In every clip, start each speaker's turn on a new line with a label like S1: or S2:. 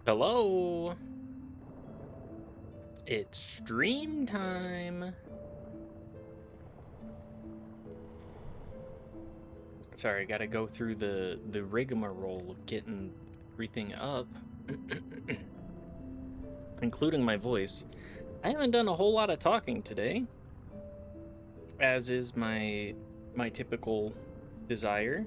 S1: Hello. It's stream time. Sorry, I gotta go through the rigmarole of getting everything up, including my voice. I haven't done a whole lot of talking today, as is my typical desire.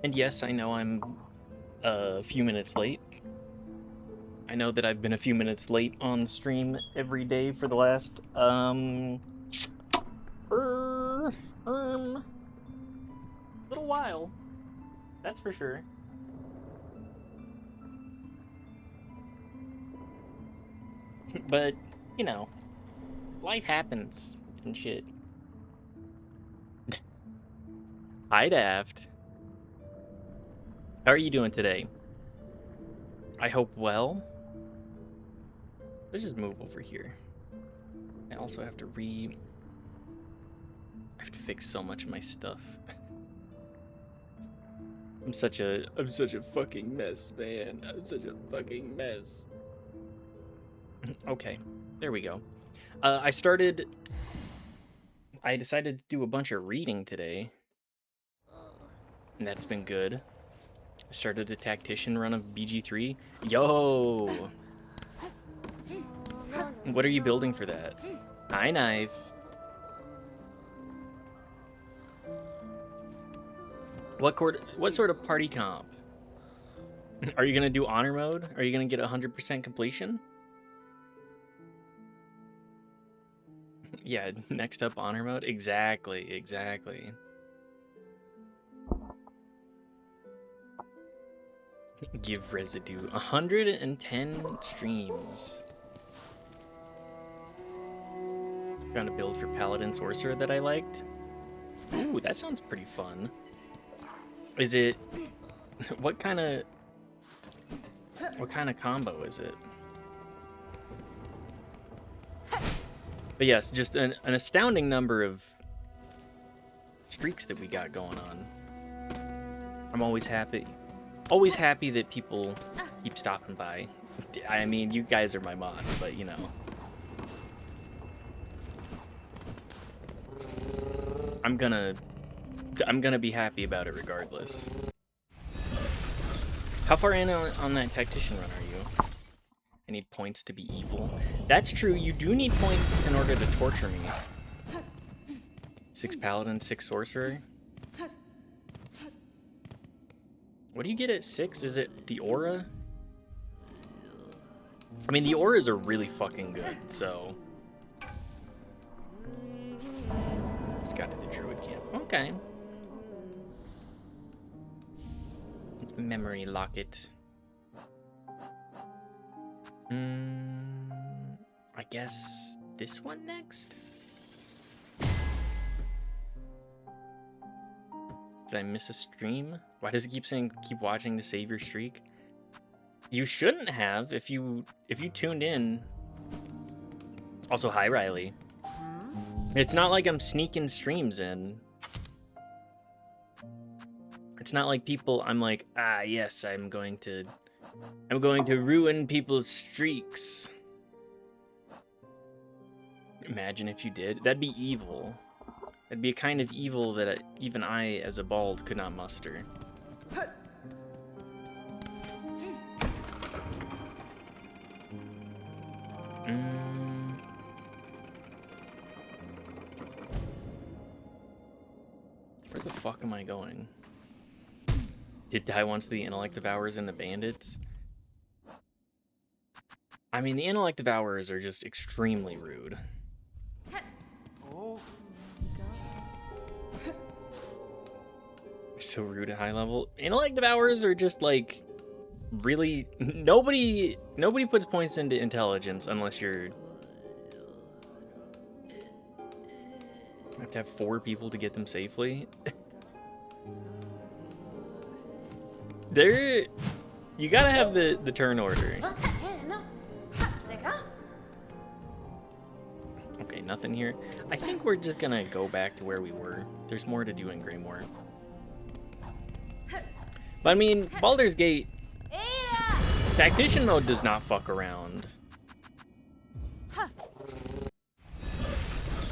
S1: And yes, I know I'm a few minutes late. I know that I've been a few minutes late on the stream every day for the last little while. That's for sure. But, you know, life happens and shit. Hi, Daft. How are you doing today? I hope well. Let's just move over here. I also have to I have to fix so much of my stuff. I'm such a fucking mess, man. I'm such a fucking mess. Okay, there we go. I decided to do a bunch of reading today, and that's been good. I started a tactician run of BG3. Yo! What are you building for that? Hi, Knife. What sort of party comp? Are you gonna do honor mode? Are you gonna get 100% completion? Yeah, next up honor mode. Exactly. Give residue 110 streams. Found a build for Paladin Sorcerer that I liked. Ooh, that sounds pretty fun. Is it... What kind of combo is it? But yes, just an astounding number of streaks that we got going on. I'm always happy that people keep stopping by. I mean, you guys are my mods, but you know. I'm gonna be happy about it regardless. How far in on that tactician run are you? I need points to be evil. That's true, you do need points in order to torture me. 6 paladin, 6 sorcerer. What do you get at 6? Is it the aura? I mean, the auras are really fucking good, so... Just got to the druid camp. Okay. Memory locket. I guess this one next? Did I miss a stream? Why does it keep saying keep watching to save your streak? You shouldn't have if you tuned in. Also, hi Riley. It's not like I'm sneaking streams in. It's not like I'm like, ah yes, I'm going to ruin people's streaks. Imagine if you did. That'd be evil. That'd be a kind of evil that even I, as a bald, could not muster. Where the fuck am I going? Did die once the intellect devourers and the bandits? I mean, the intellect devourers are just extremely rude. So rude at high level. Intellect devourers are just like really nobody puts points into intelligence unless you're have to have 4 people to get them safely. You gotta have the turn order. Okay, nothing here. I think we're just gonna go back to where we were. There's more to do in Greymoor. But I mean, Baldur's Gate Tactician mode does not fuck around.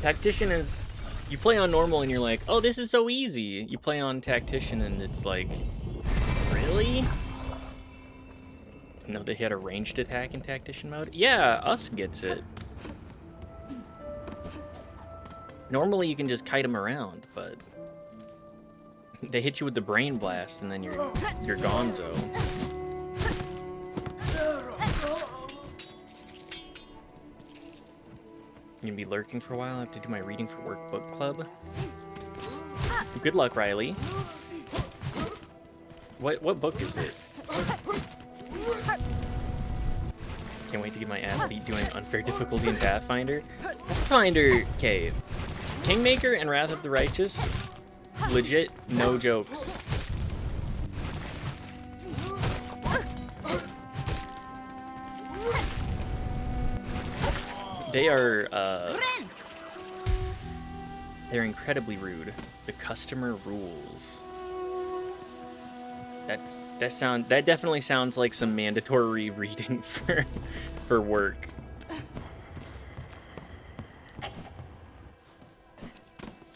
S1: Tactician is, you play on normal and you're like, oh, this is so easy. You play on Tactician and it's like, really? No, they had a ranged attack in Tactician mode? Yeah, us gets it. Normally you can just kite them around, but they hit you with the brain blast and then you're gonzo. I'm gonna be lurking for a while. I have to do my reading for work book club. Good luck, Riley. What book is it? Can't wait to get my ass beat doing unfair difficulty in Pathfinder. Pathfinder, okay. Kingmaker and Wrath of the Righteous, legit, no jokes. They are, they're incredibly rude. The customer rules. That definitely sounds like some mandatory reading for work.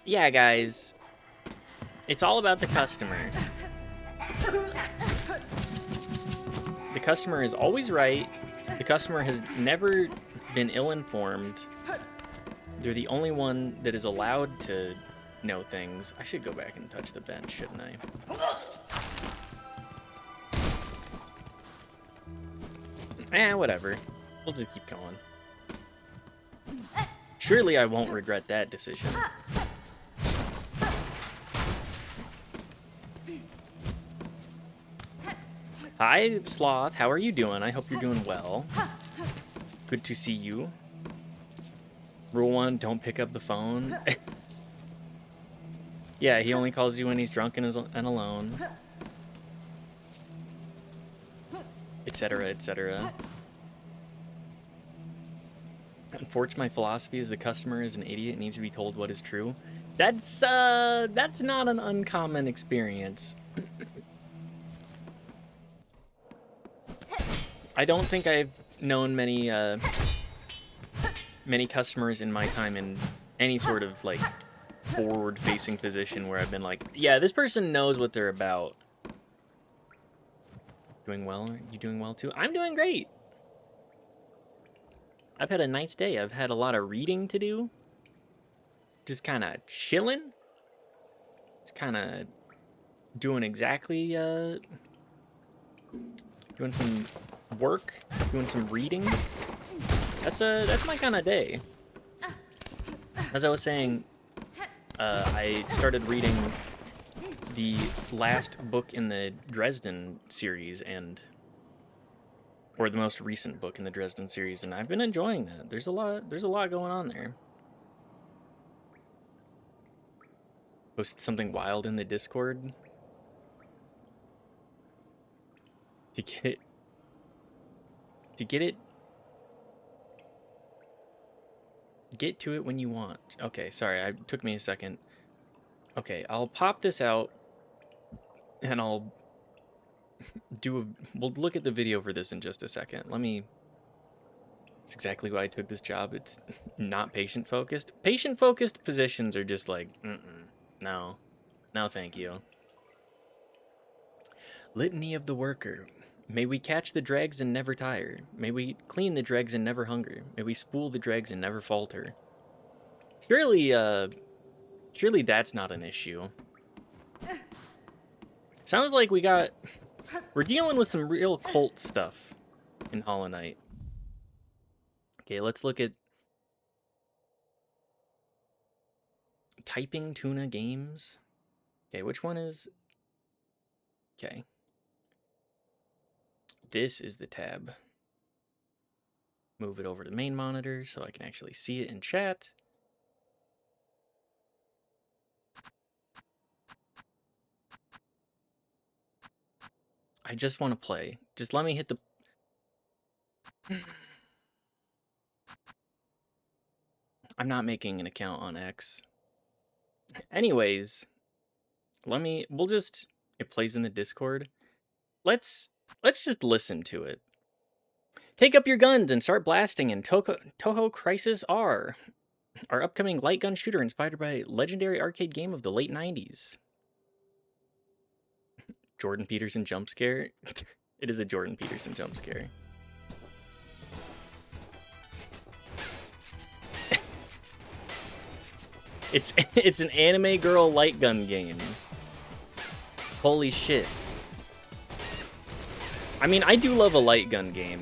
S1: Yeah, guys. It's all about the customer. The customer is always right. The customer has never been ill-informed. They're the only one that is allowed to know things. I should go back and touch the bench, shouldn't I? Whatever. We'll just keep going. Surely I won't regret that decision. Hi, Sloth. How are you doing? I hope you're doing well. Good to see you. Rule 1, don't pick up the phone. Yeah, he only calls you when he's drunk and alone. Etc., etc. Unfortunately, my philosophy is the customer is an idiot and needs to be told what is true. That's not an uncommon experience. I don't think I've known many customers in my time in any sort of like forward-facing position where I've been like, yeah, this person knows what they're about. Doing well? Are you doing well too? I'm doing great. I've had a nice day. I've had a lot of reading to do. Just kind of chilling. Just kind of doing exactly, doing some work, doing some reading. That's my kind of day. As I was saying, I started reading the last book in the Dresden series or the most recent book in the Dresden series, and I've been enjoying that. There's a lot going on there. Posted something wild in the Discord to get it. Get to it when you want. Okay, sorry, it took me a second. Okay, I'll pop this out and I'll we'll look at the video for this in just a second. It's exactly why I took this job. It's not patient focused. Patient focused positions are just like, no, thank you. Litany of the Worker. May we catch the dregs and never tire. May we clean the dregs and never hunger. May we spool the dregs and never falter. Surely that's not an issue. Sounds like we're dealing with some real cult stuff in Hollow Knight. Okay, let's look at Typing Tuna Games. Okay, which one is... Okay. This is the tab. Move it over to the main monitor so I can actually see it in chat. I just want to play. Just let me hit the... I'm not making an account on X. Anyways, it plays in the Discord. Let's just listen to it. Take up your guns and start blasting in Toho Crisis R, our upcoming light gun shooter inspired by a legendary arcade game of the late 90s. Jordan Peterson jump scare. It is a Jordan Peterson jump scare. It's an anime girl light gun game. Holy shit. I mean, I do love a light gun game.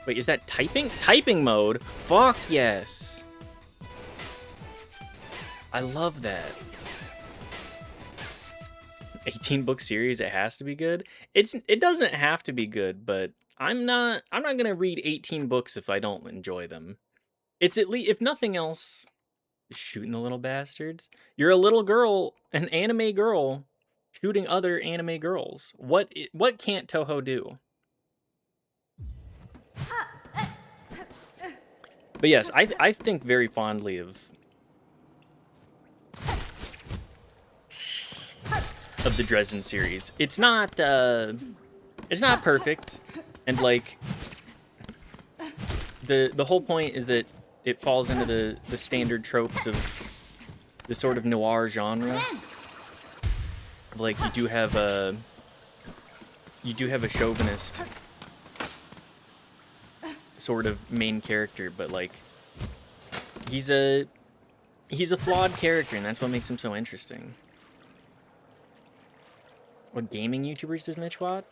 S1: Wait, is that typing? Typing mode? Fuck yes. I love that. 18-book series, it has to be good. It doesn't have to be good, but I'm not gonna read 18 books if I don't enjoy them. It's at least, if nothing else, shooting the little bastards. You're a little girl, an anime girl, shooting other anime girls. What can't Toho do? But yes, I think very fondly of the Dresden series. It's not perfect, and like the whole point is that it falls into the standard tropes of the sort of noir genre. Like you do have a chauvinist sort of main character, but like he's a flawed character, and that's what makes him so interesting. What gaming YouTubers does Mitch watch?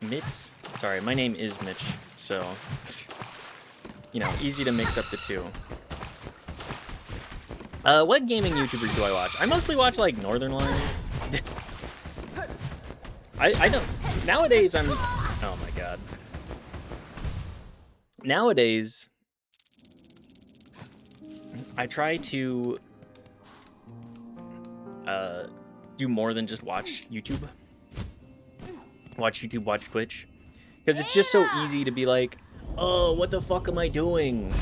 S1: Mitch? Sorry, my name is Mitch, so, you know, easy to mix up the two. What gaming YouTubers do I watch? I mostly watch, like, Northern Line. I don't... Nowadays, oh my god. Nowadays, I try to, do more than just watch YouTube. Watch YouTube, watch Twitch. Because it's just so easy to be like, oh, what the fuck am I doing?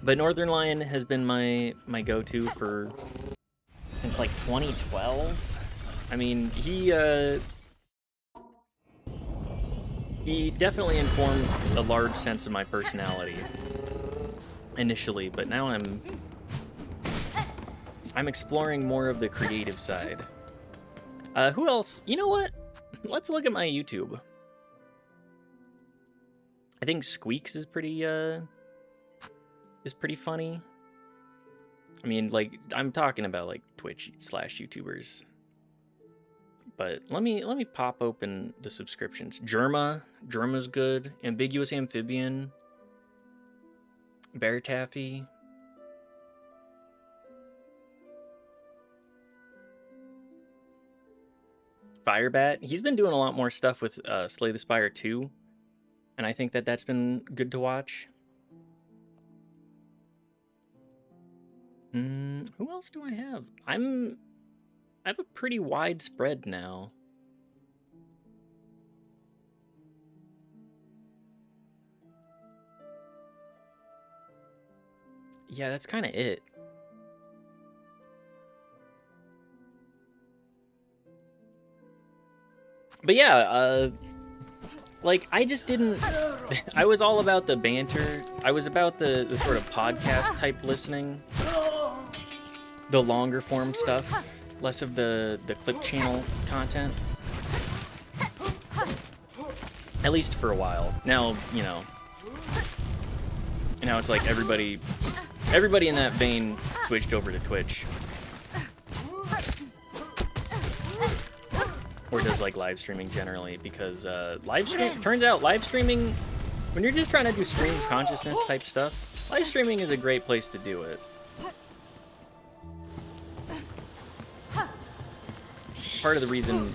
S1: But Northern Lion has been my go-to since like 2012. I mean, he definitely informed a large sense of my personality initially, but now I'm exploring more of the creative side. Who else? You know what? Let's look at my YouTube. I think Squeaks is pretty funny. I mean, like, I'm talking about like Twitch/YouTubers. But let me pop open the subscriptions. Germa's good. Ambiguous Amphibian. Bear Taffy. Firebat. He's been doing a lot more stuff with Slay the Spire 2. And I think that's been good to watch. Who else do I have? I have a pretty wide spread now. Yeah, that's kind of it. But yeah, like, I just didn't... I was all about the banter. I was about the sort of podcast type listening. The longer form stuff. Less of the clip channel content. At least for a while. Now, you know... And now it's like everybody in that vein switched over to Twitch. Or does like live streaming generally, because turns out live streaming, when you're just trying to do stream consciousness type stuff, live streaming is a great place to do it. Part of the reason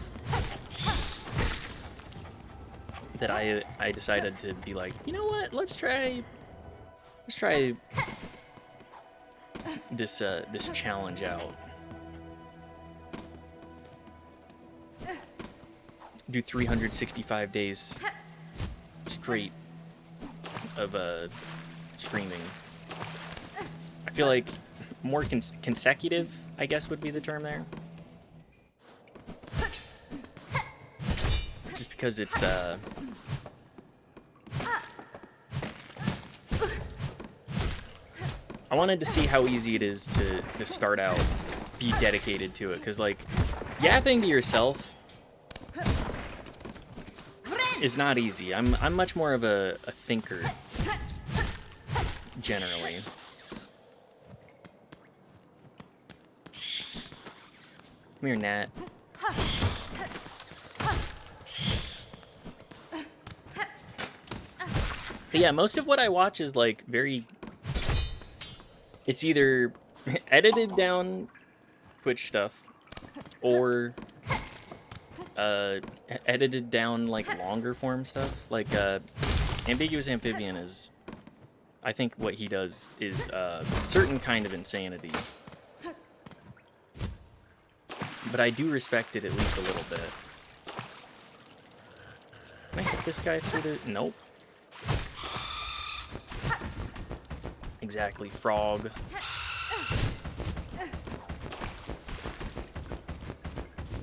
S1: that I decided to be like, you know what, let's try this challenge out. Do 365 days straight of streaming. I feel like more consecutive, I guess would be the term there. Just because it's I wanted to see how easy it is to start out, be dedicated to it, because, like, yapping to yourself is not easy. I'm much more of a thinker, generally. Come here, Nat. But yeah, most of what I watch is, like, very... It's either edited down Twitch stuff or edited down, like, longer form stuff. Like, Ambiguous Amphibian is... I think what he does is a certain kind of insanity. But I do respect it at least a little bit. Can I hit this guy through the... Nope. Exactly, frog.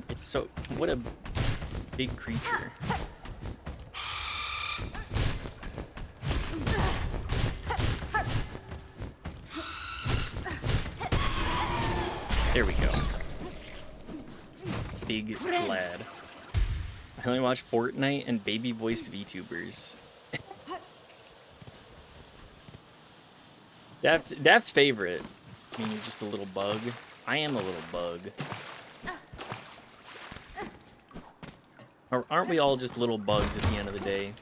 S1: It's so... What a big creature. There we go. Big lad. I only watch Fortnite and baby-voiced VTubers. Daft's favorite. I mean, you're just a little bug. I am a little bug. Or aren't we all just little bugs at the end of the day?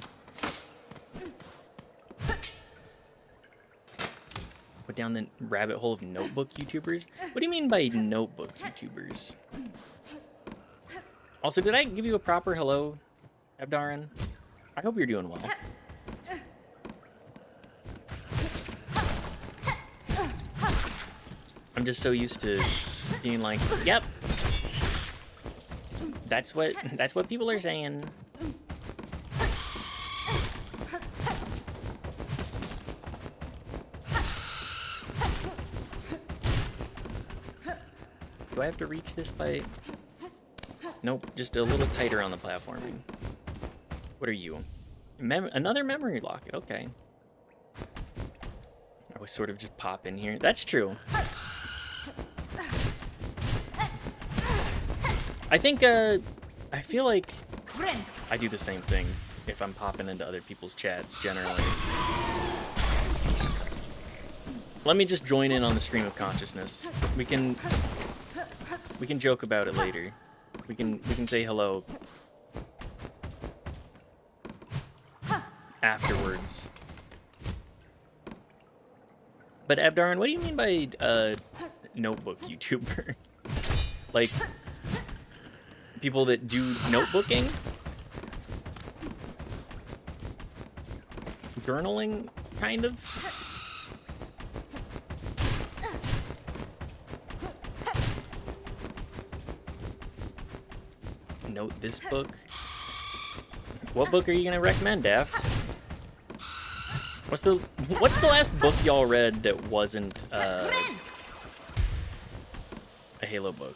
S1: Put down the rabbit hole of notebook YouTubers? What do you mean by notebook YouTubers? Also, did I give you a proper hello, Abdaran? I hope you're doing well. I'm just so used to being like, yep. That's what people are saying. Do I have to reach this by... Nope, just a little tighter on the platforming. What are you? Another memory locket, okay. I was sort of just pop in here. That's true. I think, I feel like I do the same thing if I'm popping into other people's chats, generally. Let me just join in on the stream of consciousness. We can joke about it later. We can say hello afterwards. But Abdaran, what do you mean by notebook YouTuber? Like people that do notebooking? Journaling, kind of? Note this book. What book are you gonna recommend, Daft? What's the last book y'all read that wasn't a Halo book?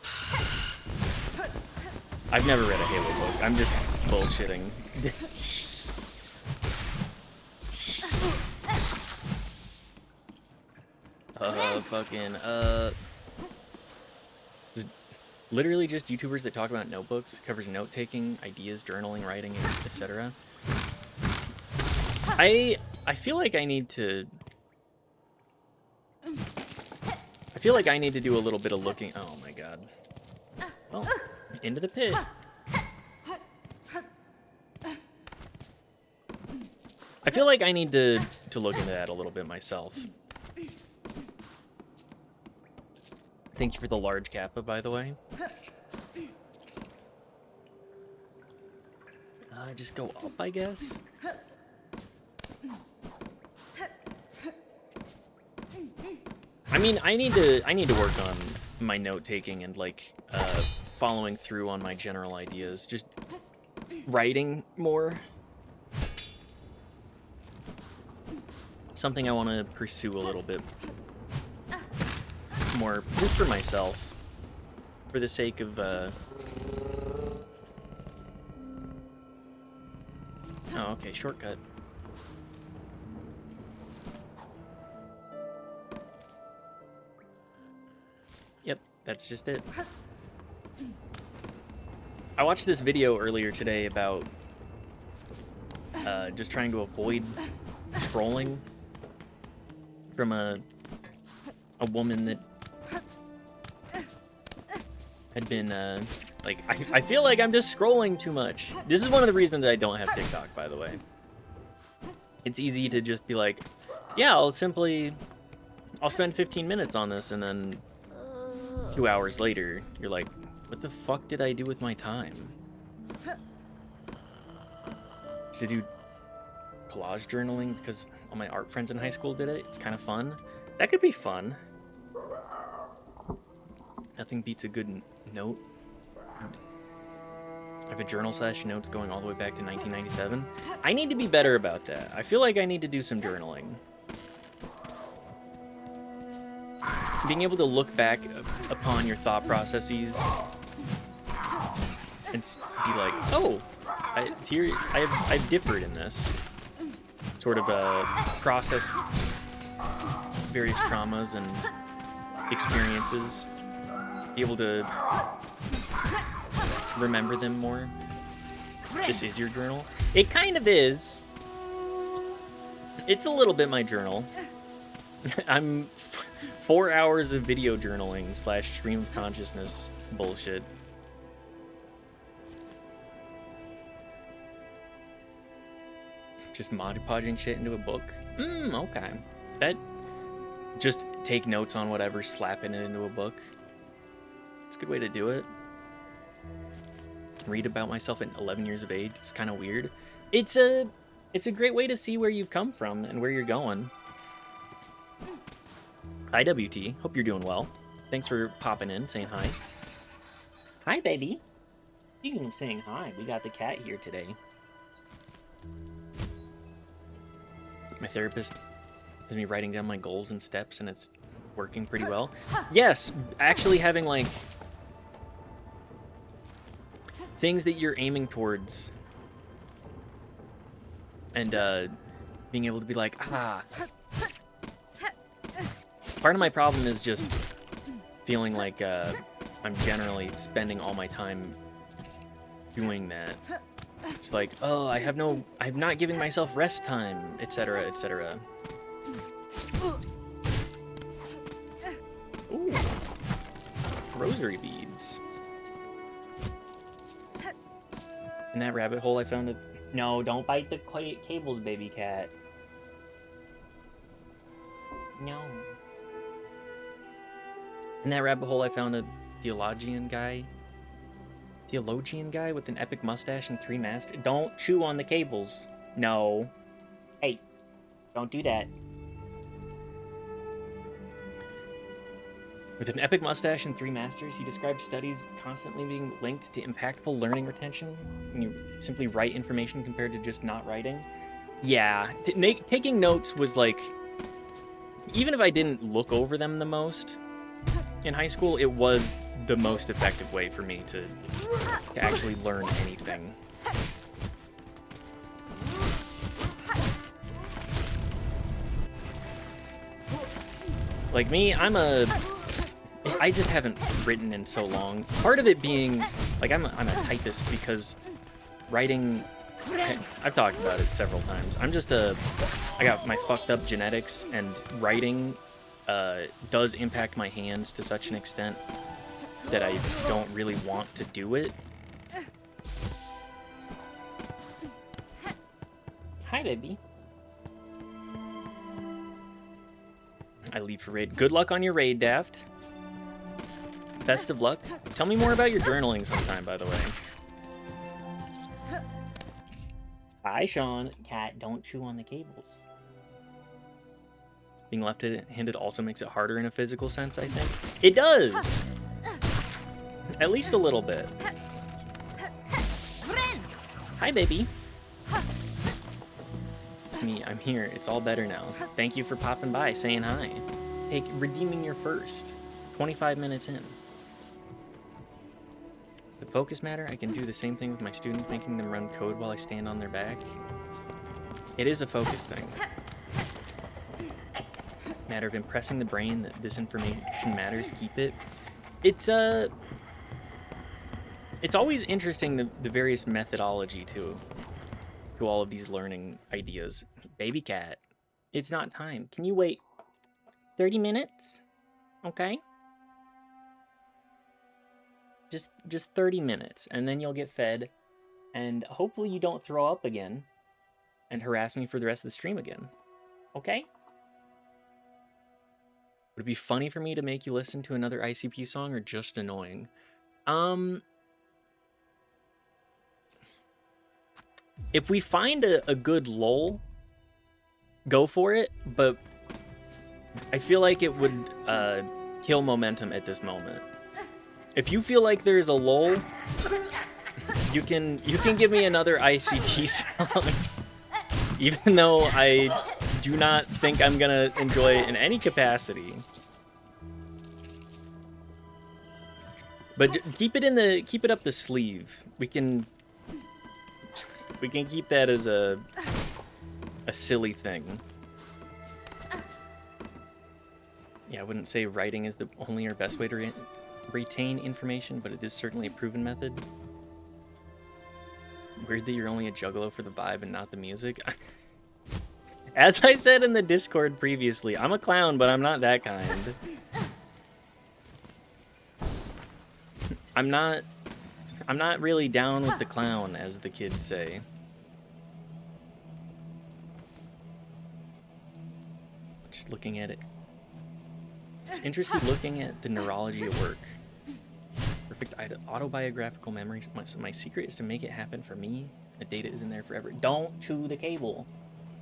S1: I've never read a Halo book. I'm just bullshitting. Literally just YouTubers that talk about notebooks, covers note-taking, ideas, journaling, writing, etc. I feel like I need to... I feel like I need to do a little bit of looking... Oh my god. Well, into the pit. I feel like I need to look into that a little bit myself. Thank you for the large kappa, by the way. Just go up, I guess. I mean, I need to work on my note taking and like following through on my general ideas. Just writing more. something I want to pursue a little bit more, just for myself, for the sake of, oh, okay, shortcut. Yep, that's just it. I watched this video earlier today about just trying to avoid scrolling from a woman that had been like, I feel like I'm just scrolling too much. This is one of the reasons I don't have TikTok, by the way. It's easy to just be like, yeah, I'll spend 15 minutes on this, and then 2 hours later, you're like, what the fuck did I do with my time? To do collage journaling because all my art friends in high school did it. It's kind of fun. That could be fun. Nothing beats a good note. I have a journal / notes going all the way back to 1997. I need to be better about that. I feel like I need to do some journaling. Being able to look back upon your thought processes and be like, oh, I've differed in this. Sort of process various traumas and experiences. Be able to remember them more. This is your journal. It kind of is. It's a little bit my journal. I'm 4 hours of video journaling / stream of consciousness bullshit. Just Mod Podging shit into a book. Okay. That, just take notes on whatever, slapping it into a book. It's a good way to do it. Read about myself at 11 years of age. It's kind of weird. It's a great way to see where you've come from and where you're going. Hi, WT. Hope you're doing well. Thanks for popping in, saying hi. Hi, baby. Speaking of saying hi, we got the cat here today. My therapist has me writing down my goals and steps, and it's working pretty well. Yes, actually having, like, things that you're aiming towards, and being able to be like, ah. Part of my problem is just feeling like I'm generally spending all my time doing that. It's like, oh, I'm not giving myself rest time, etc., etc. Ooh, rosary beads. In that rabbit hole, I found a... No, don't bite the cables, baby cat. No. In that rabbit hole, I found a theologian guy with an epic mustache and 3 masters. Don't chew on the cables. No. Hey, don't do that. With an epic mustache and 3 masters, he described studies constantly being linked to impactful learning retention when you simply write information compared to just not writing. Yeah, taking notes was like, even if I didn't look over them the most in high school, it was the most effective way for me to actually learn anything. Like me, I just haven't written in so long. Part of it being, like, I'm a typist because writing, I've talked about it several times. I got my fucked up genetics, and writing does impact my hands to such an extent that I don't really want to do it. Hi, baby. I leave for raid. Good luck on your raid, Daft. Best of luck. Tell me more about your journaling sometime, by the way. Hi, Sean. Cat, don't chew on the cables. Being left-handed also makes it harder in a physical sense, I think. It does! At least a little bit. Hi, baby. It's me. I'm here. It's all better now. Thank you for popping by, saying hi. Hey, redeeming your first. 25 minutes in. Does the focus matter? I can do the same thing with my student, making them run code while I stand on their back. It is a focus thing. Matter of impressing the brain that this information matters. Keep it. It's always interesting the various methodology to all of these learning ideas. Baby cat, it's not time. Can you wait 30 minutes? Okay. Just 30 minutes, and then you'll get fed, and hopefully you don't throw up again and harass me for the rest of the stream again. Okay? Would it be funny for me to make you listen to another ICP song, or just annoying? If we find a good lull, go for it, but I feel like it would kill momentum at this moment. If you feel like there's a lull, you can give me another ICP song. Even though I do not think I'm gonna enjoy it in any capacity. But keep it up the sleeve. We can keep that as a silly thing. Yeah, I wouldn't say writing is the only or best way to retain information, but it is certainly a proven method. Weird that you're only a juggalo for the vibe and not the music. As I said in the Discord previously, I'm a clown, but I'm not that kind. I'm not really down with the clown, as the kids say. Just looking at it. It's interesting looking at the neurology at work. Perfect autobiographical memories. My secret is to make it happen for me. The data is in there forever. Don't chew the cable.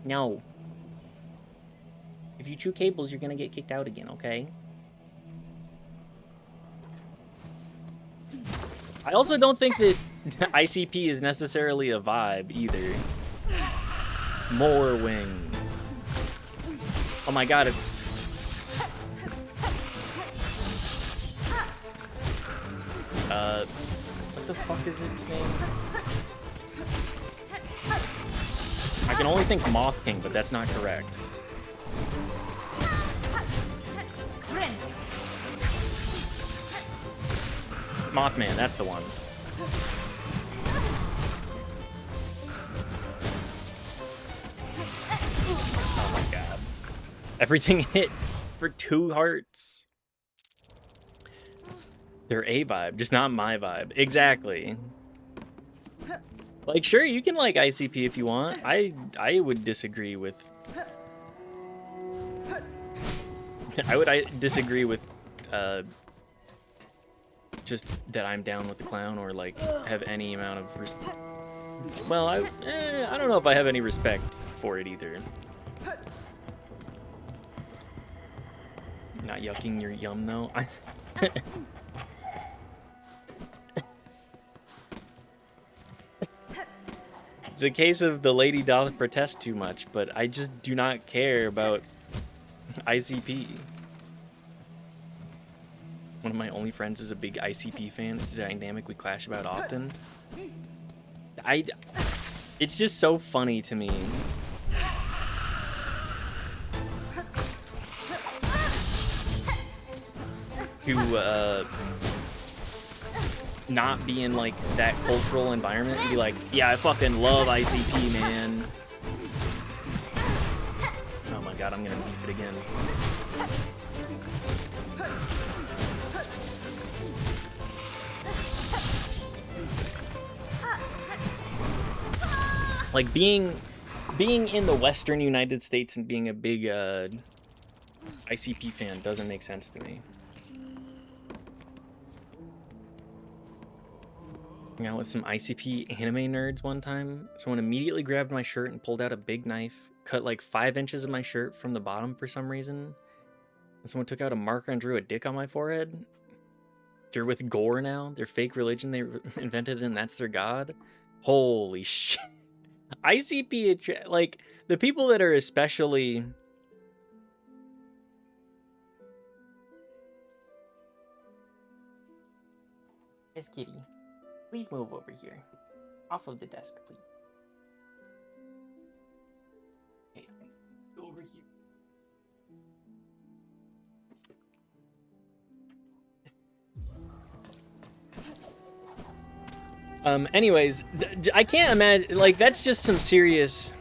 S1: No. If you chew cables, you're gonna get kicked out again, okay? I also don't think that ICP is necessarily a vibe either. More wing. Oh my god, it's... what the fuck is its name? I can only think Moth King, but that's not correct. Mothman, that's the one. Oh my god. Everything hits for 2 hearts. They're a vibe, just not my vibe. Exactly. Like, sure, you can like ICP if you want. I would disagree with... I disagree with, just that I'm down with the clown, or like have any amount of well, I don't know if I have any respect for it either. Not yucking your yum though. It's a case of the lady doth protest too much, but I just do not care about ICP. One of my only friends is a big ICP fan. It's a dynamic we clash about often. It's just so funny to me. To not be in like that cultural environment and be like, yeah, I fucking love ICP, man. Oh my god, I'm gonna beef it again. Like being in the Western United States and being a big ICP fan doesn't make sense to me. Hung out with some ICP anime nerds one time. Someone immediately grabbed my shirt and pulled out a big knife, cut like 5 inches of my shirt from the bottom for some reason. And someone took out a marker and drew a dick on my forehead. They're with gore now. Their fake religion they invented, and that's their god. Holy shit. ICP, like, the people that are especially... Miss Kitty, please move over here. Off of the desk, please. Hey, go over here. Anyways, I can't imagine, like, that's just some serious...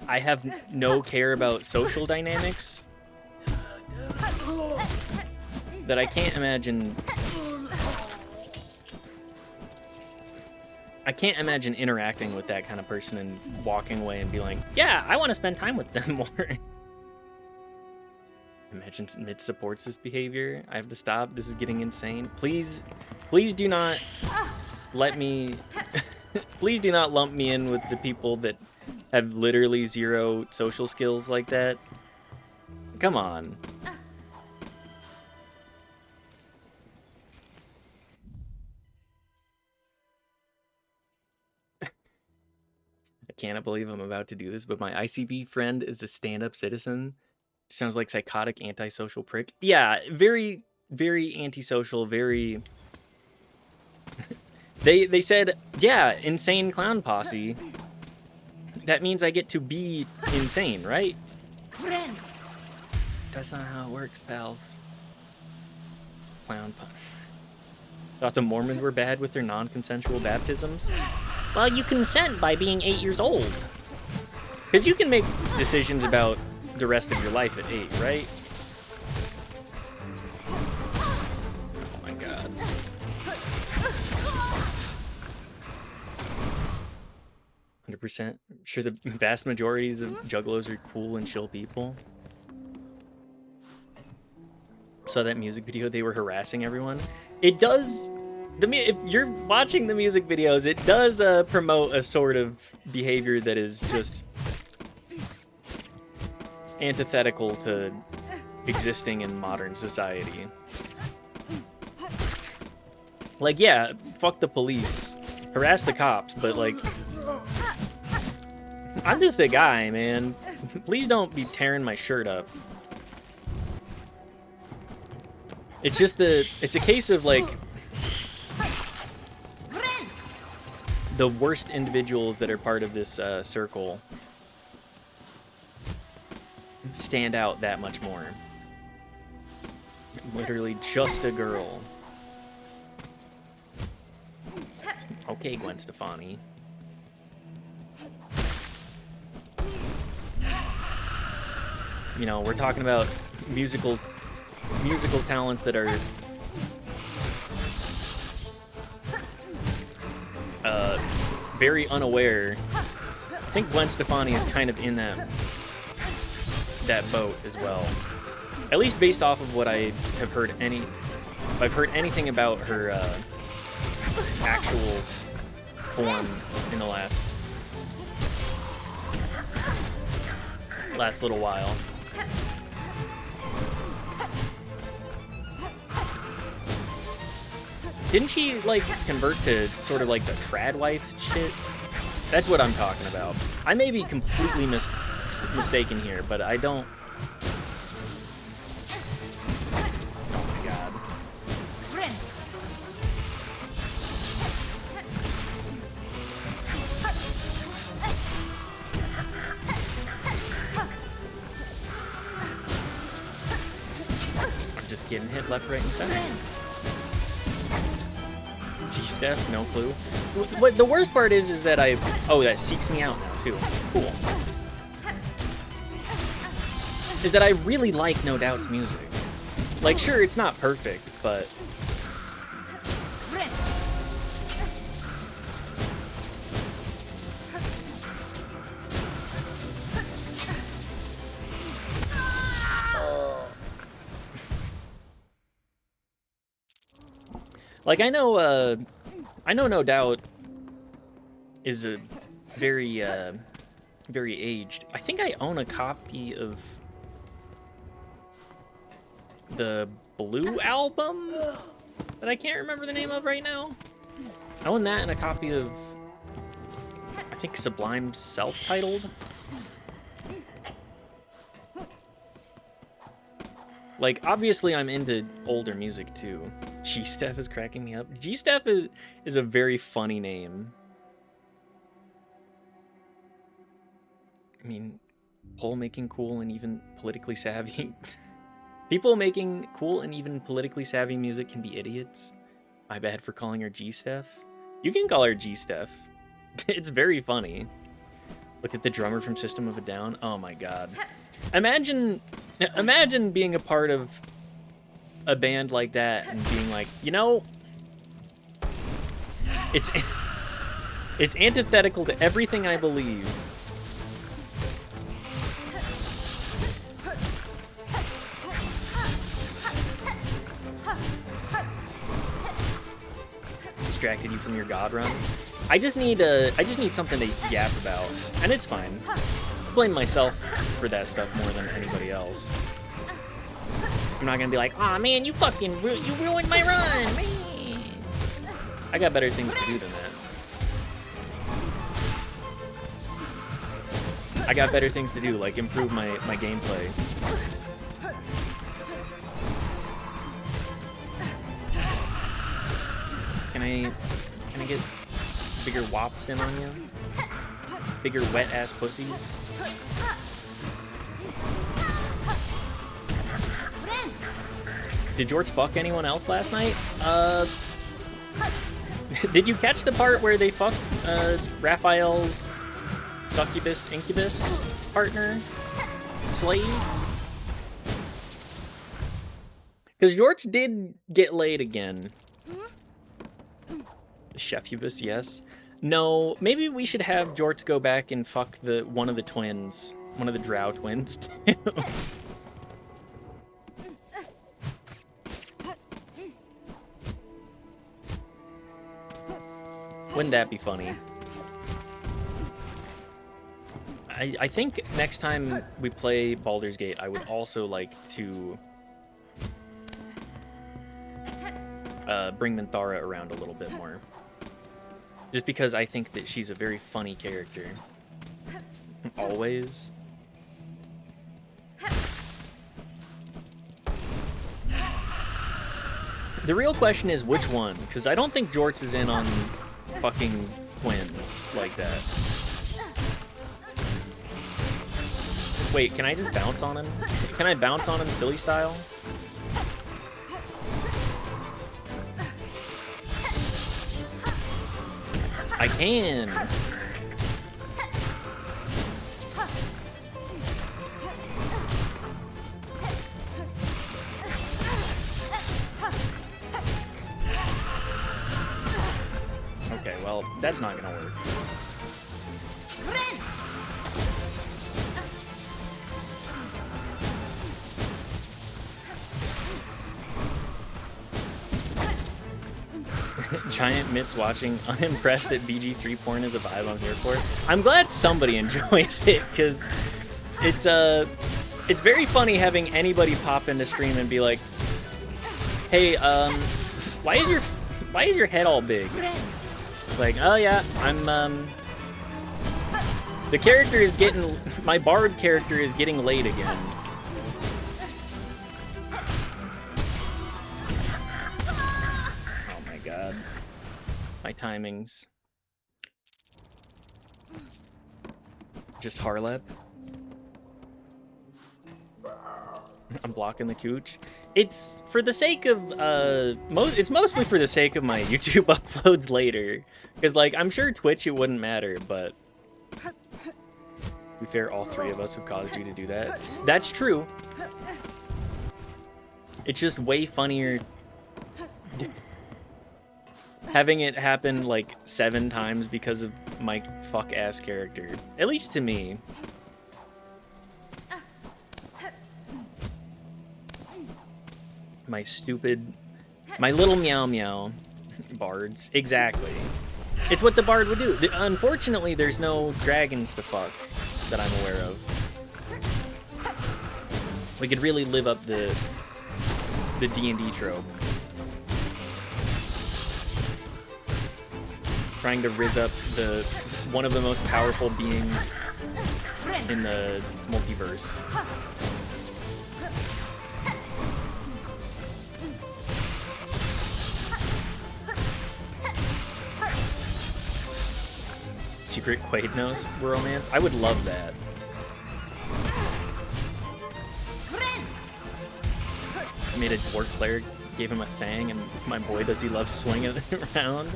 S1: I have no care about social dynamics. That I can't imagine... I can't imagine interacting with that kind of person and walking away and be like, yeah, I want to spend time with them more. Imagine Mitch supports this behavior. I have to stop. This is getting insane. Please do not let me... Please do not lump me in with the people that have literally zero social skills like that. Come on. I cannot believe I'm about to do this, but my ICB friend is a stand-up citizen. Sounds like psychotic, antisocial prick. Yeah, very, very antisocial, very... They said, yeah, insane clown posse. That means I get to be insane, right? That's not how it works, pals. Clown posse. Thought the Mormons were bad with their non-consensual baptisms? Well, you consent by being 8 years old. Because you can make decisions about the rest of your life at 8, right? Oh my god. %. I'm sure the vast majorities of juggalos are cool and chill people. Saw that music video, they were harassing everyone. It does... if you're watching the music videos, it does promote a sort of behavior that is just antithetical to existing in modern society. Like, yeah, fuck the police, harass the cops, but like, I'm just a guy, man. Please don't be tearing my shirt up. It's just it's a case of like, the worst individuals that are part of this circle stand out that much more. Literally just a girl. Okay, Gwen Stefani. You know, we're talking about musical talents that are very unaware. I think Gwen Stefani is kind of in that boat as well. At least based off of what I have heard if I've heard anything about her actual form in the last little while. Didn't she, like, convert to sort of like the trad wife shit? That's what I'm talking about. I may be completely mistaken here, but I don't... Oh my god. I'm just getting hit left, right, and center. G-Steph, no clue. What the worst part is that that seeks me out now too. Cool. Is that I really like No Doubt's music. Like, sure, it's not perfect, but like, I know No Doubt is a very, very aged. I think I own a copy of the Blue album that I can't remember the name of right now. I own that and a copy of, I think, Sublime's self-titled. Like, obviously I'm into older music too. G-Steph is cracking me up. G-Steph is a very funny name. I mean, Paul making cool and even politically savvy. People making cool and even politically savvy music can be idiots. My bad for calling her G-Steph. You can call her G-Steph. It's very funny. Look at the drummer from System of a Down. Oh my god. Imagine being a part of a band like that and being like, you know, it's antithetical to everything I believe. Distracted you from your god run. I just need something to yap about, and it's fine. I blame myself for that stuff more than anybody else. I'm not gonna be like, aw man, you ruined my run, man. I got better things to do than that. I got better things to do, like improve my gameplay. Can I get bigger wops in on you? Bigger wet ass pussies? Did George fuck anyone else last night? Did you catch the part where they fucked Raphael's succubus incubus partner? Slave? Because George did get laid again. Chefubus, yes. No, maybe we should have Jorts go back and fuck one of the twins. One of the drow twins, too. Wouldn't that be funny? I think next time we play Baldur's Gate, I would also like to bring Minthara around a little bit more. Just because I think that she's a very funny character. Always. The real question is which one, because I don't think Jorts is in on fucking twins like that. Wait, can I just bounce on him? Can I bounce on him silly style? I can! Okay, well, that's not gonna work. Giant Mitts watching, unimpressed that BG3 porn is a vibe I'm here for. I'm glad somebody enjoys it, because it's very funny having anybody pop into stream and be like, hey, why is your head all big? It's like, oh yeah, the character is getting, my bard character is getting laid again. Oh my god. My timings. Just Harlep. I'm blocking the cooch. It's for the sake of, it's mostly for the sake of my YouTube uploads later. Because, like, I'm sure Twitch it wouldn't matter, but... to be fair, all three of us have caused you to do that. That's true. It's just way funnier having it happen, like, 7 times because of my fuck-ass character. At least to me. My stupid... my little meow meow bards. Exactly. It's what the bard would do. Unfortunately, there's no dragons to fuck that I'm aware of. We could really live up the D&D trope. Trying to rizz up one of the most powerful beings in the multiverse. Secret Quaidnos romance. I would love that. I made a dwarf player, gave him a fang, and my boy, does he love swinging it around.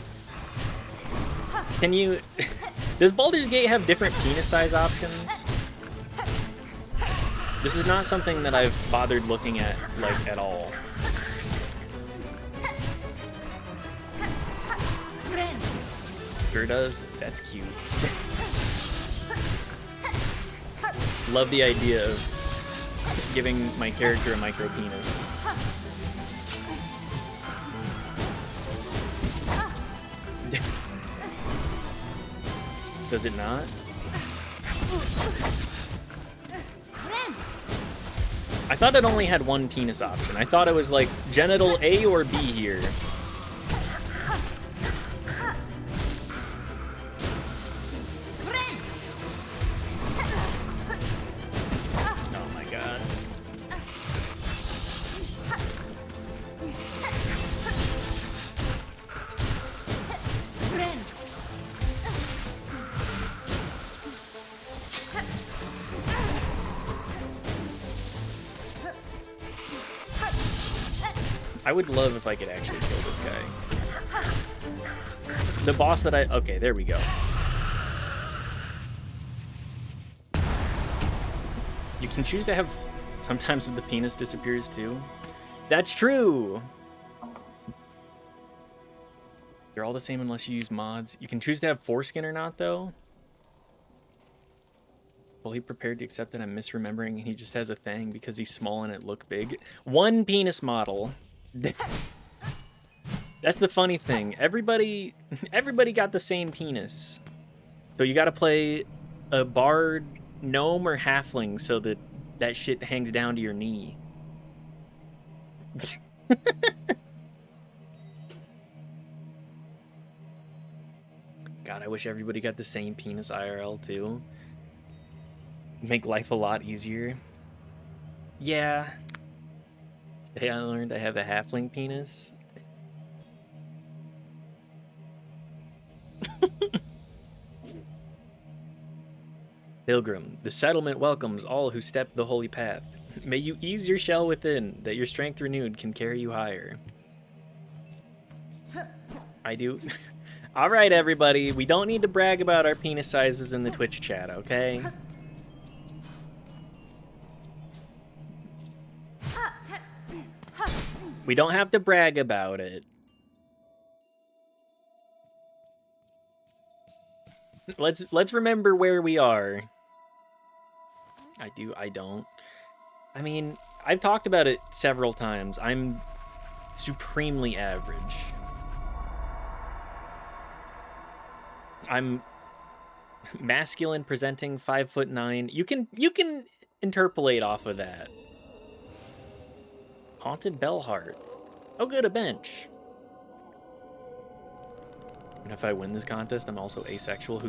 S1: Can you... Does Baldur's Gate have different penis size options? This is not something that I've bothered looking at, like, at all. Sure does. That's cute. Love the idea of giving my character a micro penis. Does it not? I thought it only had one penis option. I thought it was like genital A or B here. Oh my god. I would love if I could actually kill this guy. The boss that I... Okay, there we go. You can choose to have... Sometimes the penis disappears too. That's true! They're all the same unless you use mods. You can choose to have foreskin or not, though. Fully prepared to accept that I'm misremembering. He just has a thing because he's small and it looked big. One penis model. That's the funny thing. Everybody got the same penis. So you got to play a bard, gnome, or halfling so that that shit hangs down to your knee. God, I wish everybody got the same penis IRL too. Make life a lot easier. Yeah. Today I learned I have a halfling penis. Pilgrim, the settlement welcomes all who step the holy path. May you ease your shell within, that your strength renewed can carry you higher. I do. All right, everybody. We don't need to brag about our penis sizes in the Twitch chat, okay? We don't have to brag about it. Let's remember where we are. I don't. I mean, I've talked about it several times. I'm supremely average. I'm masculine presenting, 5'9". You can interpolate off of that. Haunted Bellheart. Oh good, a bench. And if I win this contest, I'm also asexual.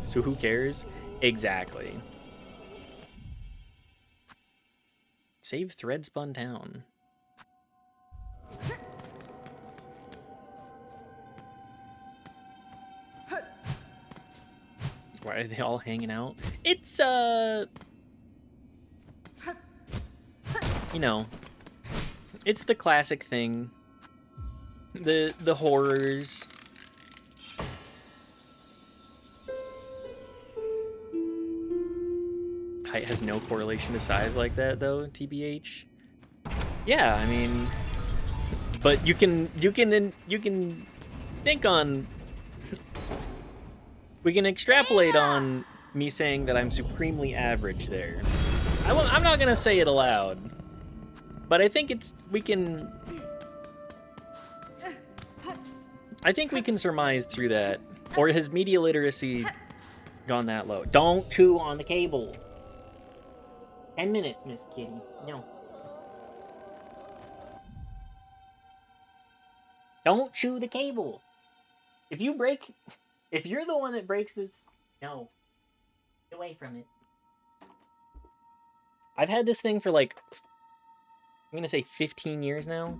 S1: So who cares? Exactly. Save Threadspun Town. Why are they all hanging out? It's, you know, it's the classic thing. The horrors. Height has no correlation to size like that, though, TBH. Yeah, I mean, but you can think on. We can extrapolate on me saying that I'm supremely average there. I'm not gonna say it aloud, but I think we can surmise through that. Or has media literacy gone that low? Don't chew on the cable. 10 minutes, Miss Kitty. No. Don't chew the cable. If you're the one that breaks this, no. Get away from it. I've had this thing for like, I'm gonna say 15 years now.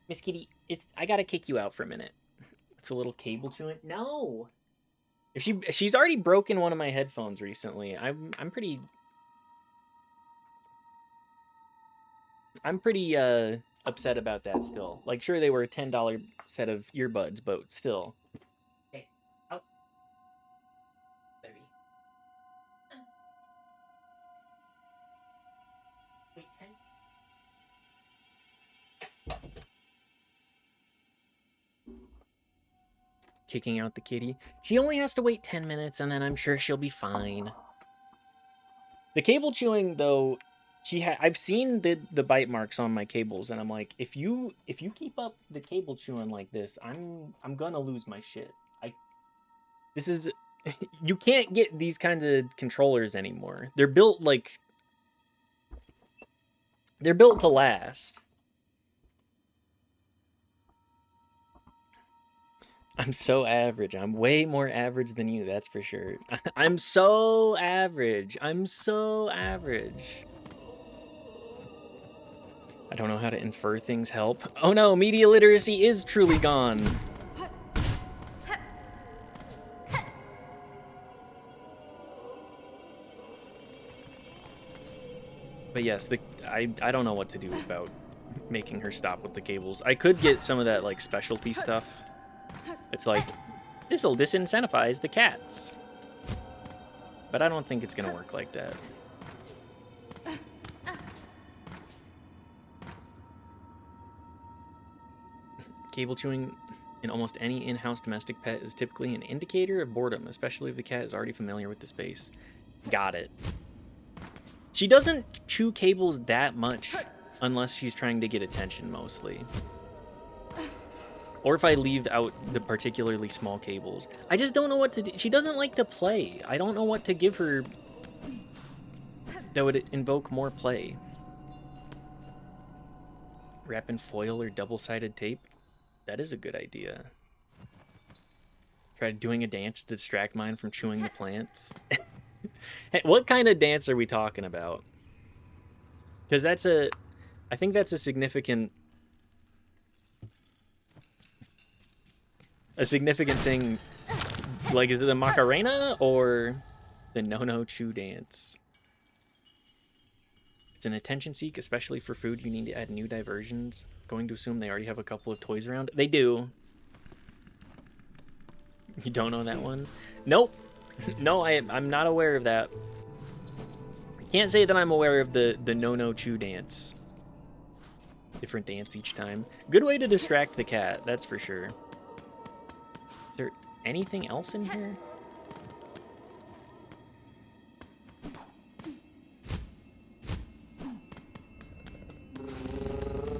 S1: Miss Kitty, I gotta kick you out for a minute. It's a little cable chewing. No! If she's already broken one of my headphones recently. I'm pretty upset about that still. Like, sure, they were a $10 set of earbuds, but still. Hey, out. Baby. Wait, 10. Kicking out the kitty. She only has to wait 10 minutes, and then I'm sure she'll be fine. The cable chewing, though, I've seen the bite marks on my cables, and I'm like, if you keep up the cable chewing like this, I'm gonna lose my shit. This is you can't get these kinds of controllers anymore. They're built to last. I'm so average. I'm way more average than you, that's for sure. I'm so average. I'm so average. I don't know how to infer things help. Oh no, media literacy is truly gone. But yes, I don't know what to do about making her stop with the cables. I could get some of that like specialty stuff. It's like, this'll disincentivize the cats. But I don't think it's gonna work like that. Cable chewing in almost any in-house domestic pet is typically an indicator of boredom, especially if the cat is already familiar with the space. Got it. She doesn't chew cables that much unless she's trying to get attention mostly. Or if I leave out the particularly small cables. I just don't know what to do. She doesn't like to play. I don't know what to give her that would invoke more play. Wrap in foil or double-sided tape? That is a good idea. Try doing a dance to distract mine from chewing the plants. Hey, what kind of dance are we talking about? Because I think that's a significant thing. Like, is it the Macarena or the no chew dance? It's an attention seek, especially for food. You need to add new diversions. Going to assume they already have a couple of toys around. They do. You don't know that one? Nope. No, I'm not aware of that. I can't say that I'm aware of the no chew dance. Different dance each time. Good way to distract the cat, that's for sure. Is there anything else in here?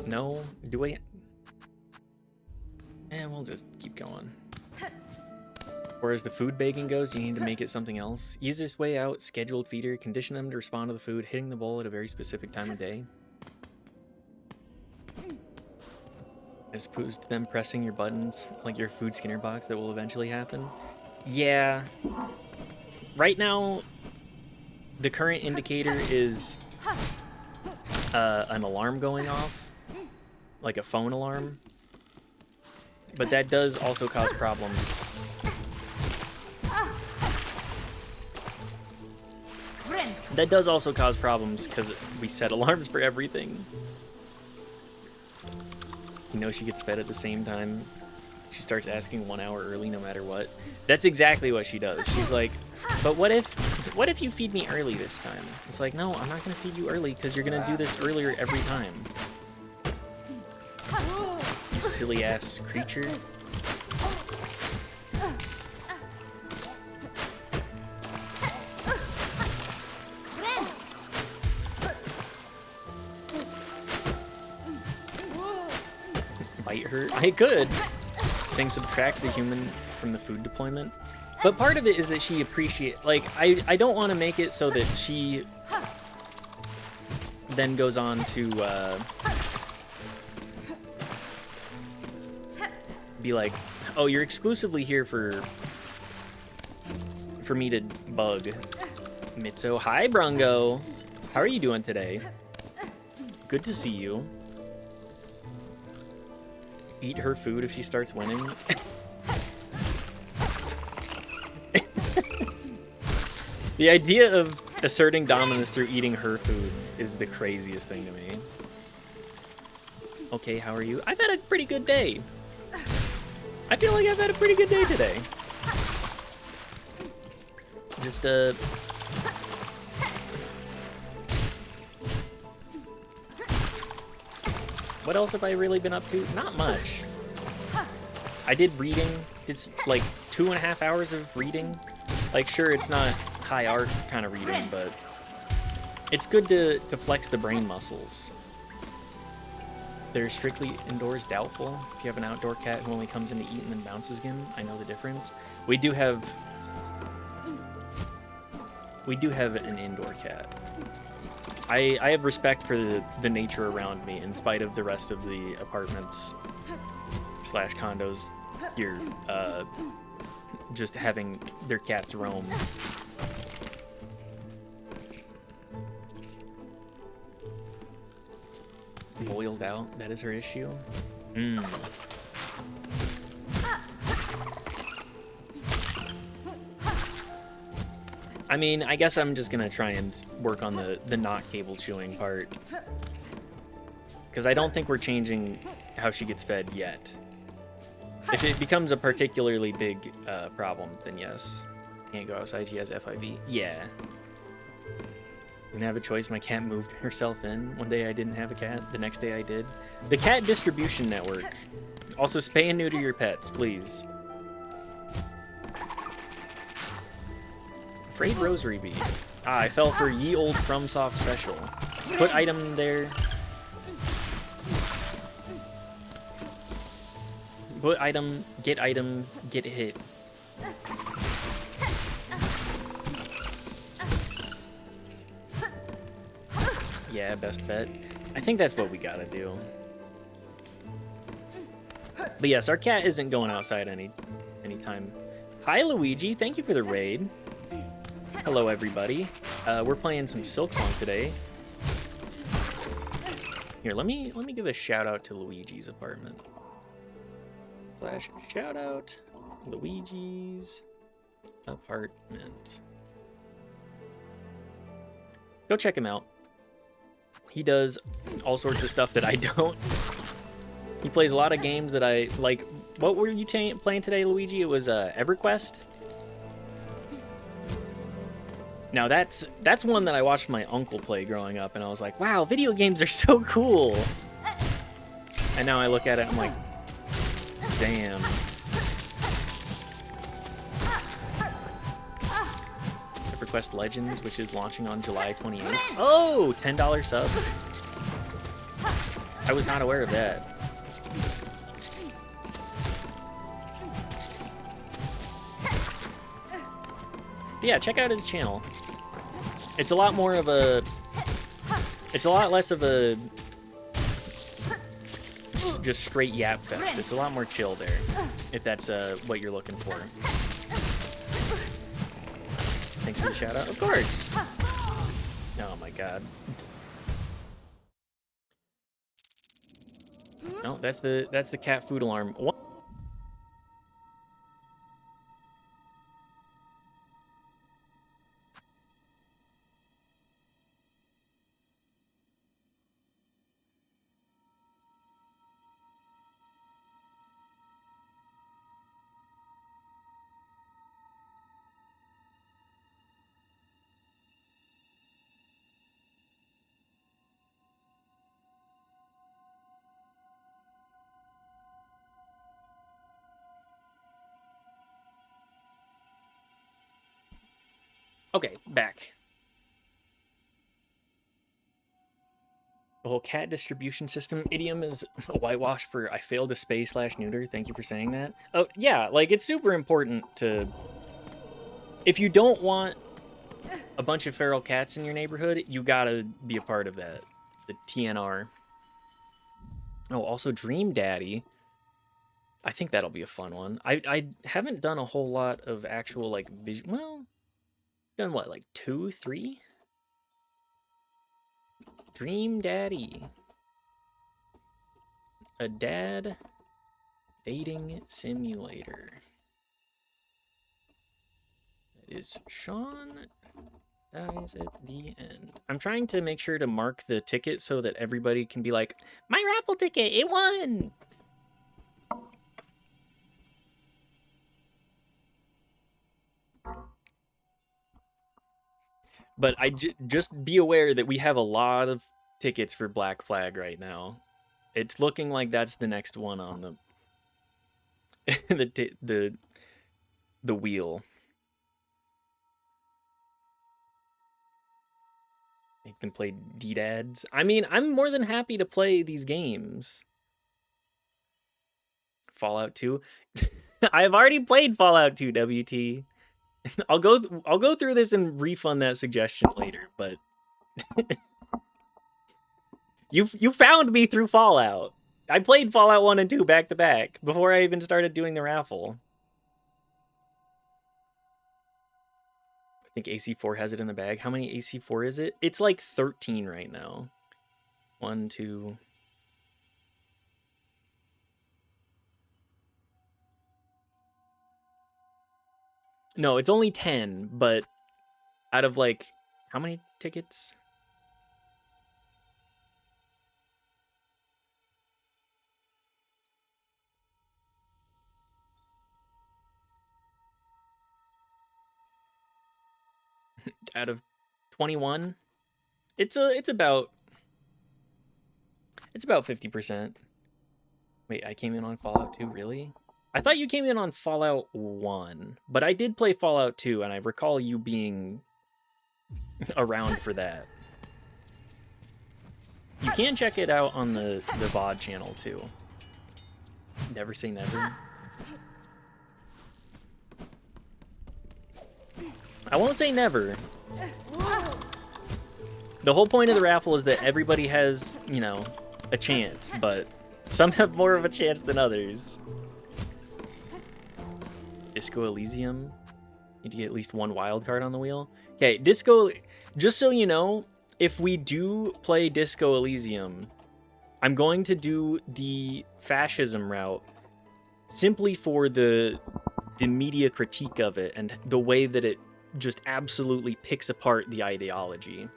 S1: No? Do we? We'll just keep going. Or as the food bagging goes, you need to make it something else. Use this way out, scheduled feeder, condition them to respond to the food, hitting the bowl at a very specific time of day. As opposed to them pressing your buttons, like your food skinner box that will eventually happen. Yeah. Right now, the current indicator is an alarm going off. Like a phone alarm. But that does also cause problems. That does also cause problems because we set alarms for everything. You know, she gets fed at the same time. She starts asking 1 hour early no matter what. That's exactly what she does. She's like, but what if you feed me early this time? It's like, no, I'm not going to feed you early because you're going to do this earlier every time. You silly ass creature. Bite her? I could. Saying subtract the human from the food deployment. But part of it is that she appreciates, like, I don't want to make it so that she then goes on to be like, oh, you're exclusively here for me to bug. Mitzo, hi Brungo. How are you doing today? Good to see you. Eat her food if she starts winning. The idea of asserting dominance through eating her food is the craziest thing to me. Okay, how are you? I've had a pretty good day. I feel like I've had a pretty good day today. Just, what else have I really been up to? Not much. I did reading. It's like 2.5 hours of reading. Like, sure, it's not high art kind of reading, but it's good to flex the brain muscles. They're strictly indoors, doubtful. If you have an outdoor cat who only comes in to eat and then bounces again, I know the difference. We do have an indoor cat. I have respect for the nature around me in spite of the rest of the apartments / condos here just having their cats roam. Boiled out, that is her issue. I mean, I guess I'm just gonna try and work on the not cable chewing part, because I don't think we're changing how she gets fed yet. If it becomes a particularly big problem, then yes. Can't go outside, she has FIV. Yeah. Didn't have a choice, my cat moved herself in. One day I didn't have a cat, the next day I did. The Cat Distribution Network. Also, spay and neuter your pets, please. Frayed Rosary Bead. Ah, I fell for Ye Old FromSoft Special. Put item there. Put item, get hit. Yeah, best bet. I think that's what we gotta do. But yes, our cat isn't going outside anytime. Hi, Luigi. Thank you for the raid. Hello, everybody. We're playing some Silksong today. Here, let me give a shout out to Luigi's apartment. / shout out Luigi's apartment. Go check him out. He does all sorts of stuff that I don't. He plays a lot of games that I like. What were you playing today, Luigi? It was EverQuest. Now that's one that I watched my uncle play growing up, and I was like, wow, video games are so cool. And now I look at it, I'm like, damn. EverQuest Legends, which is launching on July 28th. Oh, $10 sub. I was not aware of that. But yeah, check out his channel. It's a lot more of a... It's a lot less of a... just straight yap fest. It's a lot more chill there, if that's what you're looking for. Thanks for the shout out. Of course. Oh my god. No, that's the cat food alarm. What? Okay, back. The whole cat distribution system idiom is a whitewash for I failed to spay / neuter. Thank you for saying that. Oh, yeah, like, it's super important to... If you don't want a bunch of feral cats in your neighborhood, you gotta be a part of that. The TNR. Oh, also Dream Daddy. I think that'll be a fun one. I haven't done a whole lot of actual, like, well... Done what, like 2, 3? Dream Daddy. A dad dating simulator. Is Sean dies at the end. I'm trying to make sure to mark the ticket so that everybody can be like, my raffle ticket, it won! But just be aware that we have a lot of tickets for Black Flag right now. It's looking like that's the next one on the the wheel. You can play D-Dads. I mean, I'm more than happy to play these games. Fallout 2. I've already played Fallout 2, WT. I'll go through this and refund that suggestion later, but you found me through Fallout. I played Fallout 1 and 2 back to back before I even started doing the raffle. I think AC4 has it in the bag. How many AC4 is it? It's like 13 right now. 1, 2. No, it's only 10, but out of like, how many tickets? Out of 21? It's about 50%. Wait, I came in on Fallout 2, really? I thought you came in on Fallout 1, but I did play Fallout 2, and I recall you being around for that. You can check it out on the VOD channel, too. Never say never. I won't say never. The whole point of the raffle is that everybody has, you know, a chance, but some have more of a chance than others. Disco Elysium. Need to get at least one wild card on the wheel. Okay, Disco, just so you know, if we do play Disco Elysium, I'm going to do the fascism route simply for the media critique of it and the way that it just absolutely picks apart the ideology.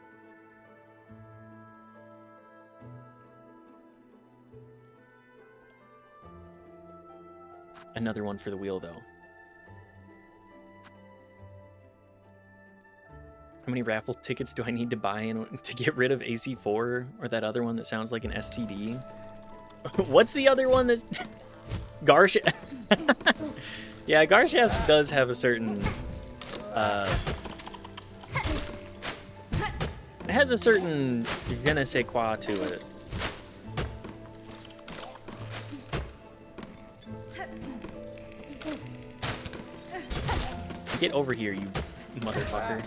S1: Another one for the wheel, though. How many raffle tickets do I need to buy to get rid of AC4 or that other one that sounds like an STD? What's the other one that's... Garsh... Yeah, Garshask does have a certain... It has a certain je ne sais quoi to it. Get over here, you motherfucker.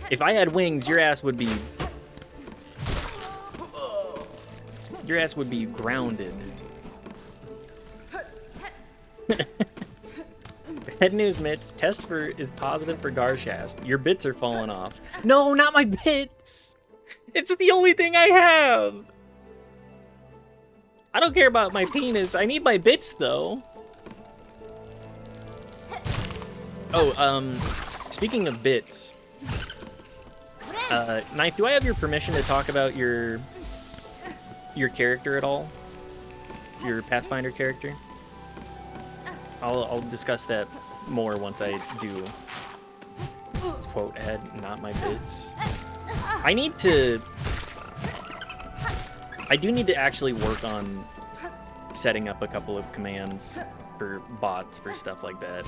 S1: If I had wings, your ass would be... Your ass would be grounded. Bad news, Mitts. Test is positive for Garshast. Your bits are falling off. No, not my bits! It's the only thing I have! I don't care about my penis. I need my bits, though. Oh, speaking of bits... Knife, do I have your permission to talk about your character at all? Your Pathfinder character? I'll discuss that more once I do. Quote head, not my bits. I do need to actually work on setting up a couple of commands for bots for stuff like that.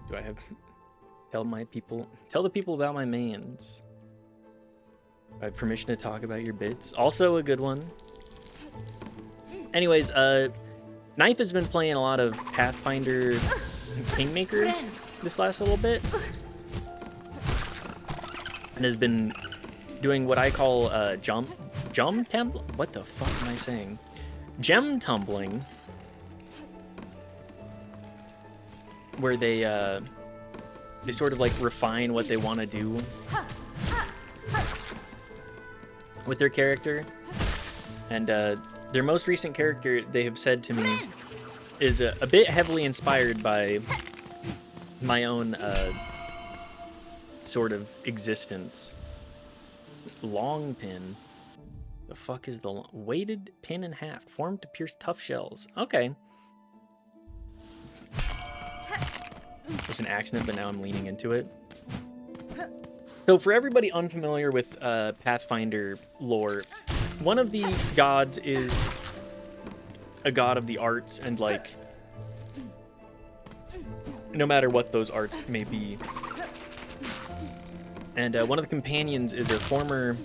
S1: Do I have... Tell the people about my mans. I have permission to talk about your bits. Also a good one. Anyways, Knife has been playing a lot of Pathfinder Kingmaker this last little bit. And has been doing what I call what the fuck am I saying? Gem tumbling. Where they sort of like refine what they want to do with their character. And their most recent character, they have said to me, is a bit heavily inspired by my own sort of existence. Long pin. The fuck is the weighted pin in half, formed to pierce tough shells? Okay. It's an accident, but now I'm leaning into it. So for everybody unfamiliar with Pathfinder lore, one of the gods is a god of the arts, and like, no matter what those arts may be. And one of the companions is a former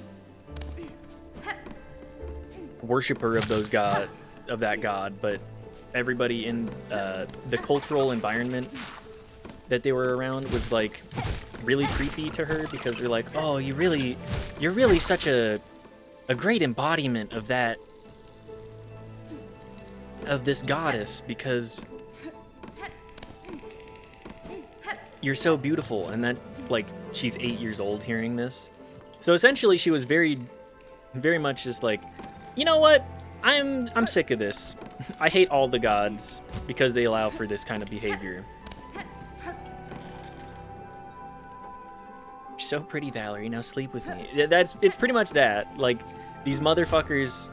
S1: worshiper of that god, but everybody in the cultural environment that they were around was like really creepy to her, because they're like, oh, you're really such a great embodiment of this goddess, because you're so beautiful. And that, like, she's 8 years old hearing this. So essentially she was very, very much just like, you know what? I'm sick of this. I hate all the gods because they allow for this kind of behavior. You're so pretty, Valerie. Now sleep with me. It's pretty much that. Like, these motherfuckers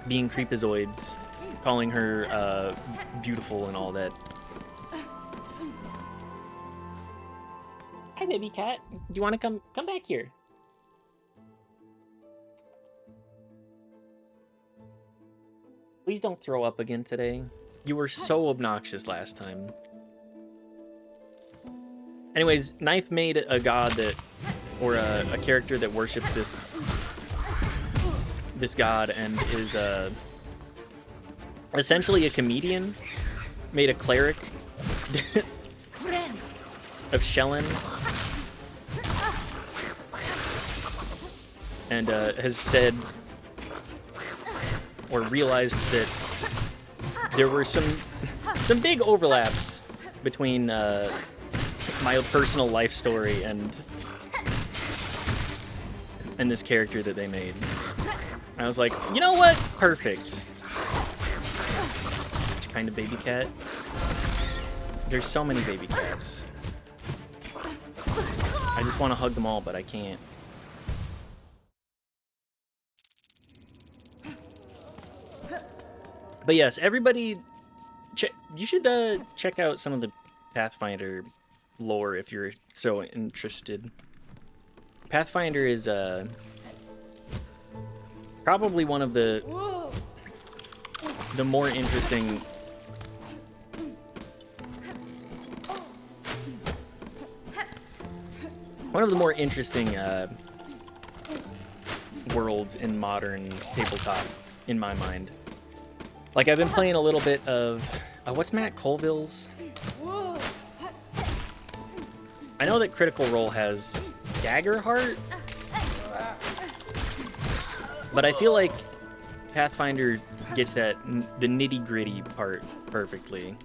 S1: being creepazoids, calling her beautiful and all that. Hi, baby cat. Do you want to come back here? Please don't throw up again today. You were so obnoxious last time. Anyways, Knife made a god that, or a character that worships this god and is essentially a comedian. Made a cleric of Shellen, and has said or realized that there were some big overlaps between my personal life story and this character that they made. I was like, you know what? Perfect. Which kind of baby cat? There's so many baby cats. I just want to hug them all, but I can't. But yes, everybody, you should check out some of the Pathfinder lore if you're so interested. Pathfinder is probably one of the more interesting worlds in modern tabletop, in my mind. Like, I've been playing a little bit of what's Matt Colville's? I know that Critical Role has Daggerheart, but I feel like Pathfinder gets the nitty-gritty part perfectly.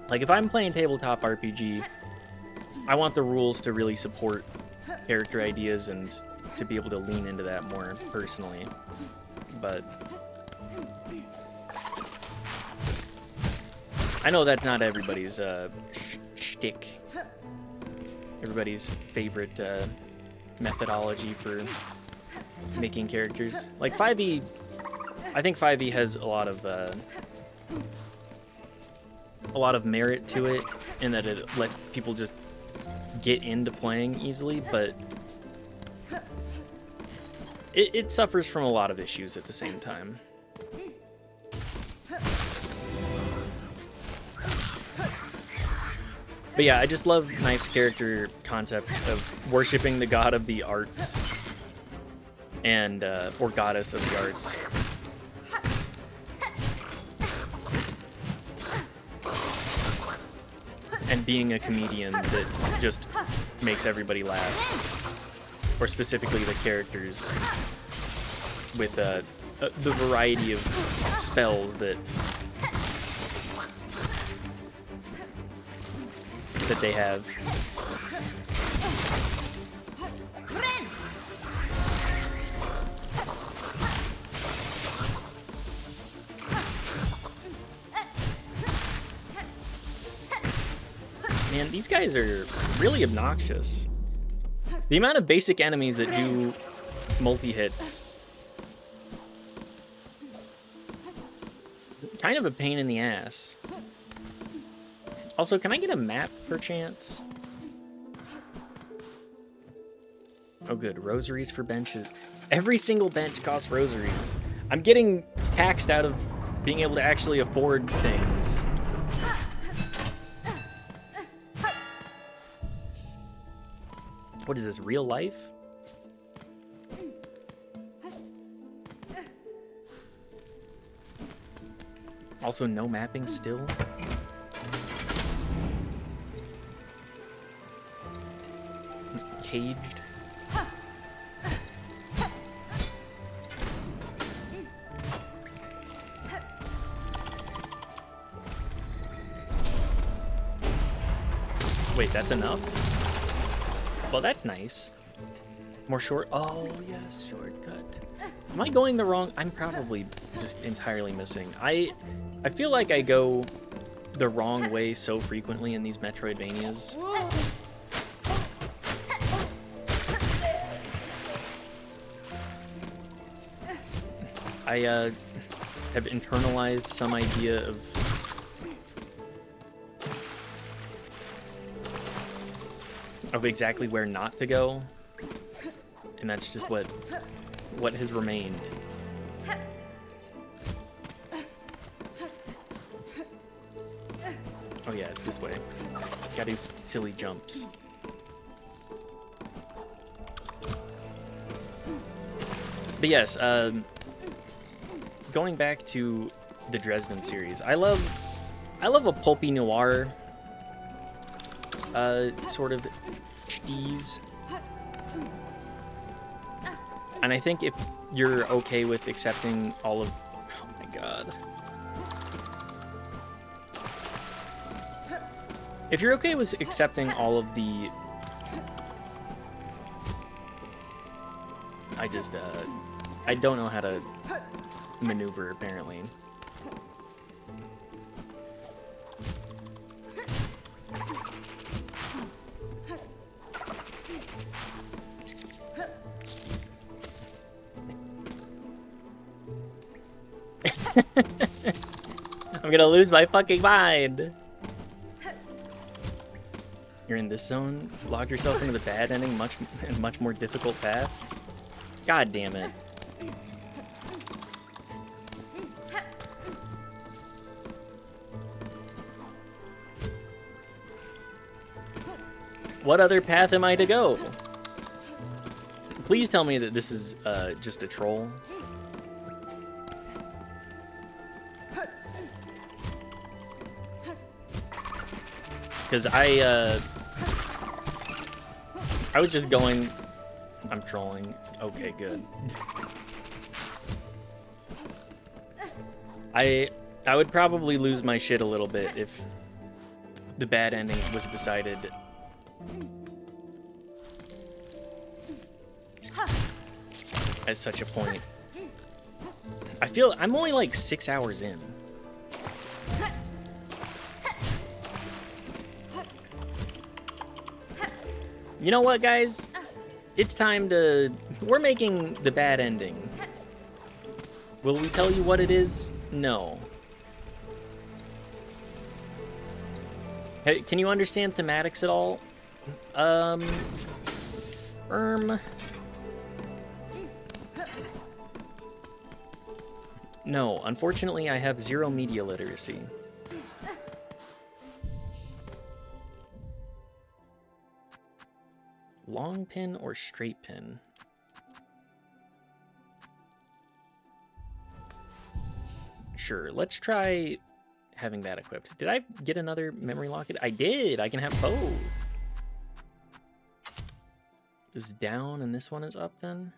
S1: Like, if I'm playing tabletop RPG, I want the rules to really support character ideas and to be able to lean into that more personally. But I know that's not everybody's shtick. Everybody's favorite methodology for making characters. Like 5e, I think 5e has a lot of merit to it in that it lets people just get into playing easily, but it suffers from a lot of issues at the same time. But yeah, I just love Knife's character concept of worshiping the god of the arts and or goddess of the arts. And being a comedian that just makes everybody laugh. Or specifically the characters with the variety of spells that they have. Man, these guys are really obnoxious. The amount of basic enemies that do multi-hits. Kind of a pain in the ass. Also, can I get a map per chance? Oh good, rosaries for benches. Every single bench costs rosaries. I'm getting taxed out of being able to actually afford things. What is this, real life? Also, no mapping still? Caged. Wait, that's enough? Well, that's nice. More short. Oh, yes, shortcut. Am I going the wrong? I'm probably just entirely missing. I feel like I go the wrong way so frequently in these Metroidvanias. I have internalized some idea of exactly where not to go, and that's just what has remained. Oh yeah, it's this way. Gotta do silly jumps. But yes, going back to the Dresden series, I love a pulpy noir sort of cheese. And I think if you're okay with accepting all of... Oh my god. If you're okay with accepting all of the... I don't know how to maneuver, apparently. I'm gonna lose my fucking mind. You're in this zone? Logged yourself into the bad ending, much more difficult path? God damn it. What other path am I to go? Please tell me that this is just a troll. Because I was just going... I'm trolling. Okay, good. I would probably lose my shit a little bit if the bad ending was decided at such a point. I feel I'm only like 6 hours in. You know what, guys? It's time to... We're making the bad ending. Will we tell you what it is? No. Hey, can you understand thematics at all? No, unfortunately, I have 0 media literacy. Long pin or straight pin? Sure, let's try having that equipped. Did I get another memory locket? I did! I can have both! This is down and this one is up then?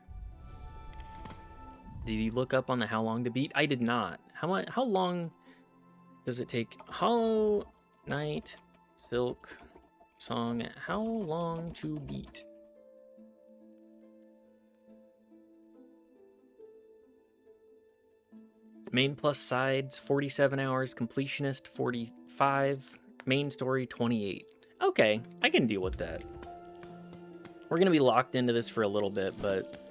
S1: Did you look up on the how long to beat? I did not. How long does it take? Hollow Knight, Silk Song, how long to beat? Main plus sides, 47 hours. Completionist, 45. Main story, 28. Okay, I can deal with that. We're gonna be locked into this for a little bit, but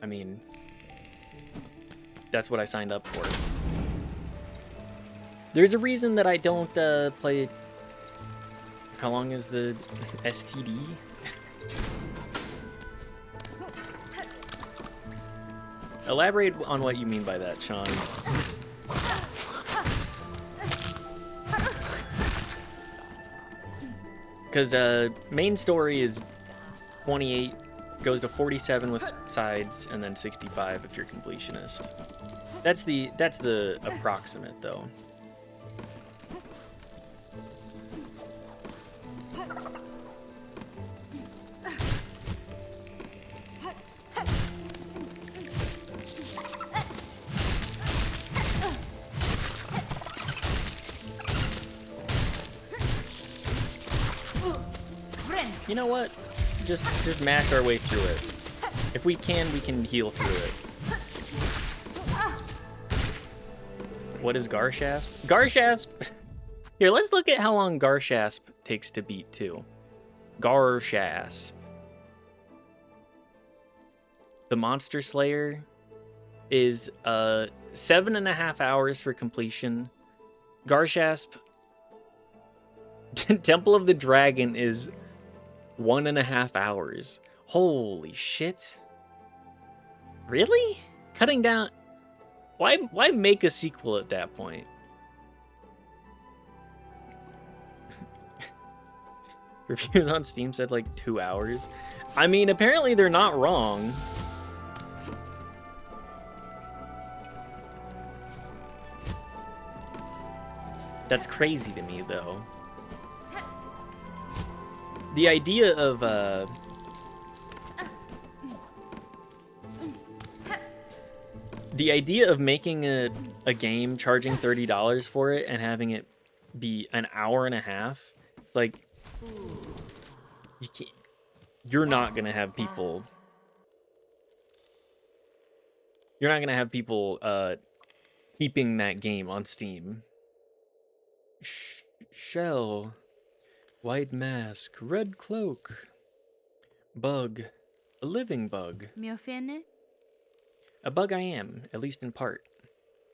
S1: I mean, that's what I signed up for. There's a reason that I don't play. How long is the STD? Elaborate on what you mean by that, Sean. Because main story is 28, goes to 47 with sides, and then 65 if you're completionist. That's the approximate though. You know what? Just mash our way through it. If we can heal through it. What is Garshasp? Garshasp! Here, let's look at how long Garshasp takes to beat, too. Garshasp. The Monster Slayer is 7.5 hours for completion. Garshasp Temple of the Dragon is 1.5 hours. Holy shit. Really? Cutting down... Why make a sequel at that point? Reviews on Steam said like 2 hours. I mean, apparently they're not wrong. That's crazy to me, though. The idea of making a game, charging $30 for it, and having it be an hour and a half, it's like you're not gonna have people. You're not gonna have people keeping that game on Steam. Shell. White mask, red cloak, bug, a living bug. A bug I am, at least in part.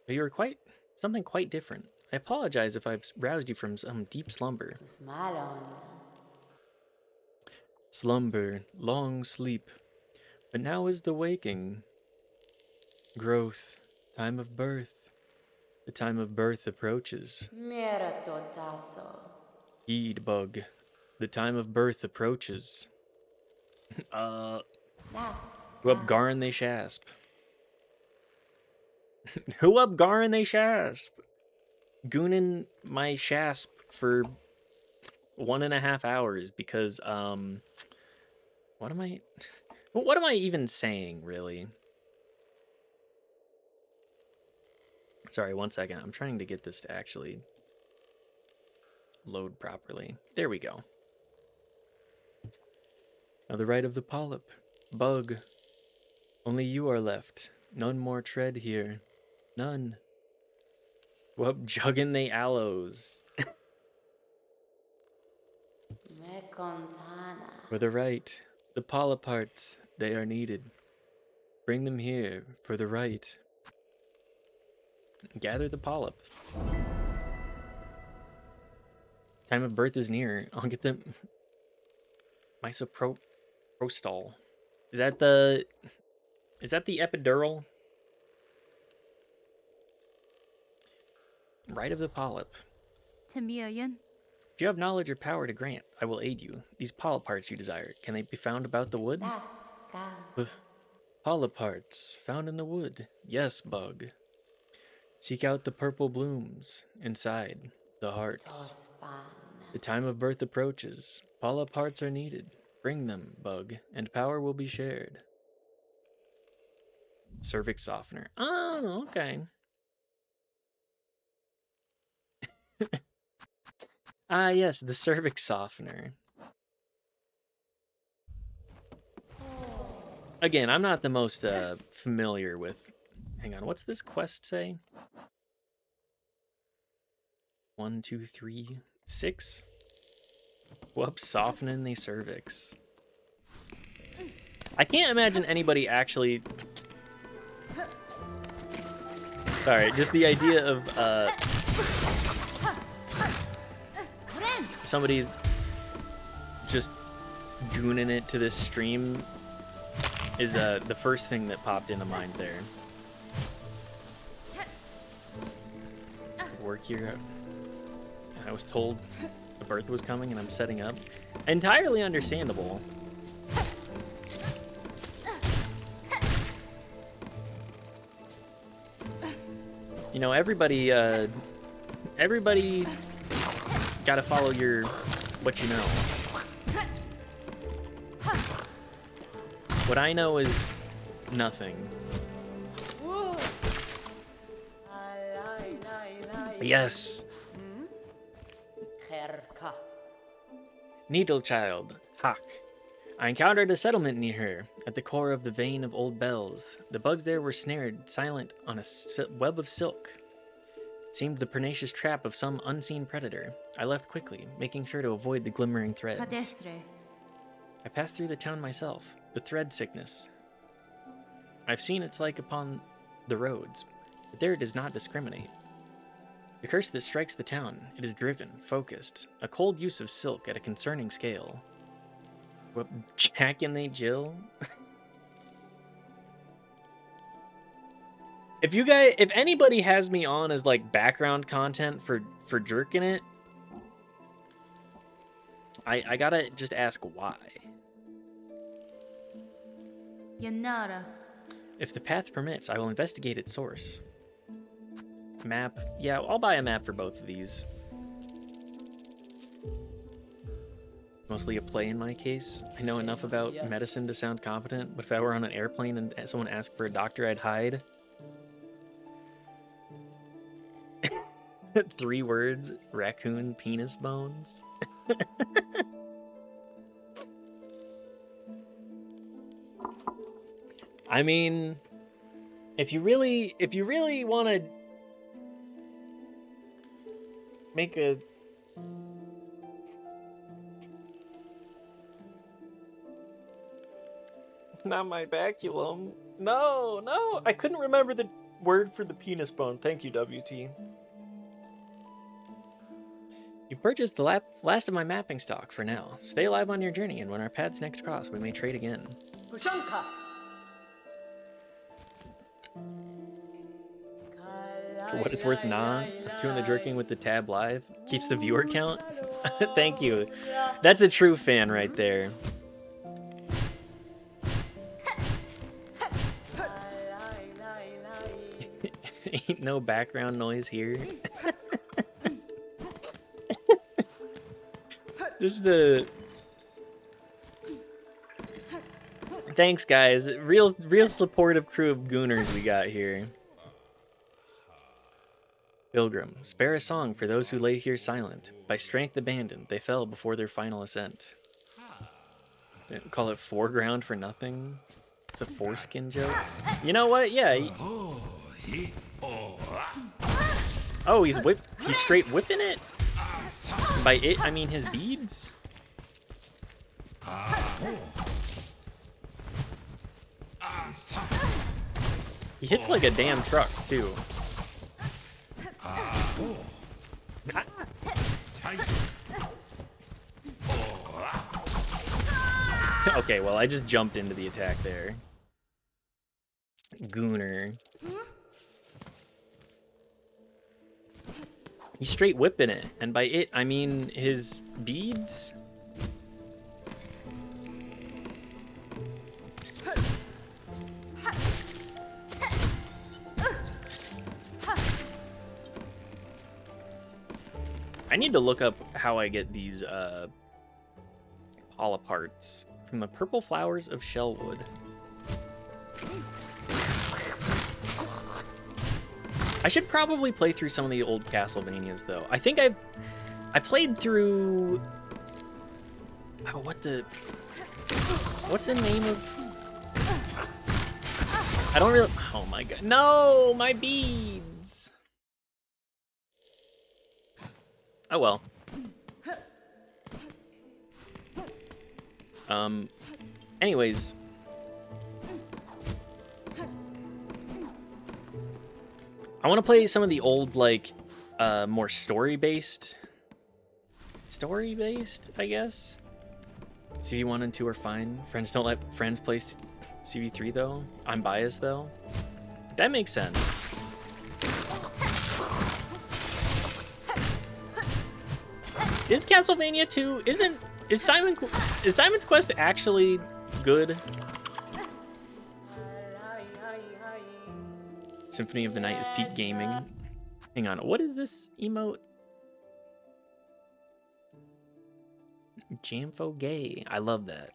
S1: But you are something quite different. I apologize if I've roused you from some deep slumber. Slumber, long sleep, but now is the waking. Growth, time of birth. The time of birth approaches. Heed, bug. The time of birth approaches. Who up Garin they shasp? Who up Garin they shasp? Goonin my shasp for 1.5 hours because what am I even saying, really? Sorry, 1 second. I'm trying to get this to actually load properly. There we go. Now the right of the polyp. Bug. Only you are left. None more tread here. None. Whoop, juggin they aloes. For the right. The polyp hearts. They are needed. Bring them here for the right. Gather the polyp. Time of birth is near. I'll get them. Misoprostol. Is that the epidural? Right of the polyp. If you have knowledge or power to grant, I will aid you. These polyp parts you desire, can they be found about the wood? Polyp parts found in the wood. Yes, bug. Seek out the purple blooms inside the hearts. The time of birth approaches. Polyp hearts are needed. Bring them, bug, and power will be shared. Cervix softener. Oh, okay. Ah, yes, the cervix softener. Again, I'm not the most familiar with... Hang on, what's this quest say? 1, 2, 3. 6. Whoops, softening the cervix. I can't imagine anybody actually... Sorry, just the idea of somebody just gooning it to this stream is the first thing that popped into mind there. Work here. I was told the birth was coming and I'm setting up. Entirely understandable. You know, everybody gotta follow your, what you know. What I know is nothing. Yes. Needle Child, Hawk. I encountered a settlement near her, at the core of the vein of old bells. The bugs there were snared, silent on a web of silk. It seemed the pernicious trap of some unseen predator. I left quickly, making sure to avoid the glimmering threads. I passed through the town myself, the thread sickness. I've seen its like upon the roads, but there it does not discriminate. The curse that strikes the town, it is driven, focused, a cold use of silk at a concerning scale. What, Jack and they Jill? If anybody has me on as like background content for jerking it, I gotta just ask why.
S2: Yanara.
S1: If the path permits, I will investigate its source. Map. Yeah, I'll buy a map for both of these. Mostly a play in my case. I know enough about medicine to sound competent, but if I were on an airplane and someone asked for a doctor, I'd hide. 3 words: raccoon penis bones. I mean, if you really want to make a not my baculum. No, I couldn't remember the word for the penis bone. Thank you, WT. You've purchased the last of my mapping stock for now. Stay alive on your journey, and when our paths next cross, we may trade again. For what it's worth, nah. I'm doing the jerking with the tab live. Keeps the viewer count. Thank you. That's a true fan right there. Ain't no background noise here. This is the... Thanks, guys. Real supportive crew of gooners we got here. Pilgrim, spare a song for those who lay here silent. By strength abandoned, they fell before their final ascent. Call it foreground for nothing. It's a foreskin joke. You know what? Yeah. Oh, he's straight whipping it? By it, I mean his beads? He hits like a damn truck, too. Okay, well, I just jumped into the attack there. Gooner. He's straight whipping it, and by it, I mean his beads. I need to look up how I get these polyparts from the purple flowers of Shellwood. I should probably play through some of the old Castlevanias, though. I think I played through... Oh, what's the name of... I don't really... Oh my god. No! My beads! Oh well. Anyways, I want to play some of the old, like, more story-based, I guess. CV1 and 2 are fine. Friends don't let friends play CV3 though. I'm biased though. That makes sense. Is Castlevania 2 is Simon's Quest actually good? Symphony of the Night is peak gaming. Hang on, what is this emote? Jamfo gay. I love that.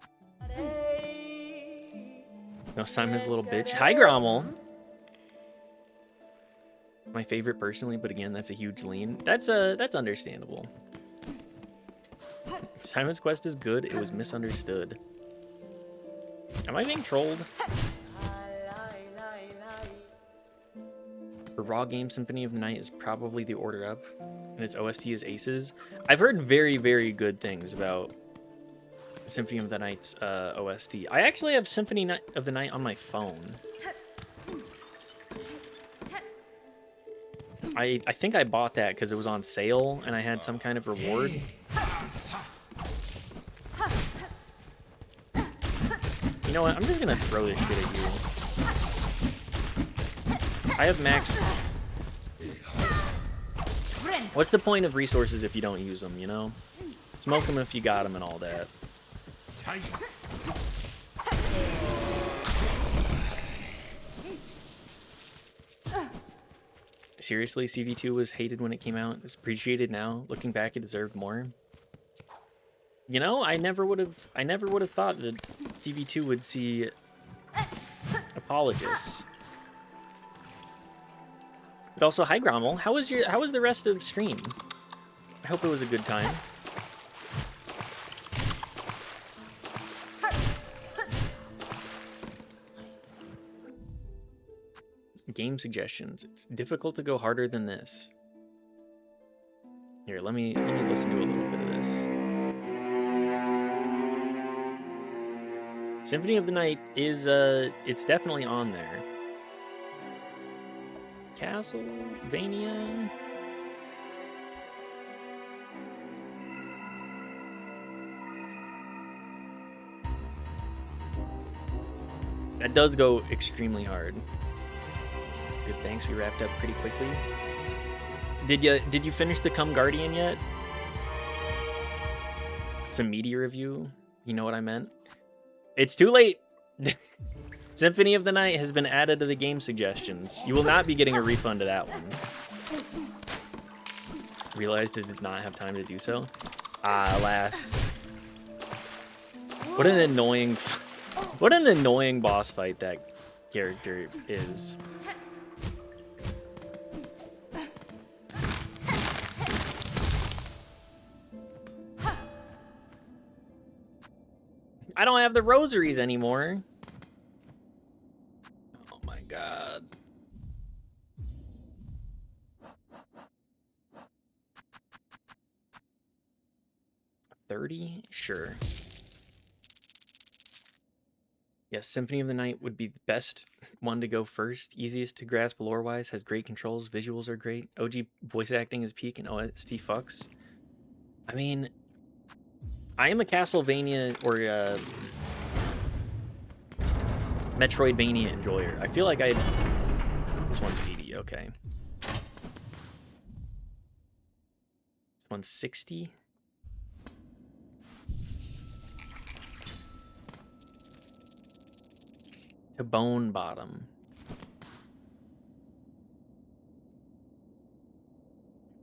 S1: No, Simon's a little bitch. Hi, Grommel. My favorite personally, but again, that's a huge lean. That's understandable. Simon's Quest is good. It was misunderstood. Am I being trolled? For raw game, Symphony of the Night is probably the order up, and its OST is Aces. I've heard very, very good things about Symphony of the Night's OST. I actually have Symphony of the Night on my phone. I think I bought that because it was on sale and I had some kind of reward. You know what? I'm just gonna throw this shit at you. I have maxed. What's the point of resources if you don't use them, you know? Smoke them if you got them and all that. Seriously, CV2 was hated when it came out. It's appreciated now. Looking back, it deserved more. You know, I never would have thought that CV2 would see apologists. But also, hi Grommel. How was the rest of stream? I hope it was a good time. Game suggestions. It's difficult to go harder than this. Here, let me listen to a little bit of this. Symphony of the Night is it's definitely on there. Castlevania. That does go extremely hard. Good, thanks. We wrapped up pretty quickly. Did you finish the Come Guardian yet? It's a media review. You know what I meant? It's too late. Symphony of the Night has been added to the game suggestions. You will not be getting a refund to that one. Realized I did not have time to do so. Ah, alas. What an annoying boss fight that character is. I don't have the rosaries anymore. Oh my god. $30? Sure. Yes, Symphony of the Night would be the best one to go first. Easiest to grasp lore-wise, has great controls, visuals are great. OG voice acting is peak and OST fucks. I mean, I am a Castlevania or Metroidvania enjoyer. I feel like this one's 80, okay. This one's 60. To Bone Bottom.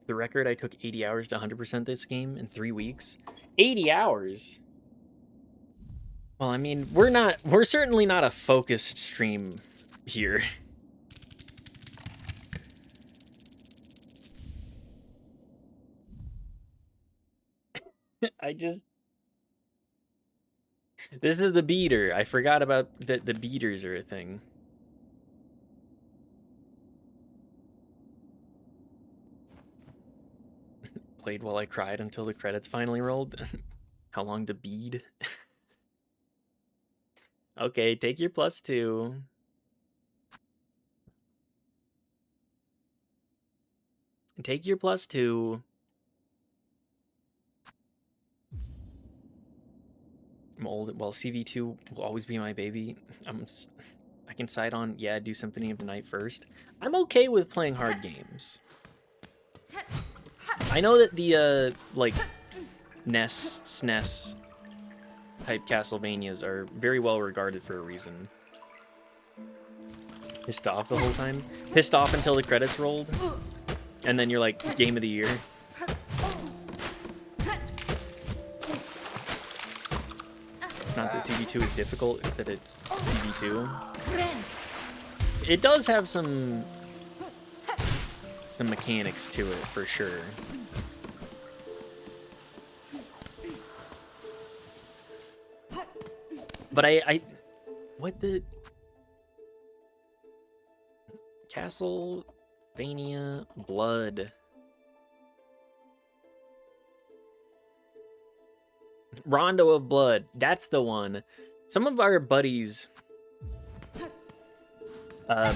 S1: For the record, I took 80 hours to 100% this game in 3 weeks. 80 hours? Well, I mean, we're certainly not a focused stream here. This is the beater. I forgot about that the beaters are a thing. Played while I cried until the credits finally rolled. How long to bead? Okay, take your +2. Take your +2. I'm old. Well, CV2 will always be my baby. I can side on, yeah, do Symphony of the Night first. I'm okay with playing hard games. I know that the, like, NES, SNES type Castlevanias are very well regarded for a reason. Pissed off the whole time. Pissed off until the credits rolled. And then you're like, game of the year. It's not that CV2 is difficult, it's that it's CV2. It does have some mechanics to it, for sure. But what the... Castlevania Blood. Rondo of Blood. That's the one. Some of our buddies,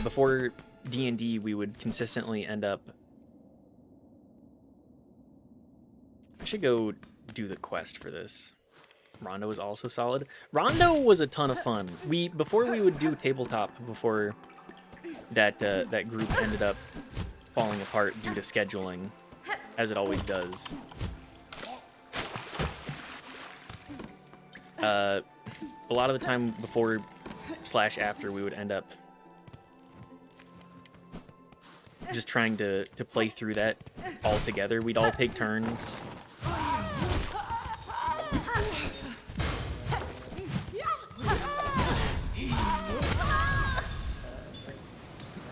S1: before D&D, we would consistently end up... I should go do the quest for this. Rondo is also solid. Rondo was a ton of fun. Before we would do tabletop, before that that group ended up falling apart due to scheduling, as it always does. A lot of the time before / after, we would end up just trying to play through that all together. We'd all take turns.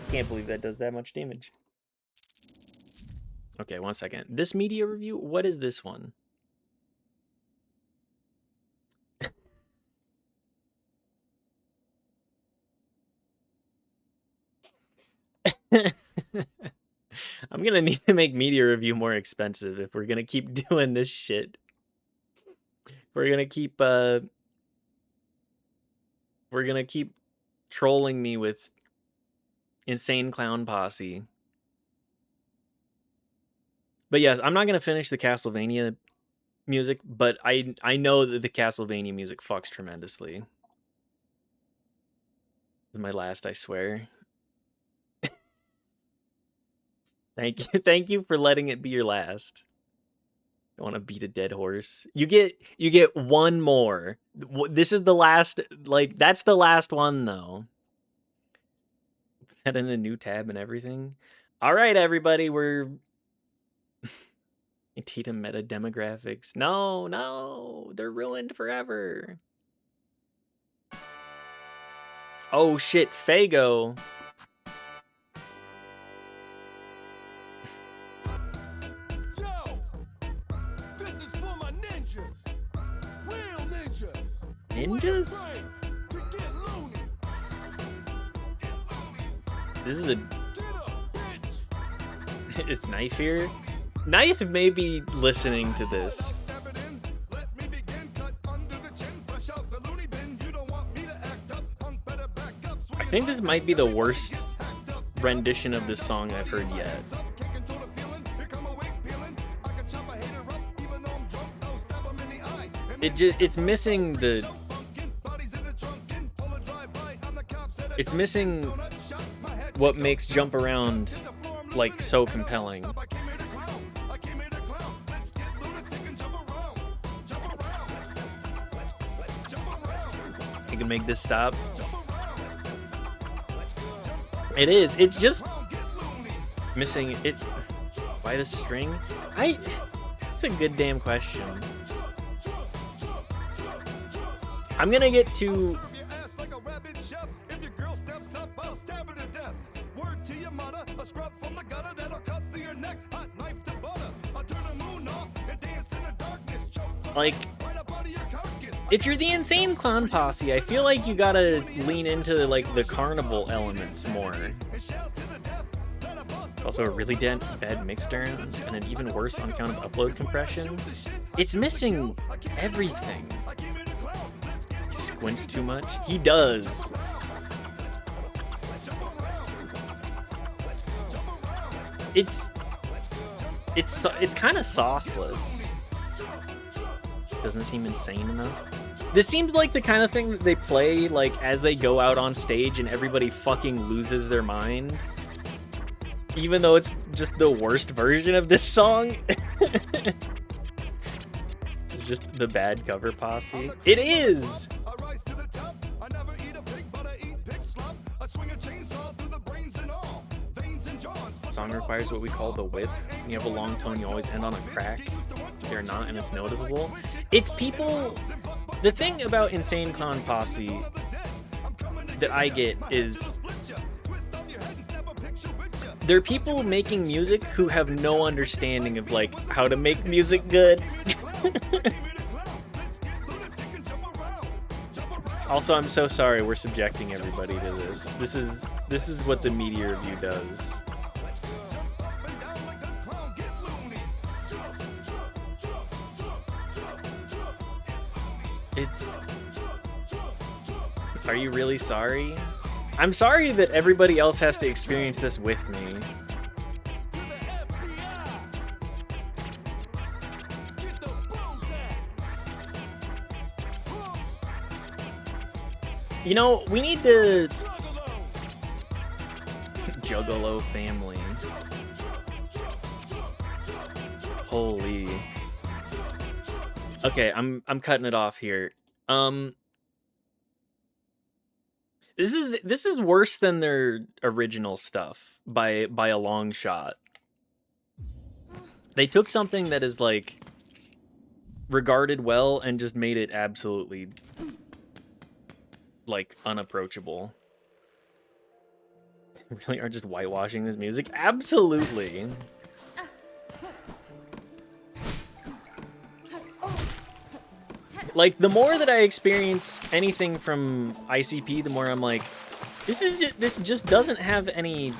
S1: Can't believe that does that much damage. Okay, 1 second. This media review, what is this one? I'm gonna need to make media review more expensive if we're gonna keep doing this shit. We're gonna keep trolling me with Insane Clown Posse. But yes, I'm not gonna finish the Castlevania music, but I know that the Castlevania music fucks tremendously. This is my last, I swear. Thank you for letting it be your last. I want to beat a dead horse. You get one more. This is the last, like, that's the last one though. Put that in a new tab and everything. All right, everybody, we're Tatum meta demographics. No, they're ruined forever. Oh shit, Fago. Ninjas? This is a... Is Knife here? Knife may be listening to this. I think this might be the worst rendition of this song I've heard yet. It's missing the... It's missing what makes Jump Around, like, so compelling. You can make this stop. It is. It's just missing it. Why the string? It's a good damn question. I'm gonna get to... Like, if you're the Insane Clown Posse, I feel like you gotta lean into, like, the carnival elements more. It's also a really bad mixed around, and an even worse on account of upload compression. It's missing everything. Squints too much? He does. It's kind of sauceless. Doesn't seem insane enough. This seems like the kind of thing that they play like as they go out on stage and everybody fucking loses their mind. Even though it's just the worst version of this song. It's just the bad cover posse. It is! The song requires what we call the whip. When you have a long tone, you always end on a crack. They're not, and it's noticeable. It's people... The thing about Insane Clown Posse that I get is... They're people making music who have no understanding of, like, how to make music good. Also, I'm so sorry we're subjecting everybody to this. This is what the media review does. Are you really sorry? I'm sorry that everybody else has to experience this with me. You know, we need to... Juggalo family. Holy. Okay, I'm cutting it off here. This is worse than their original stuff by a long shot. They took something that is like regarded well and just made it absolutely like unapproachable. They really are just whitewashing this music? Absolutely. Like, the more that I experience anything from ICP, the more I'm like, this just doesn't have any...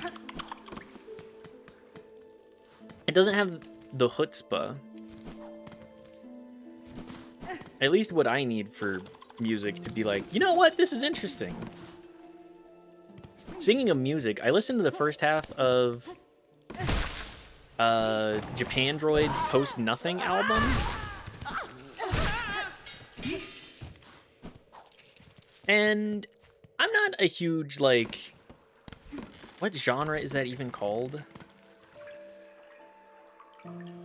S1: It doesn't have the chutzpah. At least what I need for music to be like, you know what, this is interesting. Speaking of music, I listened to the first half of Japandroid's Post Nothing album. And I'm not a huge, like, what genre is that even called?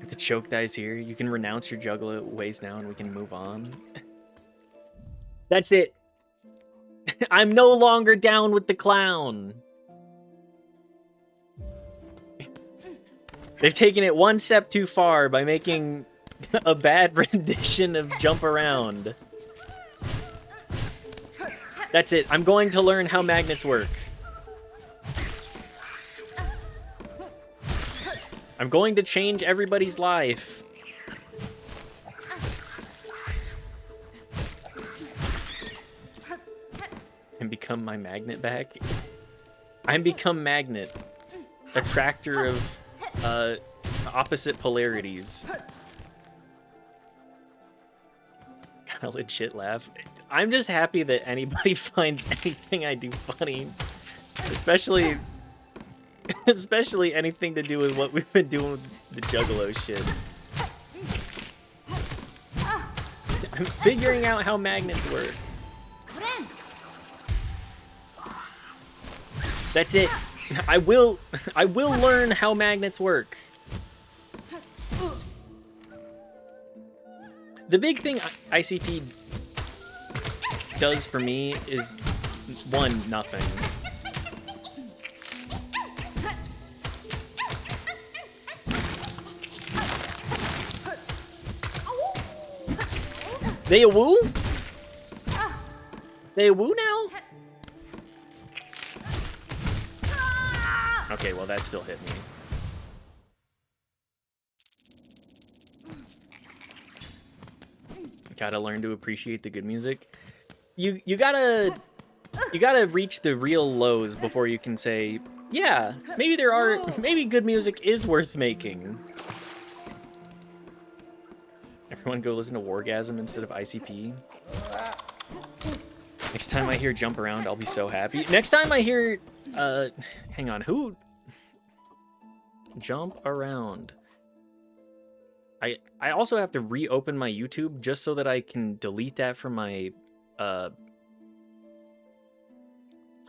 S1: The choke dies here. You can renounce your juggler ways now and we can move on. That's it. I'm no longer down with the clown. They've taken it one step too far by making a bad rendition of Jump Around. That's it. I'm going to learn how magnets work. I'm going to change everybody's life. And become my magnet back. I'm become magnet. Attractor of opposite polarities. Kind of legit laugh. I'm just happy that anybody finds anything I do funny. Especially anything to do with what we've been doing with the Juggalo shit. I'm figuring out how magnets work. That's it. I will learn how magnets work. The big thing ICP does for me is, one, nothing. They a woo? They a woo now? Okay, well that still hit me. Gotta learn to appreciate the good music. You gotta reach the real lows before you can say, yeah, maybe good music is worth making. Everyone go listen to Wargasm instead of ICP. Next time I hear jump around, I'll be so happy. Next time I hear, hang on, who? Jump around. I also have to reopen my YouTube just so that I can delete that from my,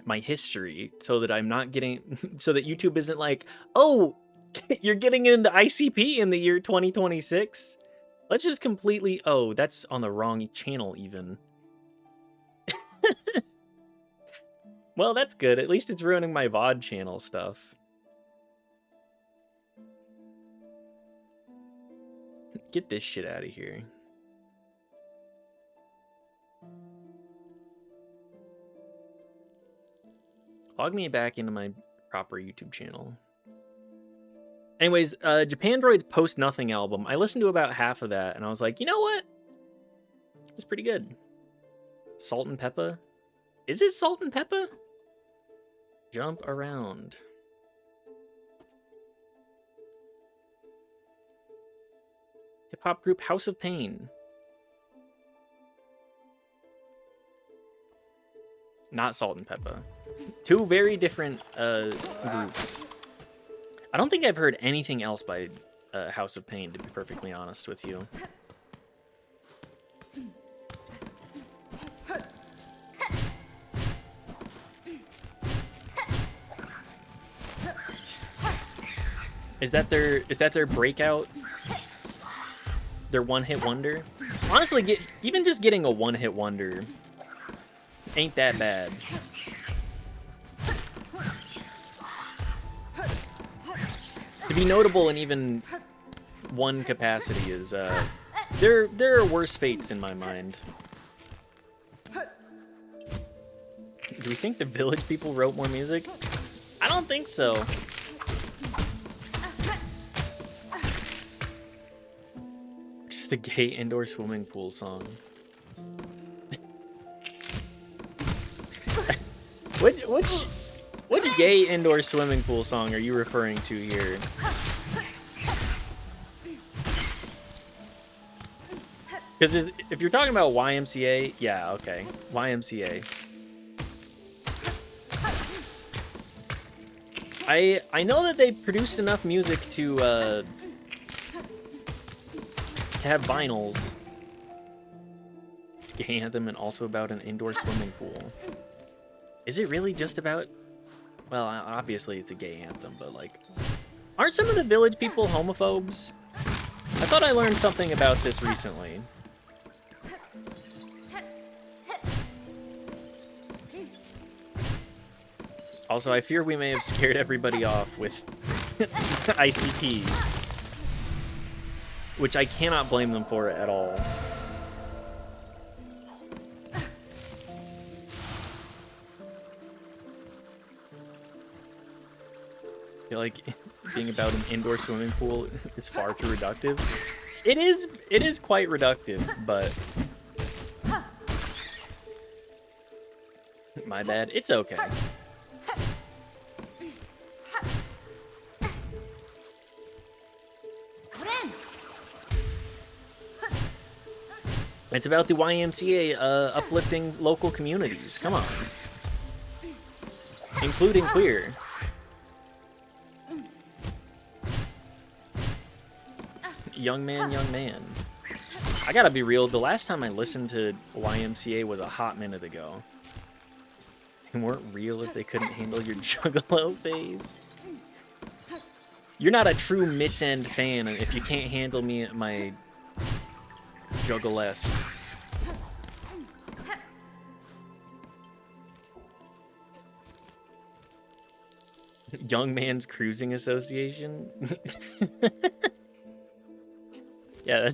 S1: my history, so that I'm not getting, so that YouTube isn't like, oh, you're getting into ICP in the year 2026? Let's just completely, oh, that's on the wrong channel even. Well, that's good. At least it's ruining my VOD channel stuff. Get this shit out of here. Log me back into my proper YouTube channel. Anyways, Japandroid's Post Nothing album. I listened to about half of that, and I was like, you know what? It's pretty good. Salt and Peppa? Is it Salt and Peppa? Jump around. Hip-hop group House of Pain. Not Salt and Peppa. Two very different groups. I don't think I've heard anything else by House of Pain, to be perfectly honest with you. Is that their breakout? Their one-hit wonder? Honestly, even just getting a one-hit wonder ain't that bad. To be notable in even one capacity is, there are worse fates in my mind. Do we think the Village people wrote more music? I don't think so. Just the gay indoor swimming pool song. Which gay indoor swimming pool song are you referring to here? Because if you're talking about YMCA, yeah, okay. YMCA. I know that they produced enough music to have vinyls. It's a gay anthem and also about an indoor swimming pool. Is it really just about... Well, obviously it's a gay anthem, but like... Aren't some of the Village people homophobes? I thought I learned something about this recently. Also, I fear we may have scared everybody off with ICP. Which I cannot blame them for at all. I feel like being about an indoor swimming pool is far too reductive. It is quite reductive, but my bad. It's okay. It's about the YMCA uplifting local communities. Come on. Including queer. Young man, young man. I gotta be real, the last time I listened to YMCA was a hot minute ago. They weren't real if they couldn't handle your juggalo phase. You're not a true Mitts End fan if you can't handle me at my juggalest. Young Man's Cruising Association? Yeah,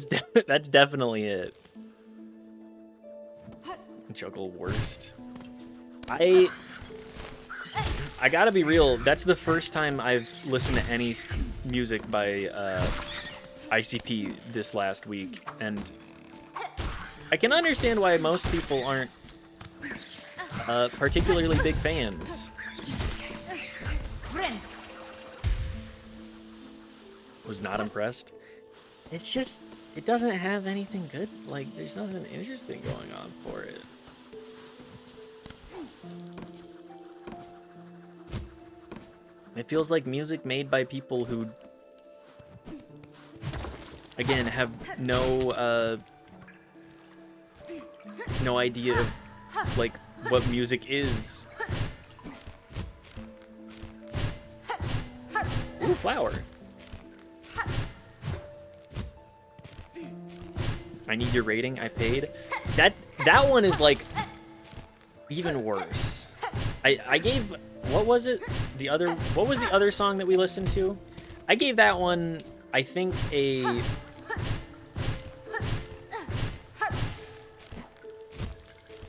S1: that's definitely it. Juggle worst. I gotta be real, that's the first time I've listened to any music by ICP this last week, and I can understand why most people aren't particularly big fans. Was not impressed. It's just, it doesn't have anything good. Like, there's nothing interesting going on for it. It feels like music made by people who, again, have no idea of, like, what music is. Ooh, flower. I need your rating. I paid. That one is, like, even worse. I gave, what was it? What was the other song that we listened to? I gave that one, I think, a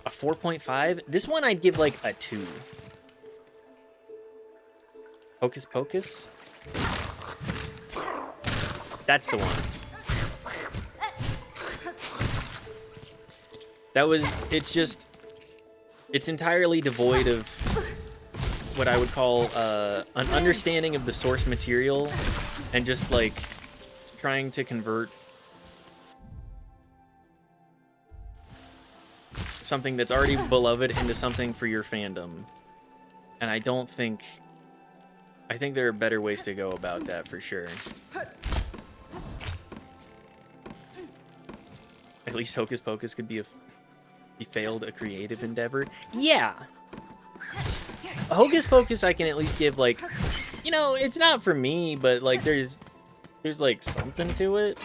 S1: 4.5. This one I'd give like a 2. Hocus Pocus. That's the one. It's entirely devoid of what I would call an understanding of the source material, and just like trying to convert something that's already beloved into something for your fandom. And I think there are better ways to go about that for sure. At least Hocus Pocus could be failed a creative endeavor. Yeah. Hocus Pocus I can at least give, like, you know, it's not for me, but like there's like something to it.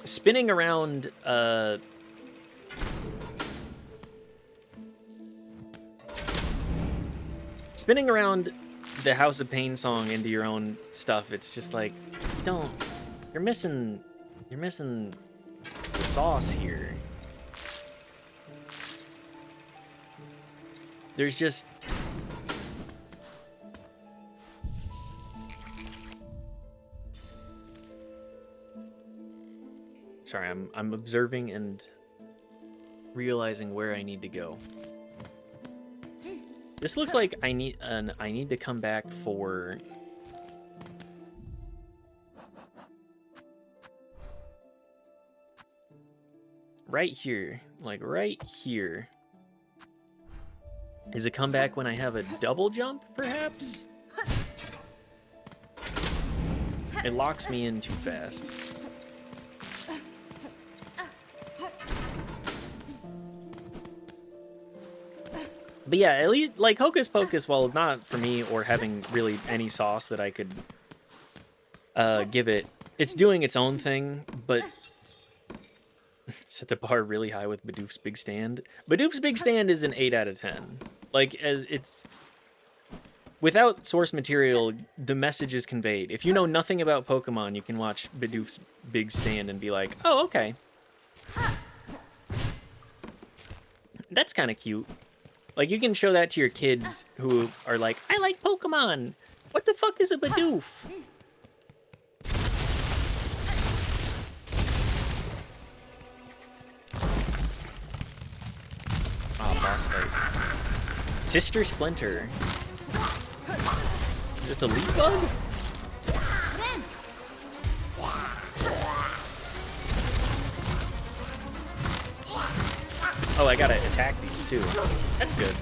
S1: Spinning around the House of Pain song into your own stuff, it's just like, you're missing the sauce here. There's just sorry, I'm observing and realizing where I need to go. This looks like I need to come back for right here, like right here. Is a comeback when I have a double jump, perhaps? It locks me in too fast. But yeah, at least, like, Hocus Pocus, while not for me or having really any sauce that I could give it, it's doing its own thing, but set the bar really high with Bidoof's Big Stand. Bidoof's Big Stand is an 8 out of 10. Like, as it's without source material, the message is conveyed. If you know nothing about Pokemon, you can watch Bidoof's Big Stand and be like, oh, okay. That's kind of cute. Like, you can show that to your kids who are like, I like Pokemon. What the fuck is a Bidoof? Oh, boss fight. Sister Splinter. It's a leaf bug? Oh, I gotta attack these too. That's good.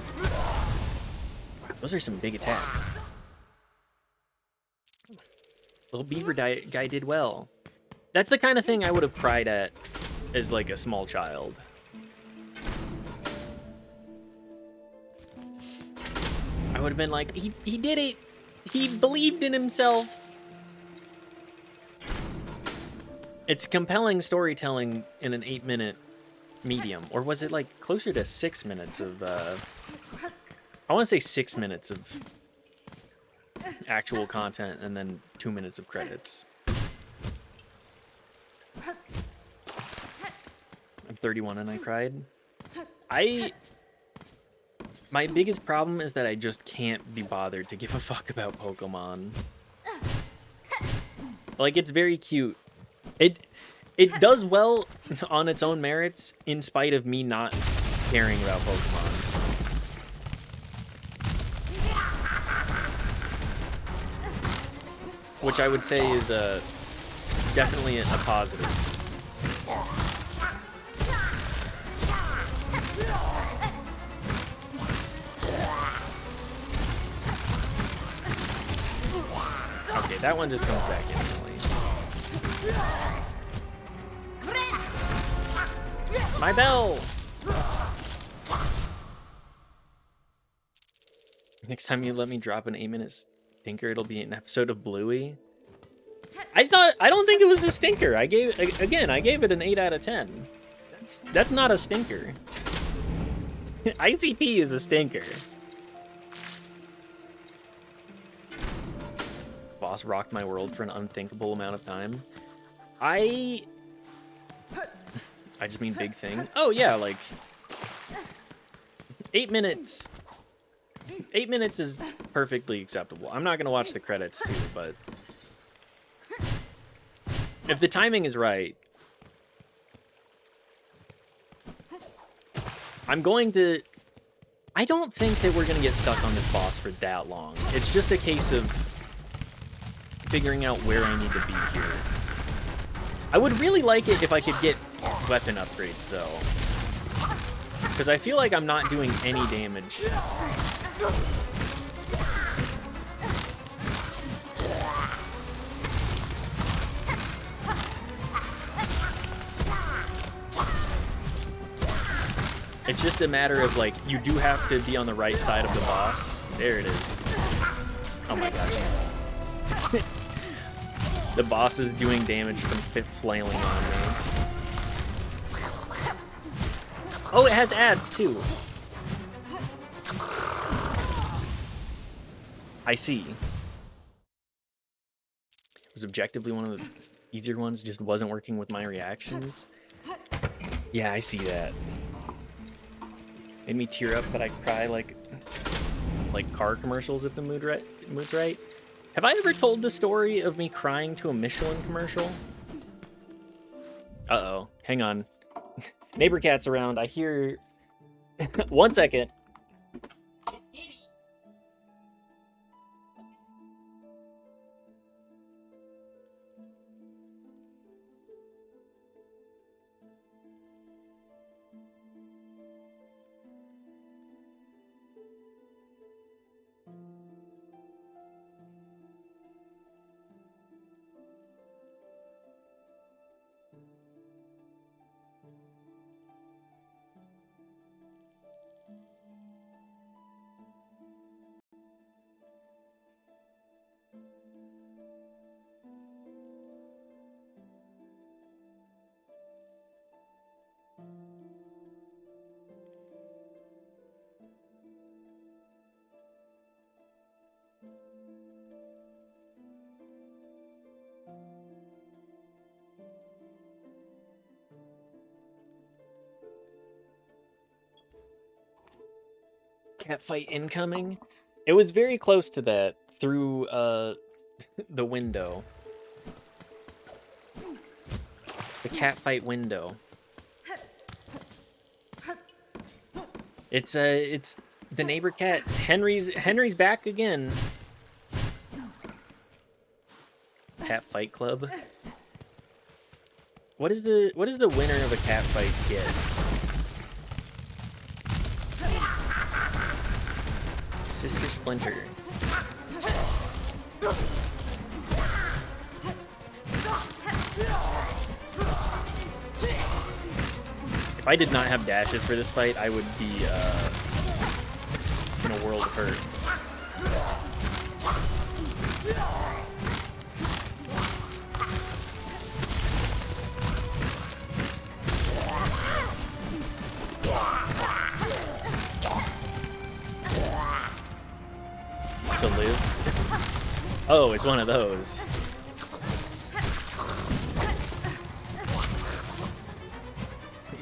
S1: Those are some big attacks. Little beaver guy did well. That's the kind of thing I would have cried at as like a small child. I would have been like, he did it. He believed in himself. It's compelling storytelling in an 8-minute medium. Or was it like closer to 6 minutes of, I want to say 6 minutes of actual content and then 2 minutes of credits. I'm 31 and I cried. My biggest problem is that I just can't be bothered to give a fuck about Pokemon. Like, it's very cute. It does well on its own merits, in spite of me not caring about Pokemon. Which I would say is definitely a positive. that one just comes back instantly. My bell! Next time you let me drop an 8-minute stinker, it'll be an episode of Bluey. I don't think it was a stinker. I gave it an 8 out of 10. That's not a stinker. ICP is a stinker. This boss rocked my world for an unthinkable amount of time. I just mean big thing. Oh yeah, like 8 minutes. 8 minutes is perfectly acceptable. I'm not gonna watch the credits too, but if the timing is right, I don't think that we're gonna get stuck on this boss for that long. It's just a case of figuring out where I need to be here. I would really like it if I could get weapon upgrades though, because I feel like I'm not doing any damage. It's just a matter of, like, you do have to be on the right side of the boss. There it is. Oh my gosh. The boss is doing damage from flailing on me. Oh, it has ads, too. I see. It was objectively one of the easier ones, just wasn't working with my reactions. Yeah, I see that. Made me tear up, but I cry like car commercials if the mood's right. Have I ever told the story of me crying to a Michelin commercial? Uh-oh. Hang on. Neighbor cat's around. I hear... 1 second. Catfight incoming. It was very close to that through the window. The catfight window. It's the neighbor cat. Henry's back again. Catfight club. What is the winner of a catfight get? Sister Splinter. If I did not have dashes for this fight, I would be in a world of hurt. To live? Oh, it's one of those.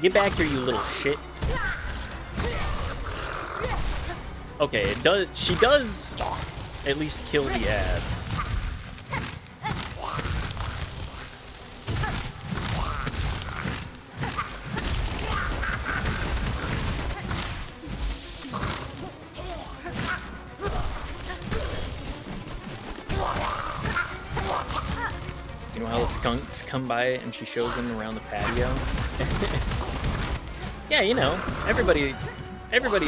S1: Get back here, you little shit. Okay, it does. She does at least kill the ads. You know how the skunks come by and she shows them around the patio? Yeah, you know, everybody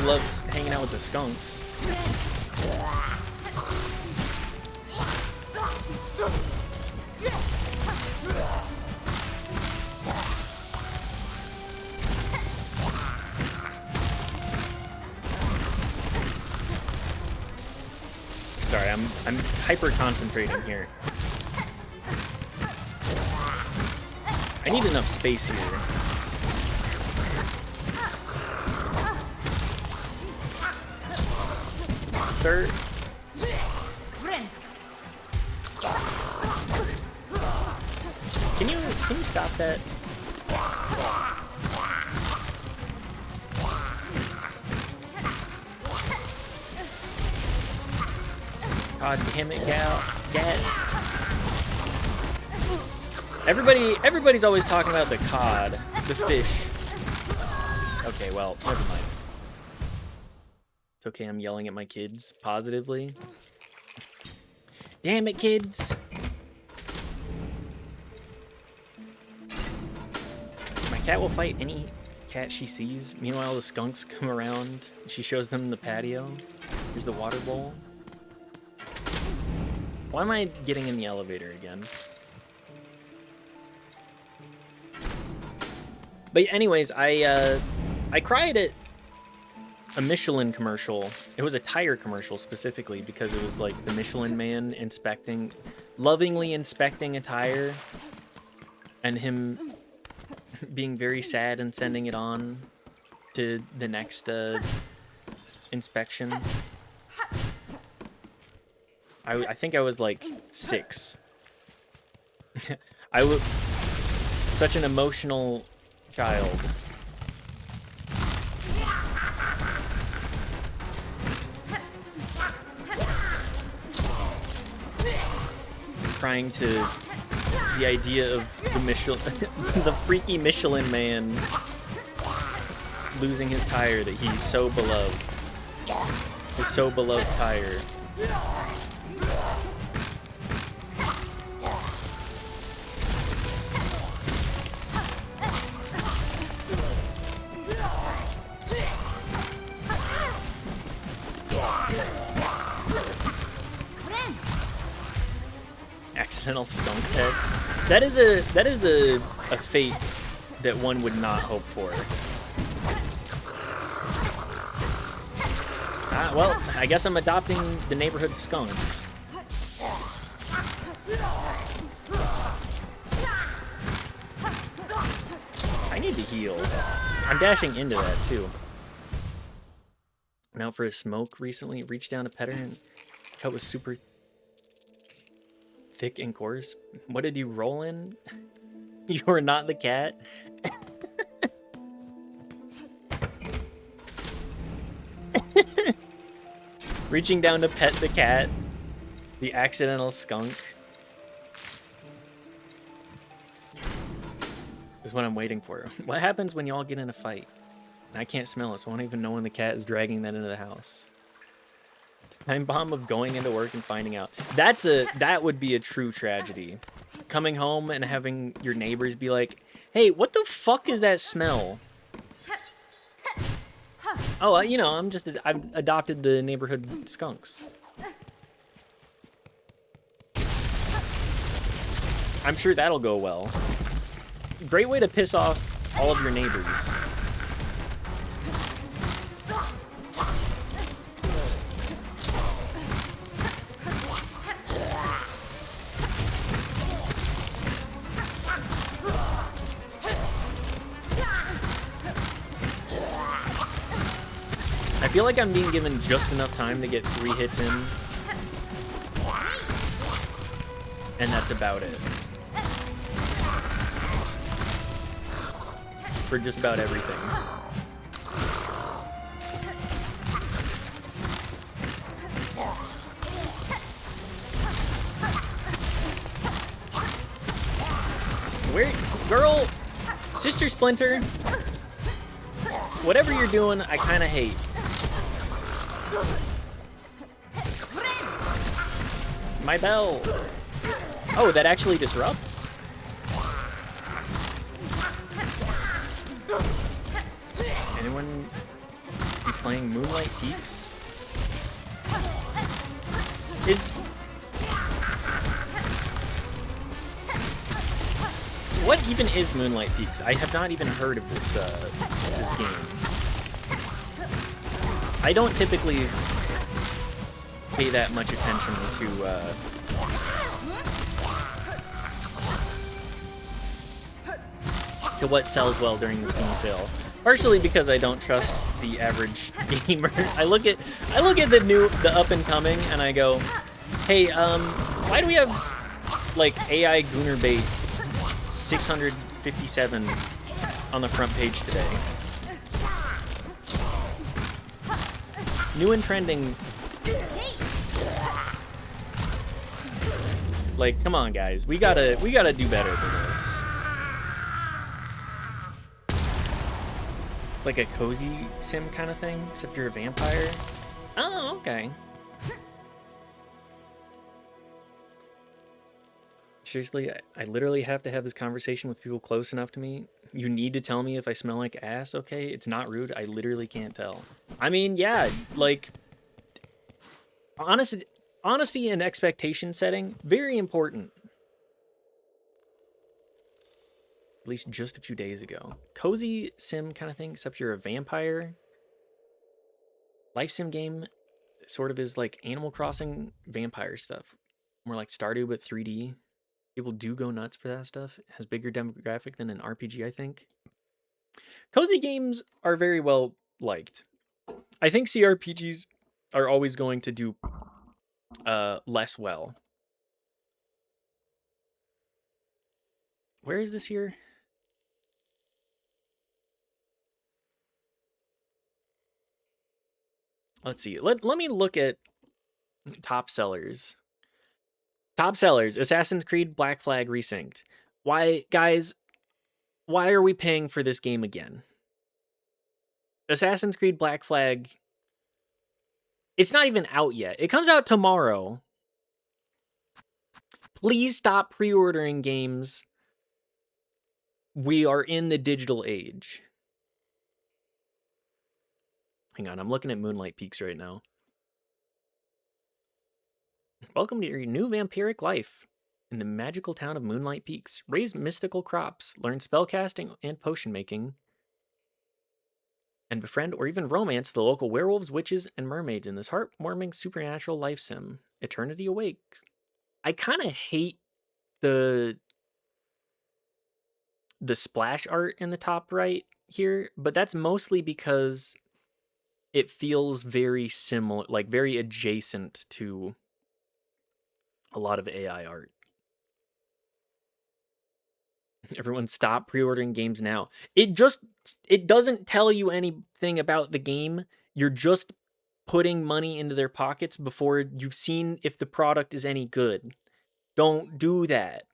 S1: loves hanging out with the skunks. I'm hyper concentrating here. I need enough space here. Sir. Can you stop that? God damn it, Gat. Everybody's always talking about the cod, the fish. Okay, well, never mind. It's okay, I'm yelling at my kids positively. Damn it, kids. My cat will fight any cat she sees. Meanwhile, the skunks come around. She shows them the patio. Here's the water bowl. Why am I getting in the elevator again? But anyways, I cried at a Michelin commercial. It was a tire commercial specifically because it was like the Michelin man lovingly inspecting a tire, and him being very sad and sending it on to the next inspection. I think I was like 6. I was such an emotional child. Trying to the idea of the the freaky Michelin man losing his tire that he's so beloved. His so beloved tire. Accidental skunk pets. That is a fate that one would not hope for. Well, I guess I'm adopting the neighborhood skunks. I need to heal. I'm dashing into that too. Went out for a smoke recently. Reached down to pet her and cut was super thick and coarse. What did you roll in? You are not the cat. Reaching down to pet the cat. The accidental skunk. Is what I'm waiting for. What happens when y'all get in a fight? And I can't smell it, so I won't even know when the cat is dragging that into the house. Time bomb of going into work and finding out. That would be a true tragedy. Coming home and having your neighbors be like, "Hey, what the fuck is that smell?" Oh, you know, I've adopted the neighborhood skunks. I'm sure that'll go well. Great way to piss off all of your neighbors. I feel like I'm being given just enough time to get 3 hits in. And that's about it. For just about everything. Where, girl, Sister Splinter, whatever you're doing, I kind of hate. My bell. Oh, that actually disrupts? Anyone be playing Moonlight Peaks? What even is Moonlight Peaks? I have not even heard of this game. I don't typically pay that much attention to what sells well during the Steam sale. Partially because I don't trust the average gamer. I look at the up and coming, and I go, hey, why do we have like AI Gooner Bait 657 on the front page today? New and trending. Like, come on, guys. We gotta do better than this. Like a cozy sim kind of thing, except you're a vampire. Oh, okay. Seriously, I literally have to have this conversation with people close enough to me. You need to tell me if I smell like ass, okay? It's not rude. I literally can't tell. I mean, yeah, like, honesty and expectation setting, very important. At least just a few days ago. Cozy sim kind of thing, except you're a vampire. Life sim game sort of is like Animal Crossing vampire stuff. More like Stardew, but 3D. People do go nuts for that stuff. It has bigger demographic than an RPG, I think. Cozy games are very well liked. I think CRPGs are always going to do less well. Where is this here? Let's see. Let me look at top sellers. Top sellers, Assassin's Creed Black Flag Resynced. Why, guys, why are we paying for this game again? Assassin's Creed Black Flag, it's not even out yet. It comes out tomorrow. Please stop pre-ordering games. We are in the digital age. Hang on, I'm looking at Moonlight Peaks right now. Welcome to your new vampiric life in the magical town of Moonlight Peaks. Raise mystical crops, learn spellcasting and potion making, and befriend or even romance the local werewolves, witches, and mermaids in this heartwarming supernatural life sim. Eternity Awake. I kind of hate the splash art in the top right here, but that's mostly because it feels very similar, like very adjacent to a lot of AI art. Everyone stop pre-ordering games now. It doesn't tell you anything about the game. You're just putting money into their pockets before you've seen if the product is any good. Don't do that.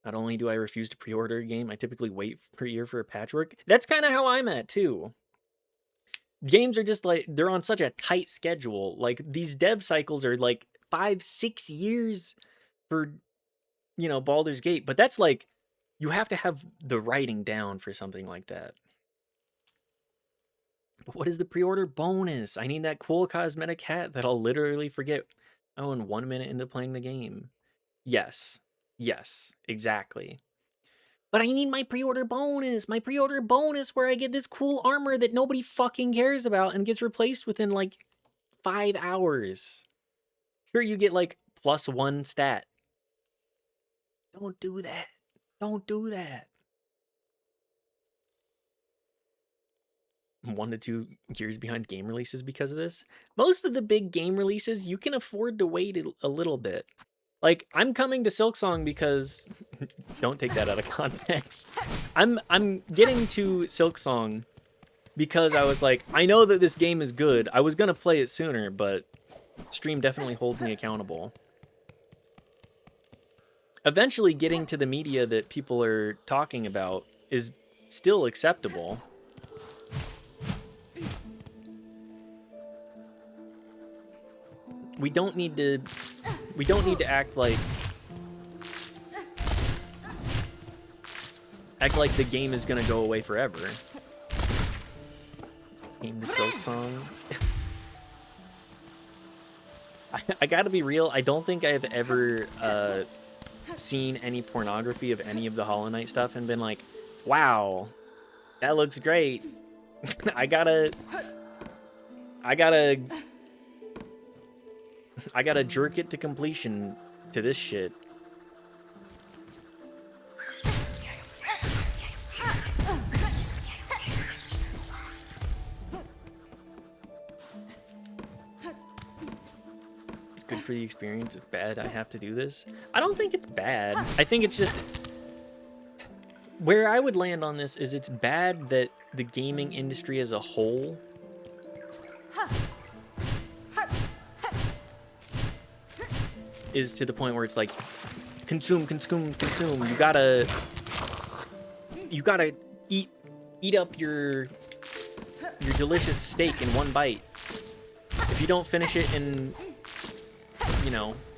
S1: Not only do I refuse to pre-order a game, I typically wait for a year for a patchwork. That's kind of how I'm at too. Games are just like, they're on such a tight schedule. Like, these dev cycles are like 5-6 years for, Baldur's Gate. But that's like, you have to have the writing down for something like that. But what is the pre-order bonus? I need that cool cosmetic hat that I'll literally forget in 1 minute into playing the game. Yes, exactly. But I need my pre-order bonus. My pre-order bonus where I get this cool armor that nobody fucking cares about and gets replaced within like 5 hours. Sure, you get like +1 stat. Don't do that. Don't do that. 1 to 2 years behind game releases because of this. Most of the big game releases, you can afford to wait a little bit. Like, I'm coming to Silksong because don't take that out of context. I'm getting to Silksong because I was like, I know that this game is good. I was gonna play it sooner, but stream definitely holds me accountable. Eventually getting to the media that people are talking about is still acceptable. We don't need to act like the game is gonna go away forever. Came to Silksong. I gotta be real, I don't think I've ever seen any pornography of any of the Hollow Knight stuff and been like, wow, that looks great. I gotta I gotta jerk it to completion to this shit. It's good for the experience. It's bad I have to do this. I don't think it's bad. I think it's just where I would land on this is it's bad that the gaming industry as a whole is to the point where it's like consume. You gotta eat up your delicious steak in one bite. If you don't finish it in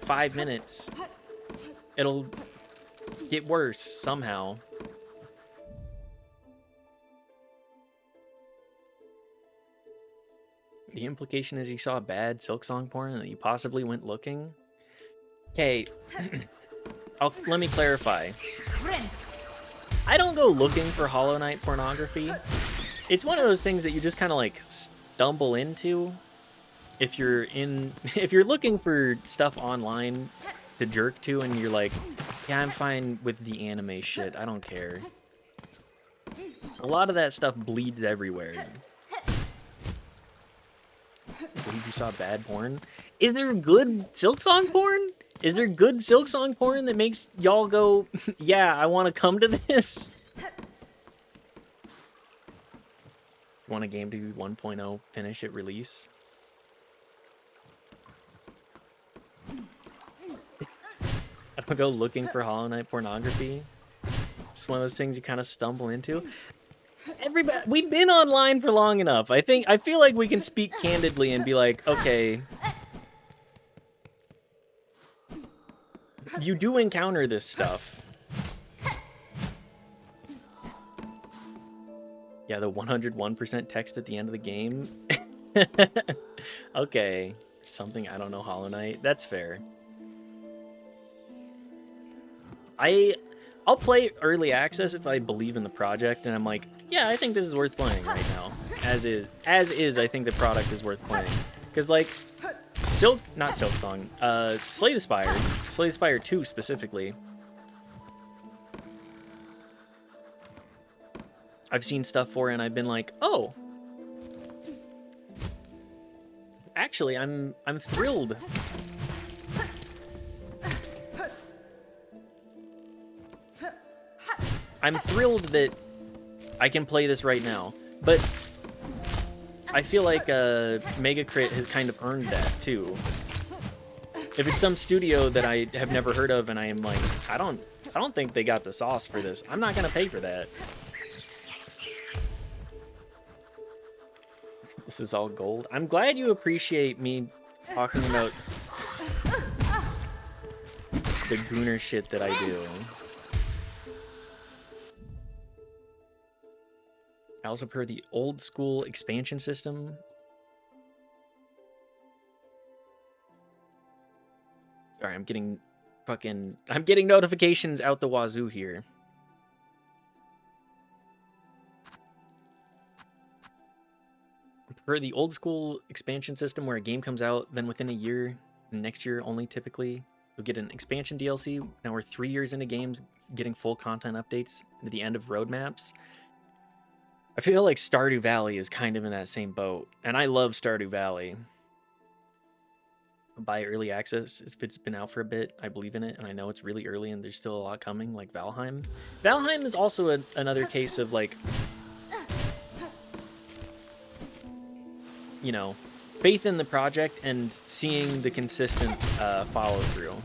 S1: 5 minutes, it'll get worse somehow. The implication is you saw bad Silksong porn and that you possibly went looking. Okay, let me clarify. I don't go looking for Hollow Knight pornography. It's one of those things that you just kind of like stumble into. If you're looking for stuff online to jerk to and you're like, yeah, I'm fine with the anime shit, I don't care. A lot of that stuff bleeds everywhere. I believe you saw bad porn. Is there good Silksong porn? Is there good Silksong porn that makes y'all go, yeah, I want to come to this? Want a game to be 1.0 finish at release? I don't go looking for Hollow Knight pornography. It's one of those things you kind of stumble into. Everybody, we've been online for long enough. I feel like we can speak candidly and be like, okay, you do encounter this stuff. Yeah, the 101% text at the end of the game. Okay, something I don't know, Hollow Knight. That's fair. I'll play early access if I believe in the project and I'm like, yeah, I think this is worth playing right now. As is, I think the product is worth playing. Because like, not Silksong, Slay the Spire 2 specifically. I've seen stuff for it and I've been like, oh, actually, I'm thrilled. I'm thrilled that I can play this right now, but I feel like Mega Crit has kind of earned that too. If it's some studio that I have never heard of and I am like, I don't think they got the sauce for this, I'm not gonna pay for that. This is all gold. I'm glad you appreciate me talking about the gooner shit that I do. I also prefer the old school expansion system. Sorry, I'm getting notifications out the wazoo here. I prefer the old school expansion system where a game comes out, then within a year, next year only typically, you'll get an expansion DLC. Now we're 3 years into games getting full content updates to the end of roadmaps. I feel like Stardew Valley is kind of in that same boat, and I love Stardew Valley. I'll buy early access if it's been out for a bit. I believe in it, and I know it's really early and there's still a lot coming, like Valheim. Valheim is also another case of like, you know, faith in the project and seeing the consistent follow through.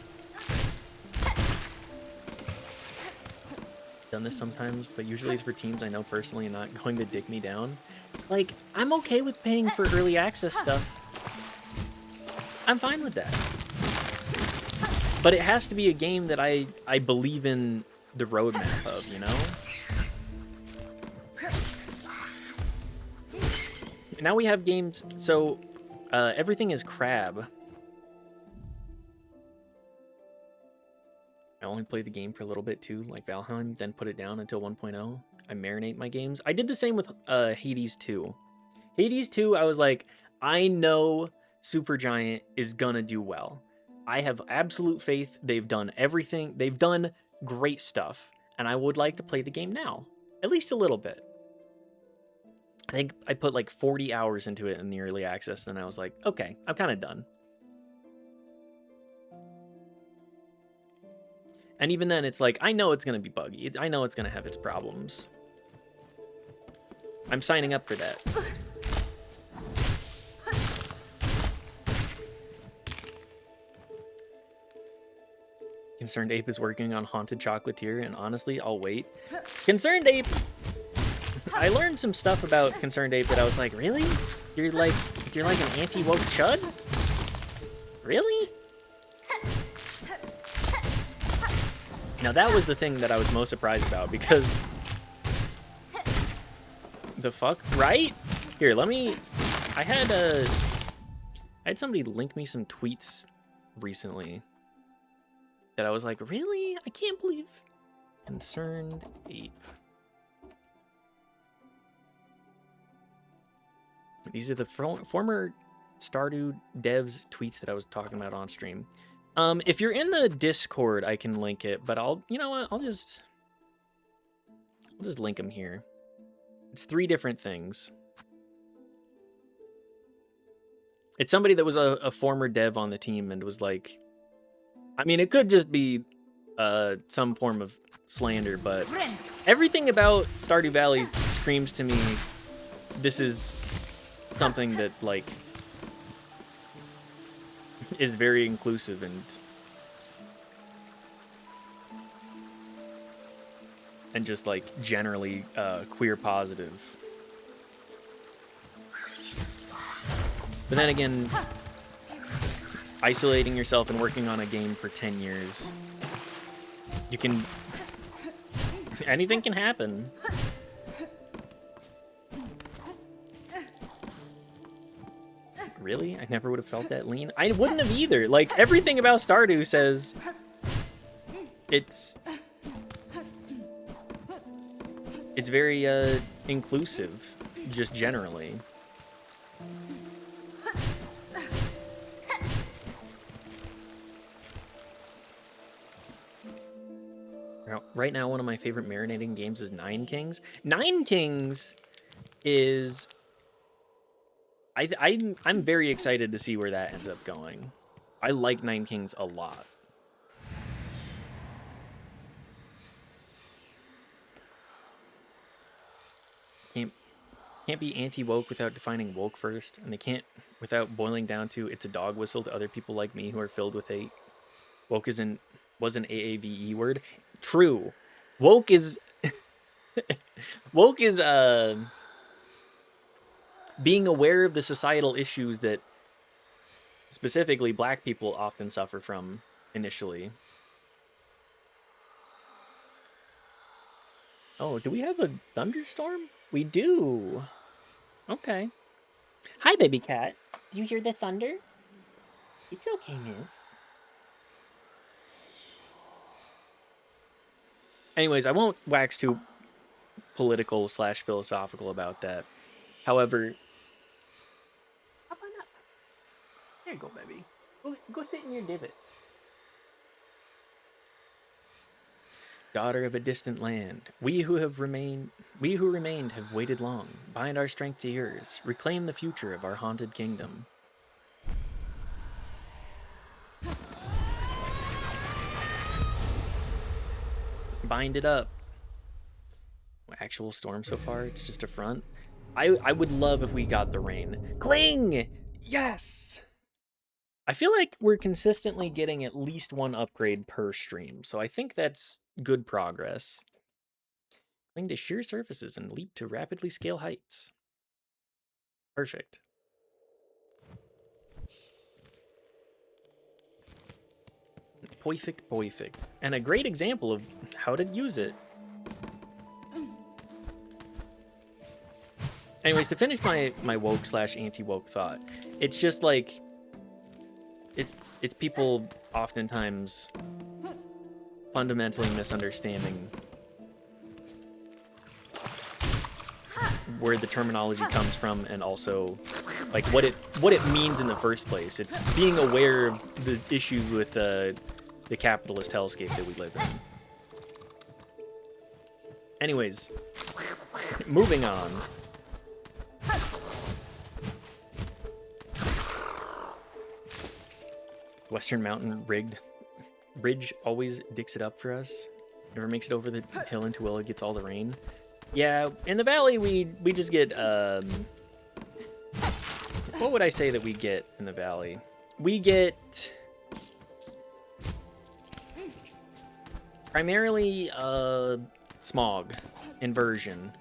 S1: Done this sometimes, but usually it's for teams I know personally and not going to dick me down. Like, I'm okay with paying for early access stuff. I'm fine with that. But it has to be a game that I believe in the roadmap of, you know? Now we have games, so everything is crab. I only play the game for a little bit too, like Valheim, then put it down until 1.0. I marinate my games. I did the same with Hades 2. Hades 2, I was like, I know Supergiant is gonna do well. I have absolute faith. They've done everything. They've done great stuff, and I would like to play the game now, at least a little bit. I think I put like 40 hours into it in the early access, and then I was like, okay, I'm kind of done. And even then, it's like, I know it's going to be buggy. I know it's going to have its problems. I'm signing up for that. Concerned Ape is working on Haunted Chocolatier, and honestly, I'll wait. Concerned Ape! I learned some stuff about Concerned Ape that I was like, really? You're like an anti-woke chud? Really? Now that was the thing that I was most surprised about, because the fuck, right? Here, let me. I had somebody link me some tweets recently that I was like, really? I can't believe. Concerned Ape. These are the former Stardew devs tweets that I was talking about on stream. If you're in the Discord, I can link it, but you know what? I'll just link them here. It's 3 different things. It's somebody that was a former dev on the team and was like, I mean, it could just be some form of slander, but everything about Stardew Valley screams to me, this is something that, like, is very inclusive and just like generally queer positive. But then again, isolating yourself and working on a game for 10 years, anything can happen. Really? I never would have felt that lean. I wouldn't have either. Like, everything about Stardew says it's very inclusive, just generally. Now, right now, one of my favorite marinating games is Nine Kings. Nine Kings is... I'm very excited to see where that ends up going. I like Nine Kings a lot. Can't be anti-woke without defining woke first, and they can't without boiling down to it's a dog whistle to other people like me who are filled with hate. Woke was an AAVE word. True. Woke is being aware of the societal issues that specifically black people often suffer from initially. Oh, do we have a thunderstorm? We do. Okay. Hi, baby cat. Do you hear the thunder? It's okay, miss. Anyways, I won't wax too political / philosophical about that. However, hop on up. There you go, baby. Go sit in your divot. Daughter of a distant land, we who remained have waited long. Bind our strength to yours. Reclaim the future of our haunted kingdom. Bind it up. Actual storm so far, it's just a front. I would love if we got the rain. Cling! Yes! I feel like we're consistently getting at least 1 upgrade per stream, so I think that's good progress. Cling to sheer surfaces and leap to rapidly scale heights. Perfect. Perfect. And a great example of how to use it. Anyways, to finish my woke / anti-woke thought, it's just like it's people oftentimes fundamentally misunderstanding where the terminology comes from, and also like what it means in the first place. It's being aware of the issue with the capitalist hellscape that we live in. Anyways, moving on. Western Mountain Bridge always dicks it up for us. Never makes it over the hill into Willa, gets all the rain. Yeah, in the valley we just get what would I say that we get in the valley? We get primarily smog, inversion.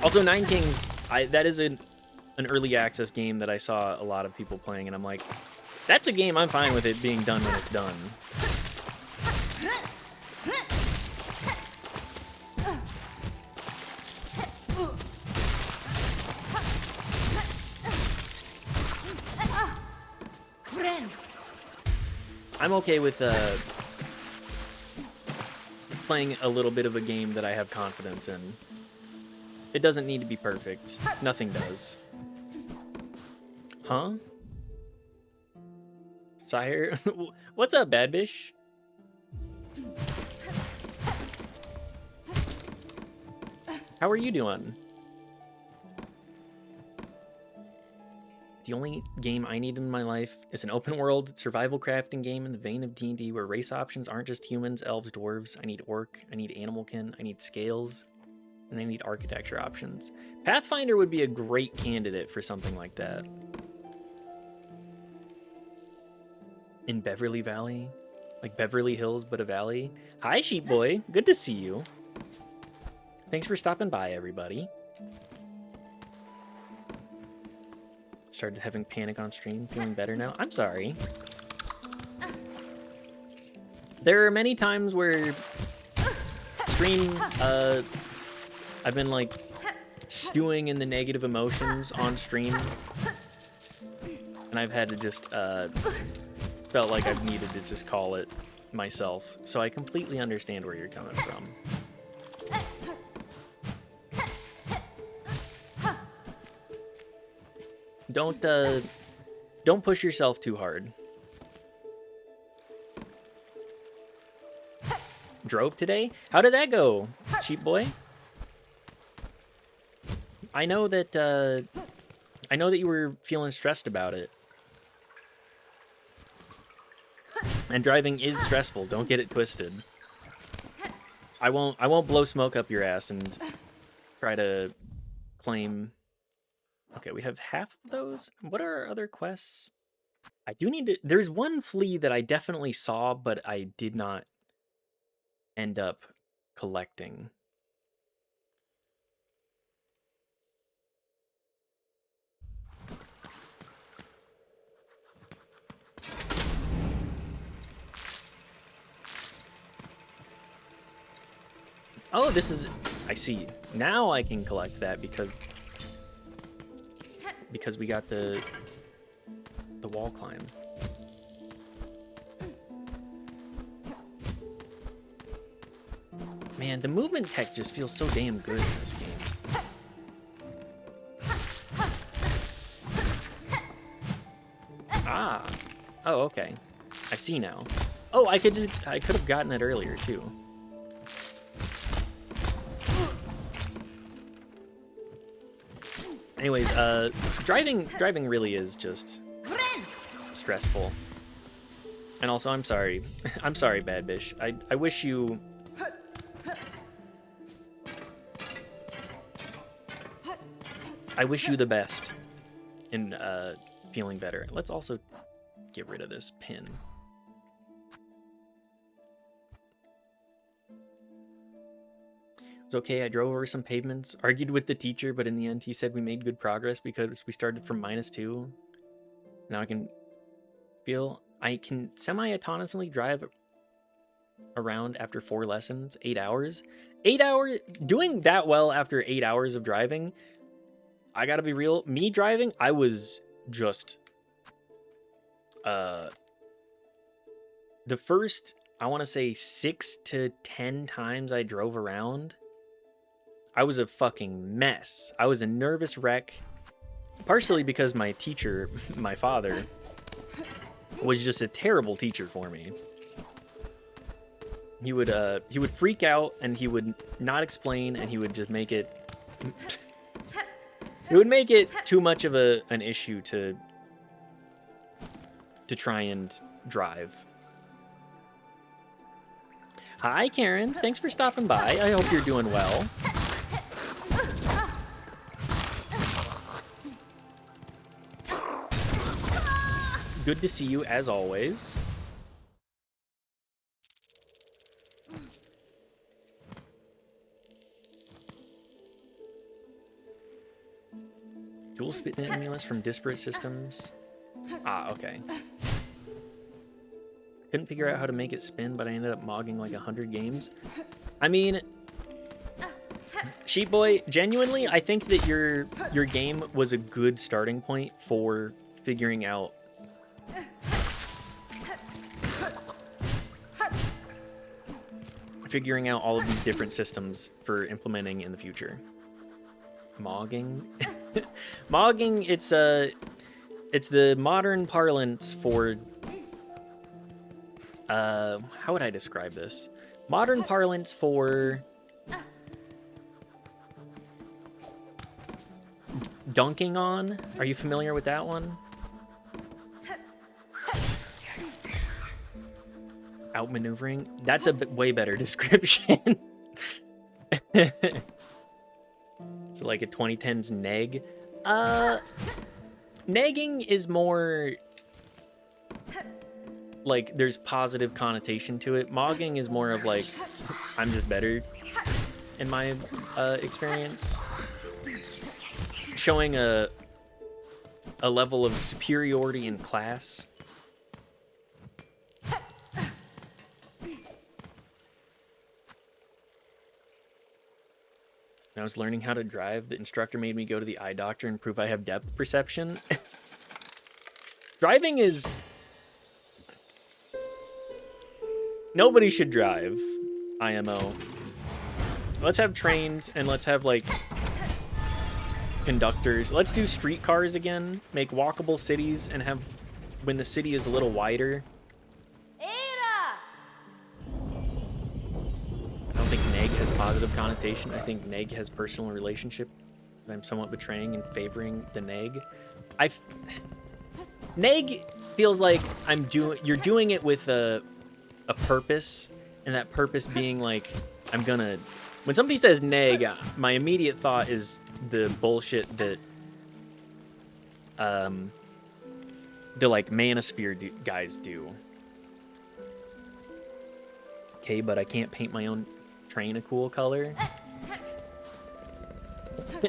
S1: Also, Nine Kings, that is an early access game that I saw a lot of people playing, and I'm like, that's a game I'm fine with it being done when it's done. I'm okay with playing a little bit of a game that I have confidence in. It doesn't need to be perfect. Nothing does. Huh? Sire? What's up, Bad Bish? How are you doing? The only game I need in my life is an open world survival crafting game in the vein of D&D where race options aren't just humans, elves, dwarves. I need orc, I need animalkin, I need scales, and I need architecture options. Pathfinder would be a great candidate for something like that. In Beverly Valley? Like Beverly Hills, but a valley? Hi, Sheep Boy. Good to see you. Thanks for stopping by, everybody. Started having panic on stream, feeling better now. I'm sorry. There are many times where stream, I've been like stewing in the negative emotions on stream, and I've had to just, felt like I've needed to just call it myself. So I completely understand where you're coming from. Don't push yourself too hard. Drove today? How did that go, Sheep Boy? I know that you were feeling stressed about it. And driving is stressful, don't get it twisted. I won't blow smoke up your ass and try to claim. Okay, we have half of those. What are our other quests? I do need to... There's one flea that I definitely saw, but I did not end up collecting. Oh, this is... I see. Now I can collect that because we got the wall climb. Man, the movement tech just feels so damn good in this game. Ah. Oh, okay. I see now. Oh, I could have gotten it earlier too. Anyways, driving really is just stressful. And also, I'm sorry. I'm sorry, Bad Bish. I wish you... I wish you the best in feeling better. Let's also get rid of this pin. It's okay, I drove over some pavements, argued with the teacher, but in the end he said we made good progress because we started from -2. Now I can semi-autonomously drive around after 4 lessons, 8 hours. 8 hours, doing that well after 8 hours of driving, I gotta be real, me driving, I was just, the first, I want to say 6 to 10 times I drove around, I was a fucking mess. I was a nervous wreck, partially because my teacher, my father, was just a terrible teacher for me. He would freak out, and he would not explain, and he would just make it it would make it too much of an issue to try and drive. Hi, Karens. Thanks for stopping by. I hope you're doing well. Good to see you, as always. Dual spit stimulus from disparate systems. Ah, okay. Couldn't figure out how to make it spin, but I ended up mogging like 100 games. I mean, Sheep Boy, genuinely, I think that your game was a good starting point for figuring out all of these different systems for implementing in the future. Mogging? Mogging, it's the modern parlance for how would I describe this? Modern parlance for dunking on. Are you familiar with that one? Outmaneuvering. That's a way better description. So like a 2010s neg. Negging is more like there's positive connotation to it. Mogging is more of like I'm just better in my experience. Showing a level of superiority in class. When I was learning how to drive, the instructor made me go to the eye doctor and prove I have depth perception. Driving is... Nobody should drive, IMO. Let's have trains and let's have, like, conductors. Let's do streetcars again, make walkable cities, and have, when the city is a little wider. I don't think neg has positive connotation. I think neg has personal relationship that I'm somewhat betraying and favoring the neg. Neg feels like you're doing it with a purpose, and that purpose being like, when somebody says neg, my immediate thought is the bullshit that the like manosphere guys do. Okay, but I can't paint my own train a cool color.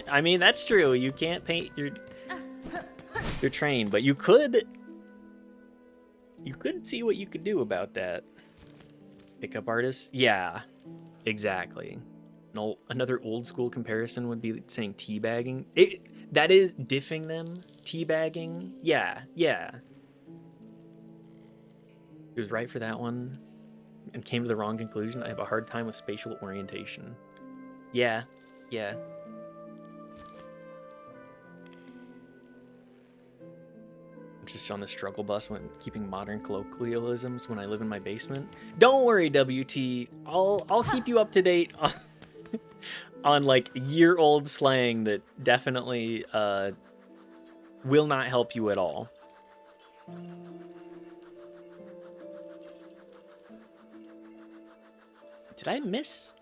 S1: I mean, that's true. You can't paint your train, but you could see what you could do about that. Pickup artists? Yeah, exactly. No, another old school comparison would be saying teabagging. That is diffing them. Teabagging. Yeah. He was right for that one and came to the wrong conclusion. I have a hard time with spatial orientation. Yeah. Just on the struggle bus when keeping modern colloquialisms when I live in my basement. Don't worry, WT. I'll keep you up to date on like year-old slang that definitely will not help you at all. Did I miss?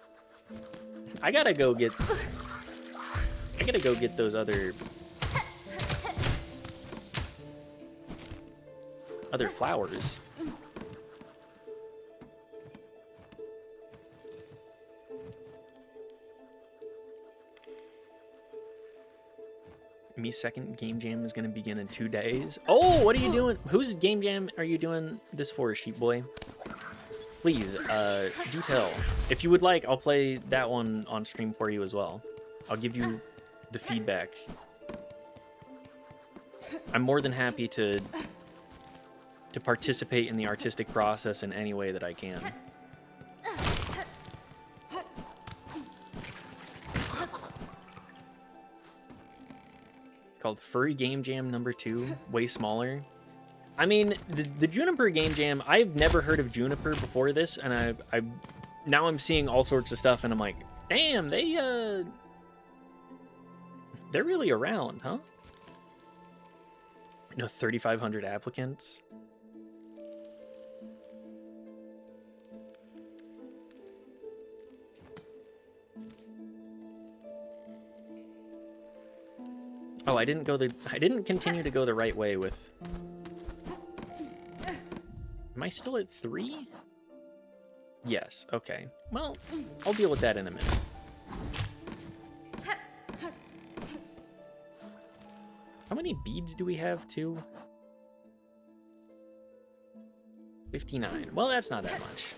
S1: I gotta go get those other flowers. Me second game jam is gonna begin in 2 days. Oh, what are you doing? Whose game jam are you doing this for, Sheep Boy? Please, do tell. If you would like, I'll play that one on stream for you as well. I'll give you the feedback. I'm more than happy to participate in the artistic process in any way that I can. It's called Furry Game Jam number 2, way smaller. I mean, the Juniper Game Jam, I've never heard of Juniper before this, and now I'm seeing all sorts of stuff, and I'm like, damn, they're really around, huh? 3,500 applicants. Oh, I didn't continue to go the right way with... Am I still at 3? Yes, okay. Well, I'll deal with that in a minute. How many beads do we have, too? 59. Well, that's not that much.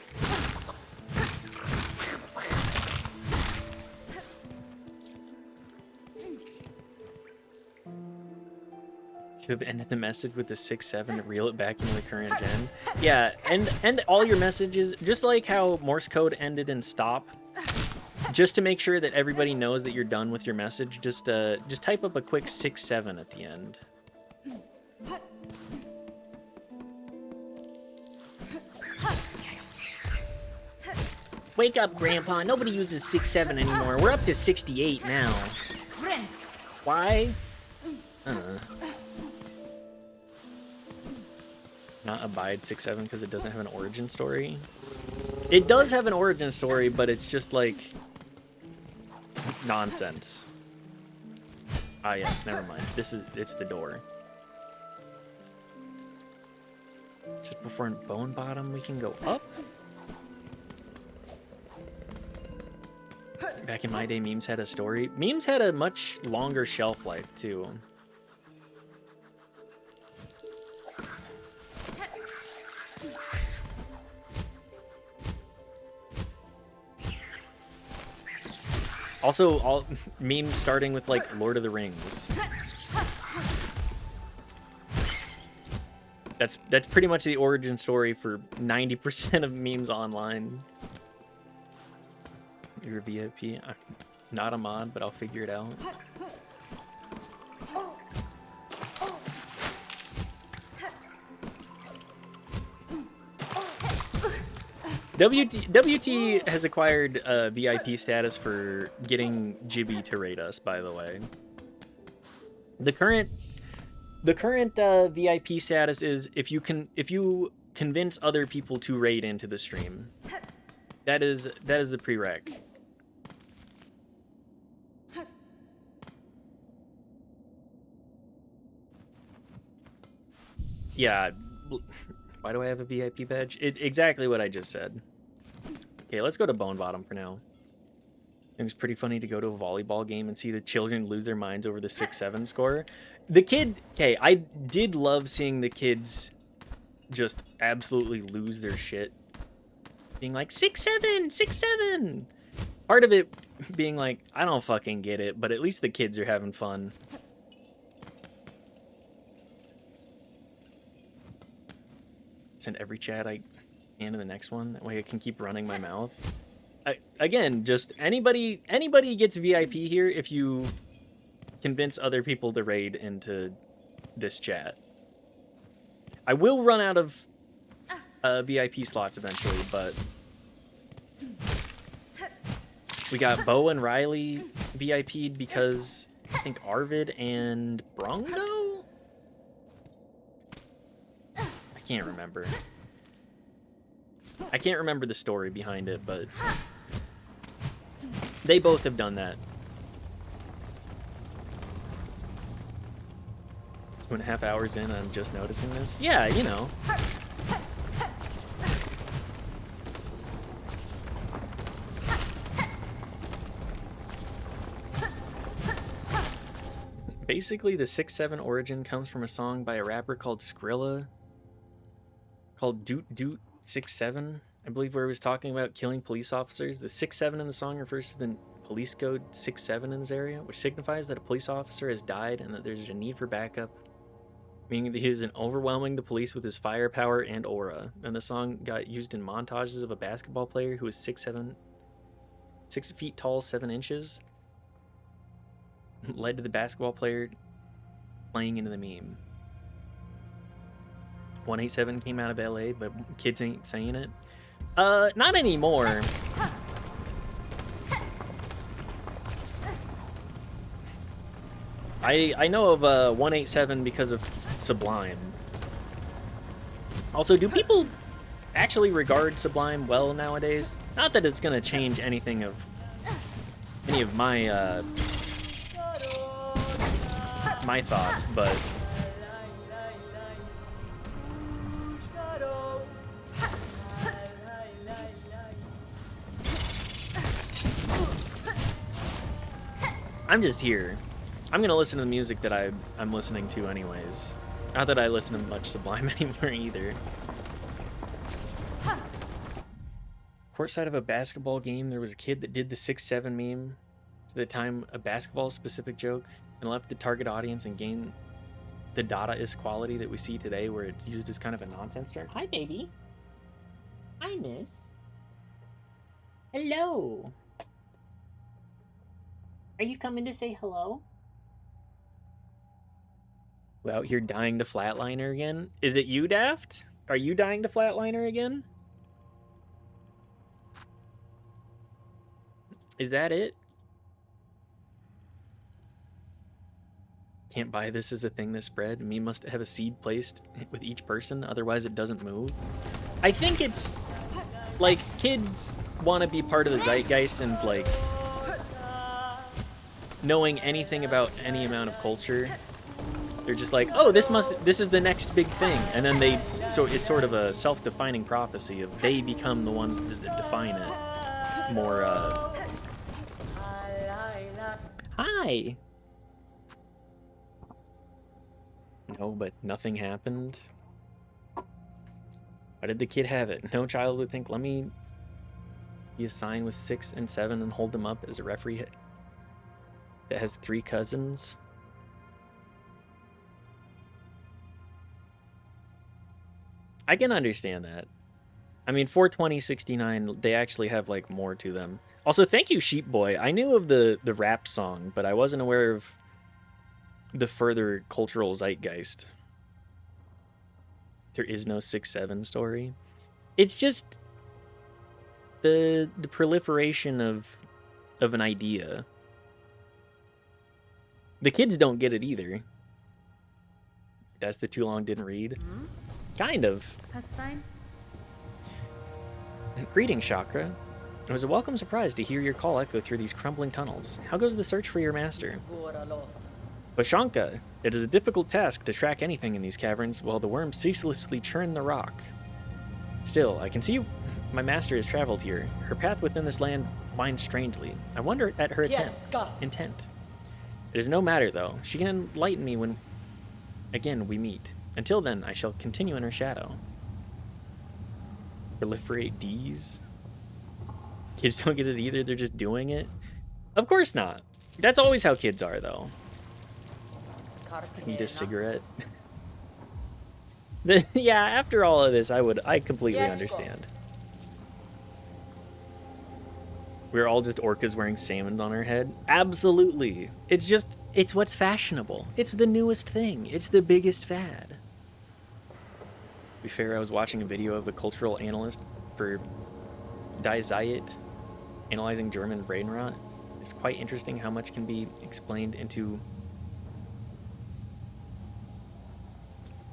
S1: Should have ended the message with the 6-7 to reel it back into the current gen. Yeah, and all your messages, just like how Morse code ended in stop, just to make sure that everybody knows that you're done with your message, just type up a quick 6-7 at the end. Wake up, Grandpa. Nobody uses 6-7 anymore. We're up to 68 now. Why? Not abide 6-7 because it doesn't have an origin story. It does have an origin story, but it's just like nonsense. Ah, yes, never mind. It's the door. Just before Bone Bottom, we can go up. Back in my day, memes had a story. Memes had a much longer shelf life, too. Also, all memes starting with, like, Lord of the Rings. That's pretty much the origin story for 90% of memes online. You're a VIP. I'm not a mod, but I'll figure it out. WT has acquired VIP status for getting Jibby to raid us, by the way. The current VIP status is if you convince other people to raid into the stream. That is the prereq. Yeah. Why do I have a VIP badge? Exactly what I just said. Okay, let's go to Bone Bottom for now. It was pretty funny to go to a volleyball game and see the children lose their minds over the 6-7 score. Okay, I did love seeing the kids just absolutely lose their shit. Being like, 6-7, 6-7! Part of it being like, I don't fucking get it, but at least the kids are having fun. Send every chat I can to the next one. That way I can keep running my mouth. Again, just anybody gets VIP here if you convince other people to raid into this chat. I will run out of VIP slots eventually, but we got Bo and Riley VIP'd because I think Arvid and Brongo? I can't remember. I can't remember the story behind it, but they both have done that. 2.5 hours in, I'm just noticing this. Yeah, you know. Basically, the 6-7 origin comes from a song by a rapper called Skrilla, called Doot Doot 6-7, I believe, where he was talking about killing police officers. The 6-7 in the song refers to the police code 6-7 in this area, which signifies that a police officer has died and that there's a need for backup, meaning that he is overwhelming the police with his firepower and aura. And the song got used in montages of a basketball player who was 6 feet tall, 7 inches. Led to the basketball player playing into the meme. 187 came out of LA, but kids ain't saying it. Not anymore. I know of 187 because of Sublime. Also, do people actually regard Sublime well nowadays? Not that it's gonna change anything of any of my my thoughts, but I'm just here. I'm gonna listen to the music that I'm listening to anyways. Not that I listen to much Sublime anymore either. Courtside of a basketball game, there was a kid that did the 6'7" meme to the time a basketball specific joke and left the target audience and gained the Dadaist quality that we see today where it's used as kind of a nonsense term. Hi, baby. Hi, miss. Hello. Are you coming to say hello? We're out here dying to flatliner again. Is it you, Daft? Are you dying to flatliner again? Is that it? Can't buy this as a thing this spread. Me must have a seed placed with each person, otherwise it doesn't move. I think it's like kids want to be part of the zeitgeist and like knowing anything about any amount of culture. They're just like, oh, this is the next big thing, and then it's sort of a self-defining prophecy of they become the ones that define it. More hi. No, but nothing happened. Why did the kid have it? No child would think, let me be a sign with 6 and 7 and hold them up as a referee that has 3 cousins. I can understand that. I mean, 42069, they actually have like more to them. Also, thank you, Sheep Boy. I knew of the rap song, but I wasn't aware of the further cultural zeitgeist. There is no 6-7 story. It's just the proliferation of an idea. The kids don't get it either. That's the too long didn't read. Kind of.
S2: That's fine.
S1: Greetings, Chakra. It was a welcome surprise to hear your call echo through these crumbling tunnels. How goes the search for your master? Bashanka, it is a difficult task to track anything in these caverns while the worms ceaselessly churn the rock. Still, I can see my master has traveled here. Her path within this land winds strangely. I wonder at her intent. It is no matter, though. She can enlighten me when, again, we meet. Until then, I shall continue in her shadow. Proliferate D's? Kids don't get it either, they're just doing it? Of course not. That's always how kids are, though. Need a cigarette. Yeah, after all of this, I completely understand. We're all just orcas wearing salmon on our head? Absolutely. It's what's fashionable. It's the newest thing. It's the biggest fad. To be fair, I was watching a video of a cultural analyst for Die Zeit analyzing German brain rot. It's quite interesting how much can be explained into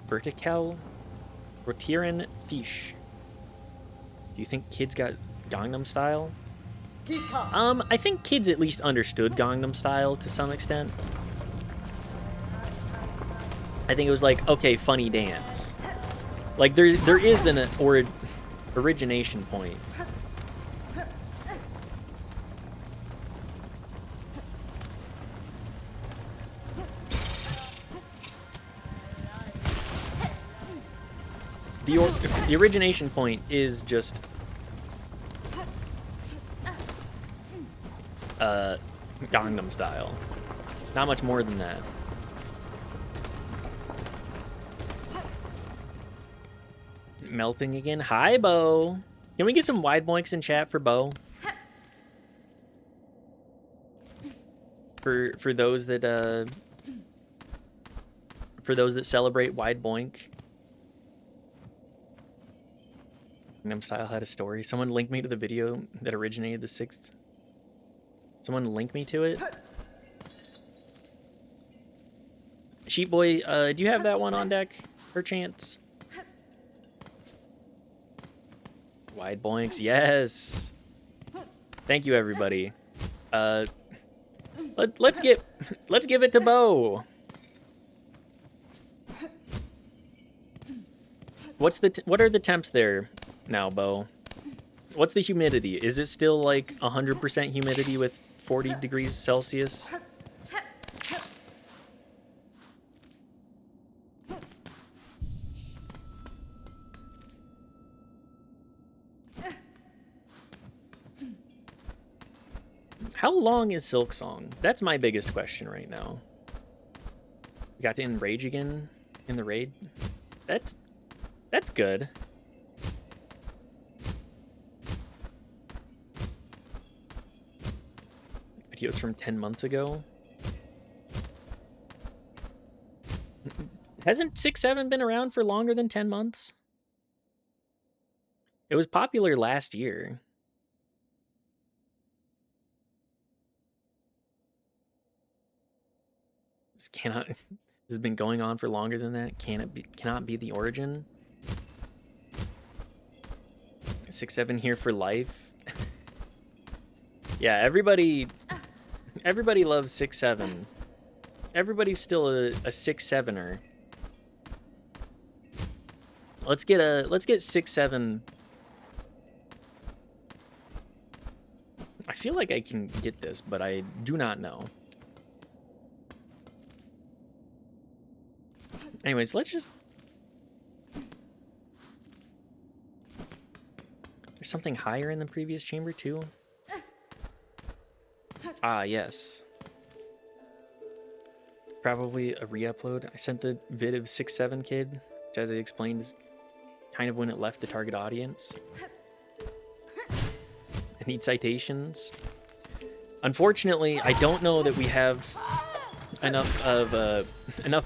S1: vertical rotieren Fisch. Do you think kids got Gangnam Style? I think kids at least understood Gangnam Style to some extent. I think it was like, okay, funny dance. Like there is an origination point. The origination point is just Gangnam Style. Not much more than that. Melting again. Hi, Bo. Can we get some wide boinks in chat for Bo? For those that For those that celebrate Wide Boink. Gangnam Style had a story. Someone linked me to the video that originated the 6th. Someone link me to it. Sheep Boy, do you have that one on deck, perchance? Wide Boinks, yes. Thank you, everybody. Let's give it to Bo. What are the temps there now, Bo? What's the humidity? Is it still like 100% humidity with 40 degrees Celsius? How long is Silk Song? That's my biggest question right now. You got to enrage again in the raid? That's good. Videos from 10 months ago. Hasn't 6-7 been around for longer than 10 months? It was popular last year. This has been going on for longer than that. Cannot be the origin. 6-7 here for life. Yeah, everybody loves 6-7. Everybody's still a 6-7er. Let's get 6-7. I feel like I can get this, but I do not know. Anyways, let's just... There's something higher in the previous chamber, too? Ah, yes. Probably a re-upload. I sent the vid of 6-7 Kid, which, as I explained, is kind of when it left the target audience. I need citations. Unfortunately, I don't know that we have enough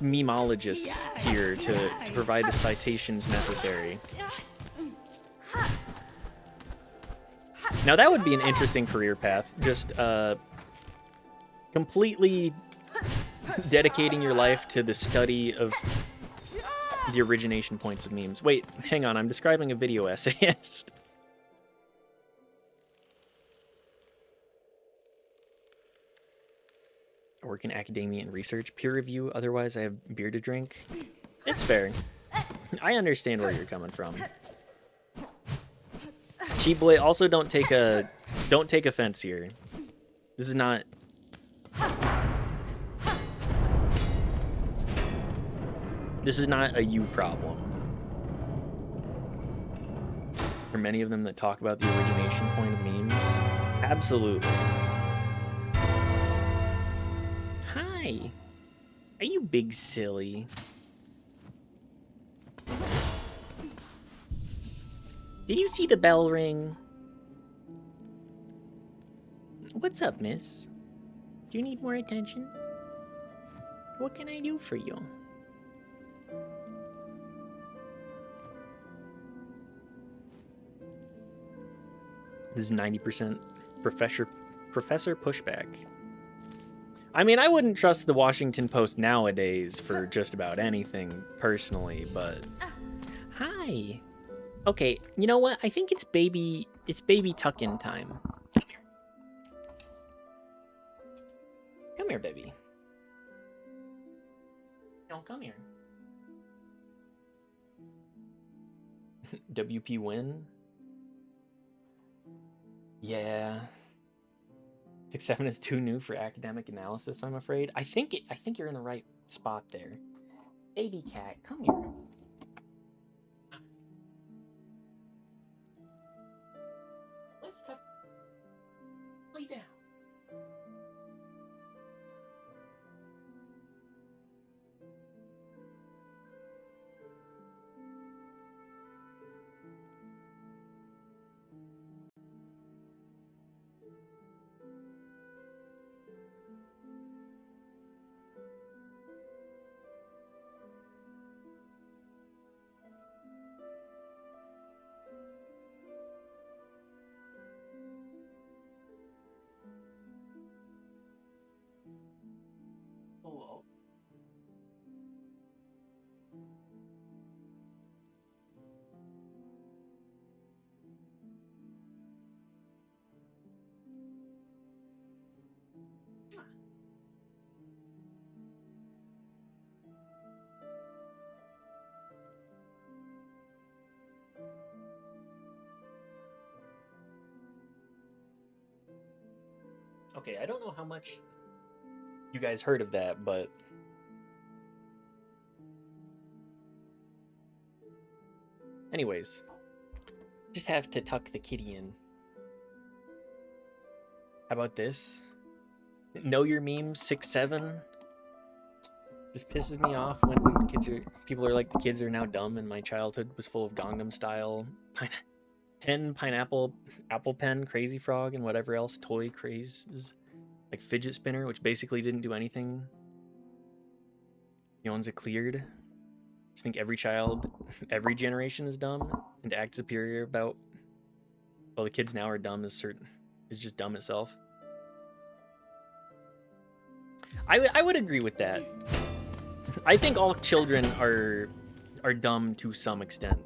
S1: memologists here to provide the citations necessary. Now that would be an interesting career path. Just completely dedicating your life to the study of the origination points of memes. Wait, hang on. I'm describing a video essayist. I work in academia and research, peer review. Otherwise, I have beer to drink. It's fair. I understand where you're coming from. Cheap boy, also don't take offense here. This is not... This is not a you problem. There are many of them that talk about the origination point of memes. Absolutely. Hi. Are you big silly? Did you see the bell ring? What's up, miss? Do you need more attention? What can I do for you? This is 90% professor pushback. I mean, I wouldn't trust the Washington Post nowadays for just about anything, personally, but... Hi. Okay, you know what? I think it's baby tuck-in time. Come here. Come here, baby. No, come here. WP win? Yeah. 6-7 is too new for academic analysis, I'm afraid. I think you're in the right spot there. Baby cat, come here. Let's lay down. Okay, I don't know how much you guys heard of that, but anyways, just have to tuck the kitty in. How about this? Know your memes 6'7". Just pisses me off when people are like, the kids are now dumb and my childhood was full of Gangnam Style, pineapple, apple pen, crazy frog, and whatever else toy crazes, like fidget spinner, which basically didn't do anything. The ones that cleared. I just think every child, every generation is dumb and to act superior about, well, the kids now are dumb is just dumb itself. I would agree with that. I think all children are dumb to some extent.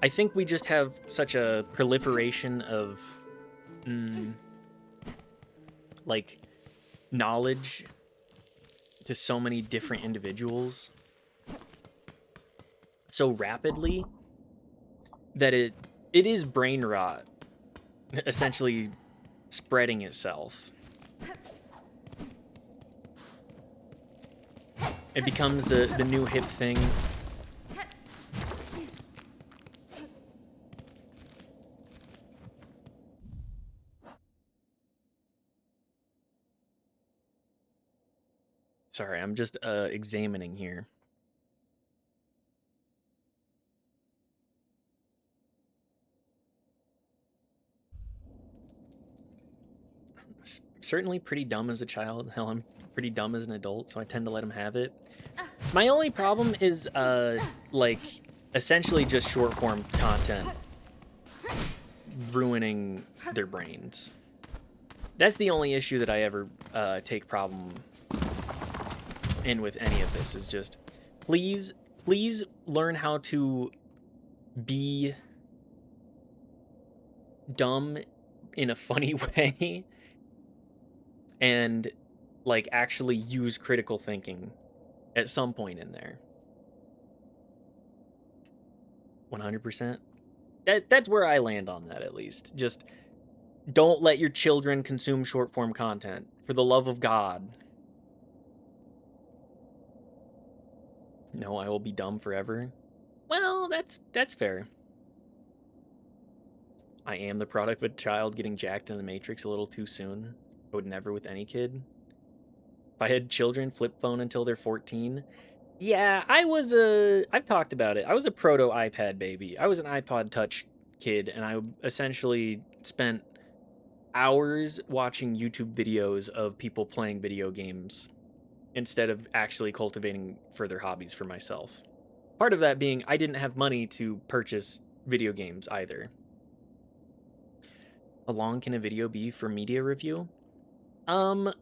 S1: I think we just have such a proliferation of like knowledge to so many different individuals so rapidly that it is brain rot essentially spreading itself. It becomes the new hip thing. Sorry, I'm just examining here. Certainly pretty dumb as a child. Hell, I'm pretty dumb as an adult, so I tend to let him have it. My only problem is like essentially just short form content ruining their brains. That's the only issue that I ever take problem in with any of this, is just please learn how to be dumb in a funny way and like actually use critical thinking at some point in there. 100%. That's where I land on that, at least. Just don't let your children consume short form content, for the love of God. No, I will be dumb forever. Well, that's fair. I am the product of a child getting jacked in the Matrix a little too soon. I would never with any kid. If I had children flip phone until they're 14, yeah, I've talked about it. I was a proto iPad baby. I was an iPod Touch kid, and I essentially spent hours watching YouTube videos of people playing video games instead of actually cultivating further hobbies for myself. Part of that being I didn't have money to purchase video games either. How long can a video be for media review? I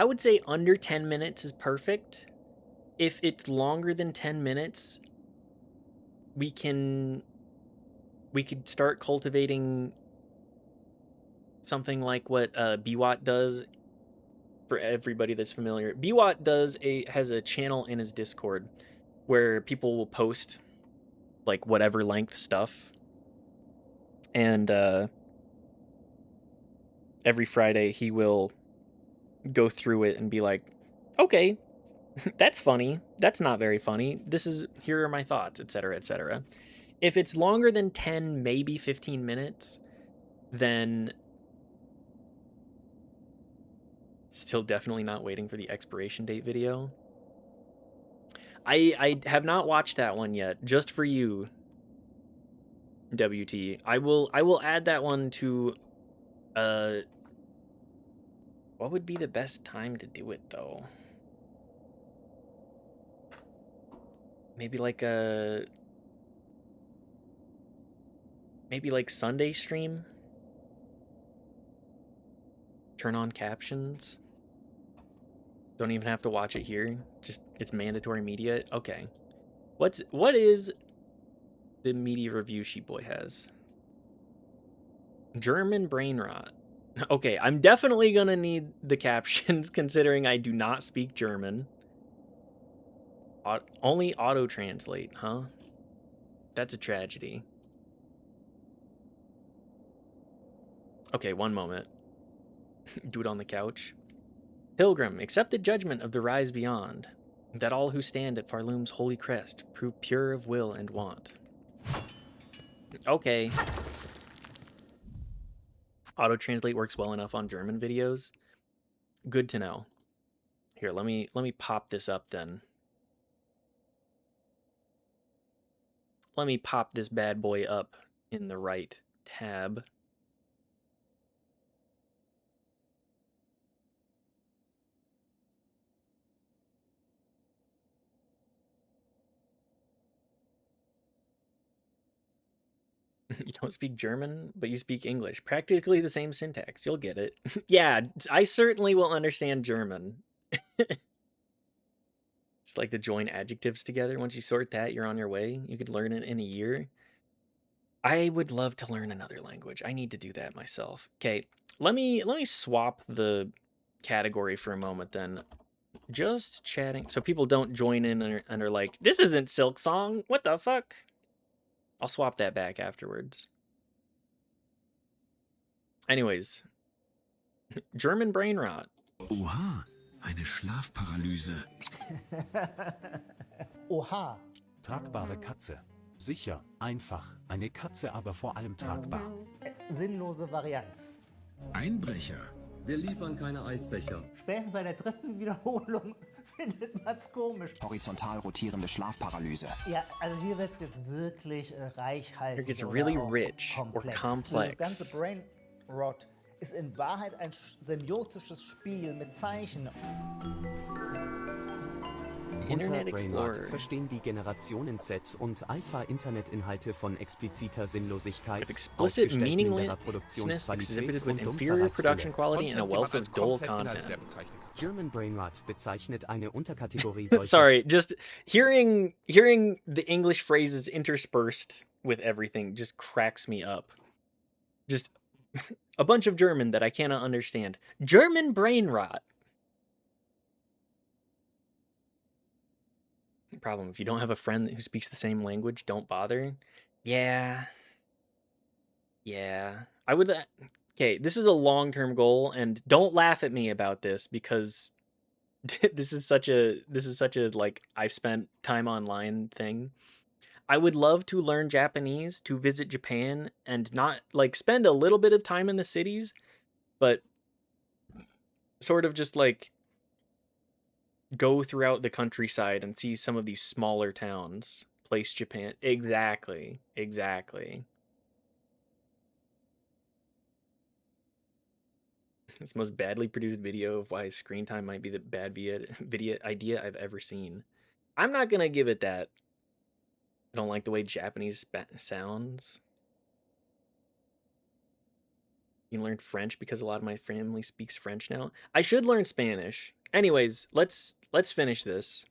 S1: would say under 10 minutes is perfect. If it's longer than 10 minutes, we could start cultivating something like what BWAT does. For everybody that's familiar, BWAT has a channel in his Discord where people will post like whatever length stuff, and every Friday he will go through it and be like, okay, that's funny, that's not very funny, here are my thoughts, etc., etc. If it's longer than 10, maybe 15 minutes, then still definitely not waiting for the expiration date video. I have not watched that one yet, just for you, WT. I will add that one to what would be the best time to do it though? Maybe like Sunday stream? Turn on captions? Don't even have to watch it here. Just it's mandatory media. Okay. What is the media review Sheep Boy has? German brain rot. Okay, I'm definitely gonna need the captions considering I do not speak German. Only auto translate, huh? That's a tragedy. Okay, one moment. Do it on the couch. Pilgrim, accept the judgment of the rise beyond, that all who stand at Farloom's holy crest prove pure of will and want. Okay. Auto-translate works well enough on German videos. Good to know. Here, let me pop this up then. Let me pop this bad boy up in the right tab. You don't speak German, but you speak English. Practically the same syntax. You'll get it. Yeah, I certainly will understand German. It's like to join adjectives together. Once you sort that, you're on your way. You could learn it in a year. I would love to learn another language. I need to do that myself. Okay, let me swap the category for a moment then. Just chatting, so people don't join in and are like, this isn't Silk Song. What the fuck? I'll swap that back afterwards. Anyways, German brain rot.
S3: Oha, eine Schlafparalyse.
S4: Oha.
S5: Tragbare Katze. Sicher, einfach. Eine Katze, aber vor allem tragbar.
S4: Sinnlose Varianz.
S3: Einbrecher. Wir liefern keine Eisbecher.
S4: Spätestens bei der dritten Wiederholung findet man's komisch.
S6: Horizontal rotierende Schlafparalyse.
S4: Ja, also hier wird's jetzt wirklich reichhaltig.
S1: Here it gets
S4: oder
S1: really
S4: auch
S1: rich or
S4: komplex.
S1: complex.
S4: Dieses ganze Brain Rot ist in Wahrheit ein semiotisches Spiel mit Zeichen.
S1: Internet
S7: Unter
S1: Explorer.
S7: Brainrot verstehen die Generationen Z und Alpha Internetinhalte von expliziter Sinnlosigkeit,
S1: With explicit
S7: ausgestellt minderer
S1: meaninglessness exhibited
S7: Produktionsqualität
S1: with
S7: und
S1: inferior
S7: dumpferer
S1: production
S7: Ziele.
S1: quality and a wealth of dull content.
S7: German Brainrot bezeichnet eine Unterkategorie solcher
S1: Sorry, just hearing the English phrases interspersed with everything just cracks me up. Just a bunch of German that I cannot understand. German brain rot. Problem, if you don't have a friend who speaks the same language, don't bother. Yeah. I would. Okay, this is a long-term goal, and don't laugh at me about this because this is such a like I've spent time online thing. I would love to learn Japanese, to visit Japan, and not like spend a little bit of time in the cities, but sort of just like go throughout the countryside and see some of these smaller towns. Place Japan. Exactly. This most badly produced video of why screen time might be the bad video idea I've ever seen. I'm not gonna give it that. I don't like the way Japanese sounds. You can learn French because a lot of my family speaks French now. I should learn Spanish. Anyways, let's finish this.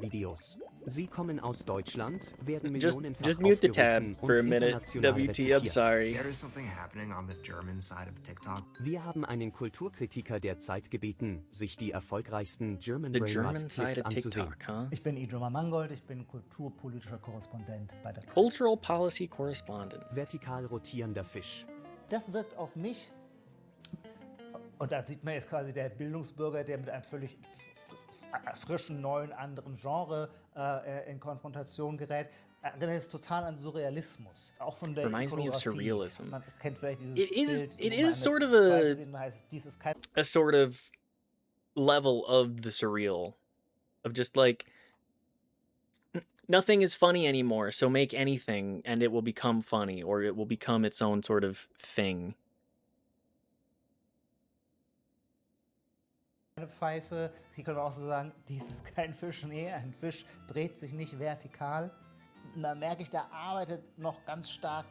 S7: Videos. Sie kommen aus Deutschland, werden
S1: Just
S7: millionenfach
S1: mute the
S7: aufgerufen
S1: tab for a
S7: und
S1: minute.
S7: international
S1: WT, I'm
S7: rezipiert.
S1: sorry.
S6: There is something happening on the German side of TikTok.
S7: Wir haben einen Kulturkritiker der Zeit gebeten, sich die erfolgreichsten German
S1: The
S7: Brainrot
S1: German side
S7: Clips
S1: of
S7: anzusehen.
S1: TikTok, huh?
S4: Ich bin Ijoma Mangold, ich bin kulturpolitischer Korrespondent bei der Zeit.
S1: Cultural Policy Correspondent.
S7: Vertikal rotierender Fisch.
S4: Das wirkt auf mich, und da sieht man jetzt quasi der Bildungsbürger, der mit einem völlig frischen, neuen, anderen Genre in Konfrontation gerät, erinnert es total an Surrealismus. Auch von der
S1: Reminds me of
S4: Ikonografie.
S1: surrealism.
S4: Man kennt vielleicht dieses
S1: It
S4: Bild,
S1: is
S4: wo man
S1: sort of
S4: eine Pfeife sieht und heißt, dies ist kein
S1: a sort of level of the surreal. Of just like, nothing is funny anymore, so make anything and it will become funny, or it will become its own sort of thing.
S4: Pfeife. Sie können auch so sagen, dies ist kein Fisch, nee, ein Fisch dreht sich nicht vertikal. Und da merke ich, da arbeitet noch ganz stark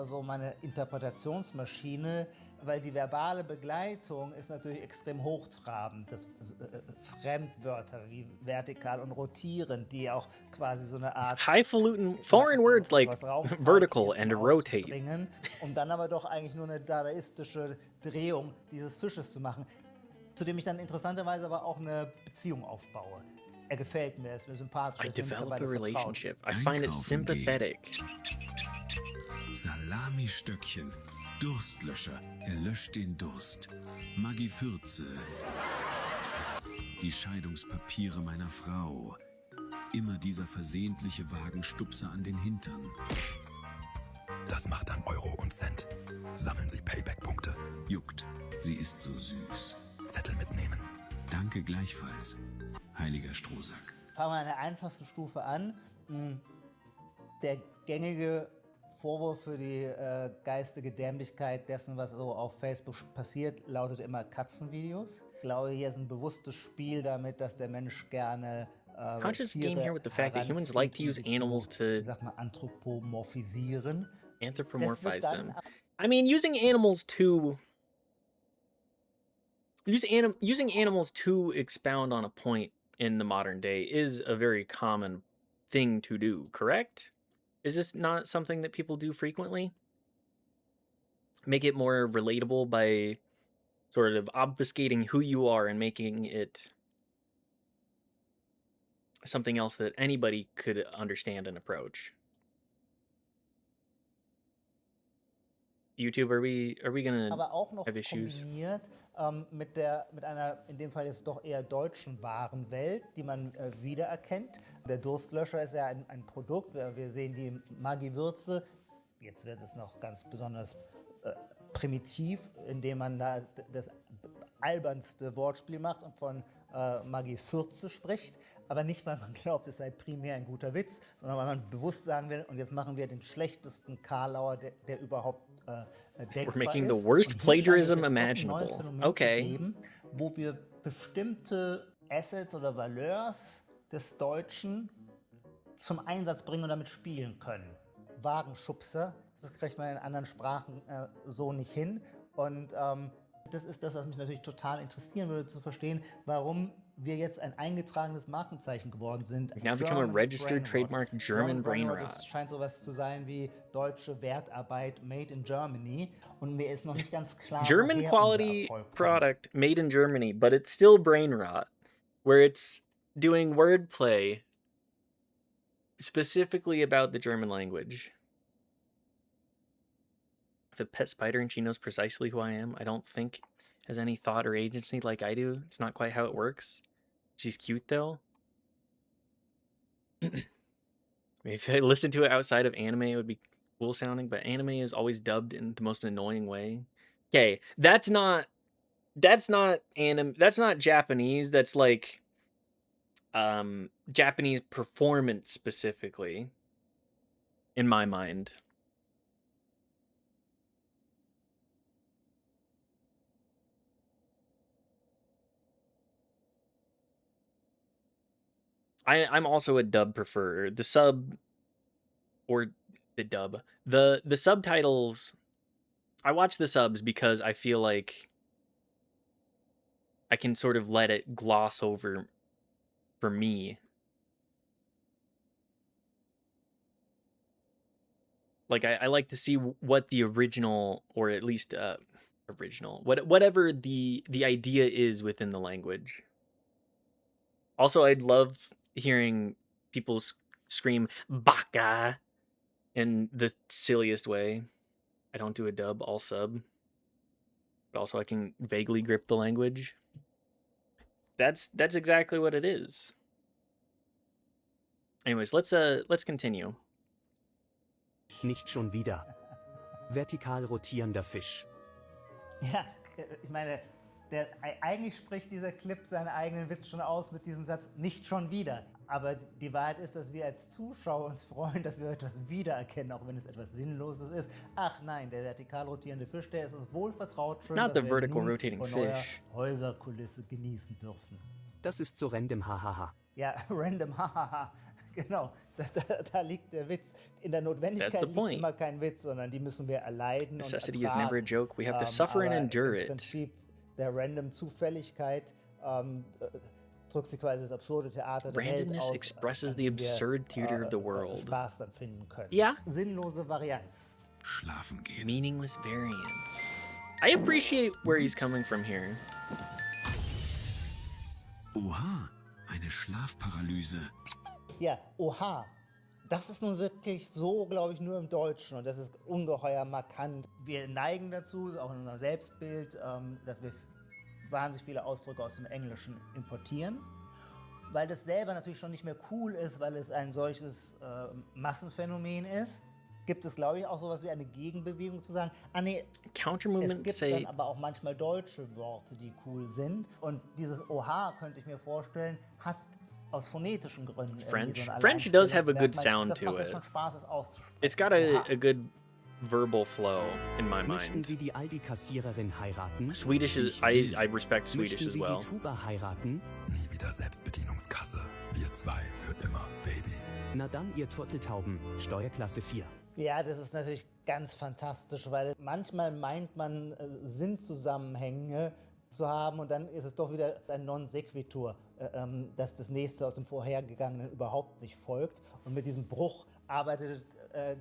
S4: so meine Interpretationsmaschine, weil die verbale Begleitung ist natürlich extrem hochtrabend. Das Fremdwörter wie vertikal und rotierend, die auch quasi so eine Art
S1: Highfalutin foreign words like
S4: was Raumzeit
S1: vertical
S4: ist,
S1: and
S4: zum
S1: rotate.
S4: Ausdruck bringen, um dann aber doch eigentlich nur eine dadaistische Drehung dieses Fisches zu machen, zu dem ich dann interessanterweise aber auch eine Beziehung aufbaue. Er gefällt mir, er ist mir sympathisch.
S1: I
S4: er ist mir
S1: develop a
S4: mittlerweile vertraut.
S1: relationship. I find it
S3: Einkaufen gehen.
S1: sympathetic.
S8: Salami-Stöckchen. Durstlöscher. Er löscht den Durst. Maggi-Fürze. Die Scheidungspapiere meiner Frau. Immer dieser versehentliche Wagenstupser an den Hintern.
S9: Das macht dann Euro und Cent. Sammeln Sie Payback-Punkte.
S8: Juckt. Sie ist so süß.
S9: Zettel mitnehmen.
S8: Danke gleichfalls, heiliger Strohsack.
S4: Fangen wir an der einfachsten Stufe an. Der gängige Vorwurf für die geistige Dämlichkeit dessen, was so auf Facebook passiert, lautet immer Katzenvideos. Ich glaube, hier ist ein bewusstes Spiel damit, dass der Mensch gerne
S1: Conscious game
S4: Tiere
S1: here with the fact that humans
S4: heranzieht,
S1: like to
S4: um
S1: use
S4: sie
S1: animals
S4: zu,
S1: to
S4: sag mal, anthropomorphisieren.
S1: anthropomorphize
S4: Das wird
S1: them.
S4: dann
S1: I mean, using animals to expound on a point in the modern day is a very common thing to do, correct? Is this not something that people do frequently? Make it more relatable by sort of obfuscating who you are and making it something else that anybody could understand and approach. YouTube, are we gonna
S4: aber auch noch
S1: have issues?
S4: kombiniert mit einer, in dem Fall jetzt doch eher deutschen Warenwelt, die man wiedererkennt. Der Durstlöscher ist ja ein Produkt, wir sehen die Maggi-Würze, jetzt wird es noch ganz besonders primitiv, indem man da das albernste Wortspiel macht und von Maggi-Fürze spricht, aber nicht, weil man glaubt, es sei primär ein guter Witz, sondern weil man bewusst sagen will, und jetzt machen wir den schlechtesten Karlauer, der überhaupt denkbar
S1: We're making the
S4: ist.
S1: worst
S4: Und hier scheint es
S1: plagiarism
S4: jetzt doch ein neues
S1: imaginable.
S4: Phänomen
S1: Okay.
S4: zu geben, wo wir bestimmte Assets oder Valeurs des Deutschen zum Einsatz bringen und damit spielen können. Wagenschubser, das kriegt man in anderen Sprachen so nicht hin. Und das ist das, was mich natürlich total interessieren würde, zu verstehen, warum wir jetzt ein eingetragenes Markenzeichen geworden sind.
S1: We've now become a
S4: German
S1: registered
S4: Brain Rot.
S1: trademark German brain rot.
S4: Das scheint sowas zu sein wie deutsche Wertarbeit made in Germany. Und mir ist noch nicht ganz klar,
S1: German
S4: woher
S1: quality
S4: unser Erfolg kommt.
S1: product made in Germany, but it's still brain rot, where it's doing wordplay specifically about the German language. I have a pet spider and she knows precisely who I am. I don't think has any thought or agency like I do. It's not quite how it works. She's cute though. If I listened to it outside of anime, it would be cool sounding, but anime is always dubbed in the most annoying way. Okay, that's not anime, that's not Japanese, that's like Japanese performance specifically in my mind. I'm also a dub preferer. The sub or the dub. The subtitles, I watch the subs because I feel like I can sort of let it gloss over for me. Like I like to see what the original, or at least whatever the idea is within the language. Also, I'd love hearing people scream "baka" in the silliest way. I don't do a dub, all sub. But also I can vaguely grip the language. That's exactly what it is. Anyways, let's continue.
S7: Nicht schon wieder. Vertikal rotierender Fisch.
S4: Ja, ich meine, eigentlich spricht dieser Clip seinen eigenen Witz schon aus mit diesem Satz, nicht schon wieder. Aber die Wahrheit ist, dass wir als Zuschauer uns freuen, dass wir etwas wiedererkennen, auch wenn es etwas Sinnloses ist. Ach nein, der vertikal rotierende Fisch, der ist uns wohl vertraut. Schön,
S1: Not
S4: dass
S1: the
S4: wir
S1: vertical
S4: nun
S1: rotating
S4: von neuer
S1: fish.
S4: Häuserkulisse genießen dürfen.
S7: Das ist so random, hahaha.
S4: Ja, random, hahaha. Genau, da liegt der Witz. In der Notwendigkeit
S1: That's the
S4: liegt
S1: point.
S4: immer kein Witz, sondern die müssen wir erleiden
S1: Necessity
S4: und
S1: is never a
S4: ertragen.
S1: joke. We have to suffer and
S4: Aber
S1: endure
S4: im
S1: it.
S4: Prinzip der random Zufälligkeit drückt sich quasi das absurde Theater der Welt
S1: Randomness
S4: aus,
S1: expresses
S4: an
S1: the
S4: dem wir,
S1: absurd theater of the world.
S4: Spaß dann finden können.
S1: Ja.
S4: Sinnlose Varianz.
S8: Schlafen gehen.
S1: Meaningless variance. I appreciate where he's coming from here.
S8: Oha, eine Schlafparalyse.
S4: Ja, oha. Das ist nun wirklich so, glaube ich, nur im Deutschen und das ist ungeheuer markant. Wir neigen dazu, auch in unserem Selbstbild, dass wir wahnsinnig viele Ausdrücke aus dem Englischen importieren, weil das selber natürlich schon nicht mehr cool ist, weil es ein solches Massenphänomen ist. Gibt es, glaube ich, auch sowas wie eine Gegenbewegung zu sagen, nee,
S1: Counter
S4: es
S1: movement
S4: gibt
S1: say
S4: dann aber auch manchmal deutsche Worte, die cool sind. Und dieses Oha, könnte ich mir vorstellen, hat aus phonetischen Gründen irgendwie so ein
S1: French does have a good
S4: Alleinstellungsmerkmal.
S1: sound
S4: Das
S1: to
S4: macht es
S1: it.
S4: schon Spaß, es auszusprechen.
S1: It's got a good verbal flow in my
S7: Möchten
S1: mind.
S7: Sie die Aldi-Kassiererin heiraten?
S1: Swedish is I respect Swedish
S7: Möchten
S1: as
S7: Sie
S1: well.
S7: die Tuba heiraten?
S9: Nie wieder Selbstbedienungskasse. Wir zwei für immer, Baby.
S7: Na dann, ihr Turteltauben, Steuerklasse 4.
S4: Ja, das ist natürlich ganz fantastisch, weil manchmal meint man, Sinnzusammenhänge zu haben und dann ist es doch wieder ein Non sequitur, dass das nächste aus dem vorhergegangenen überhaupt nicht folgt. Und mit diesem Bruch arbeitet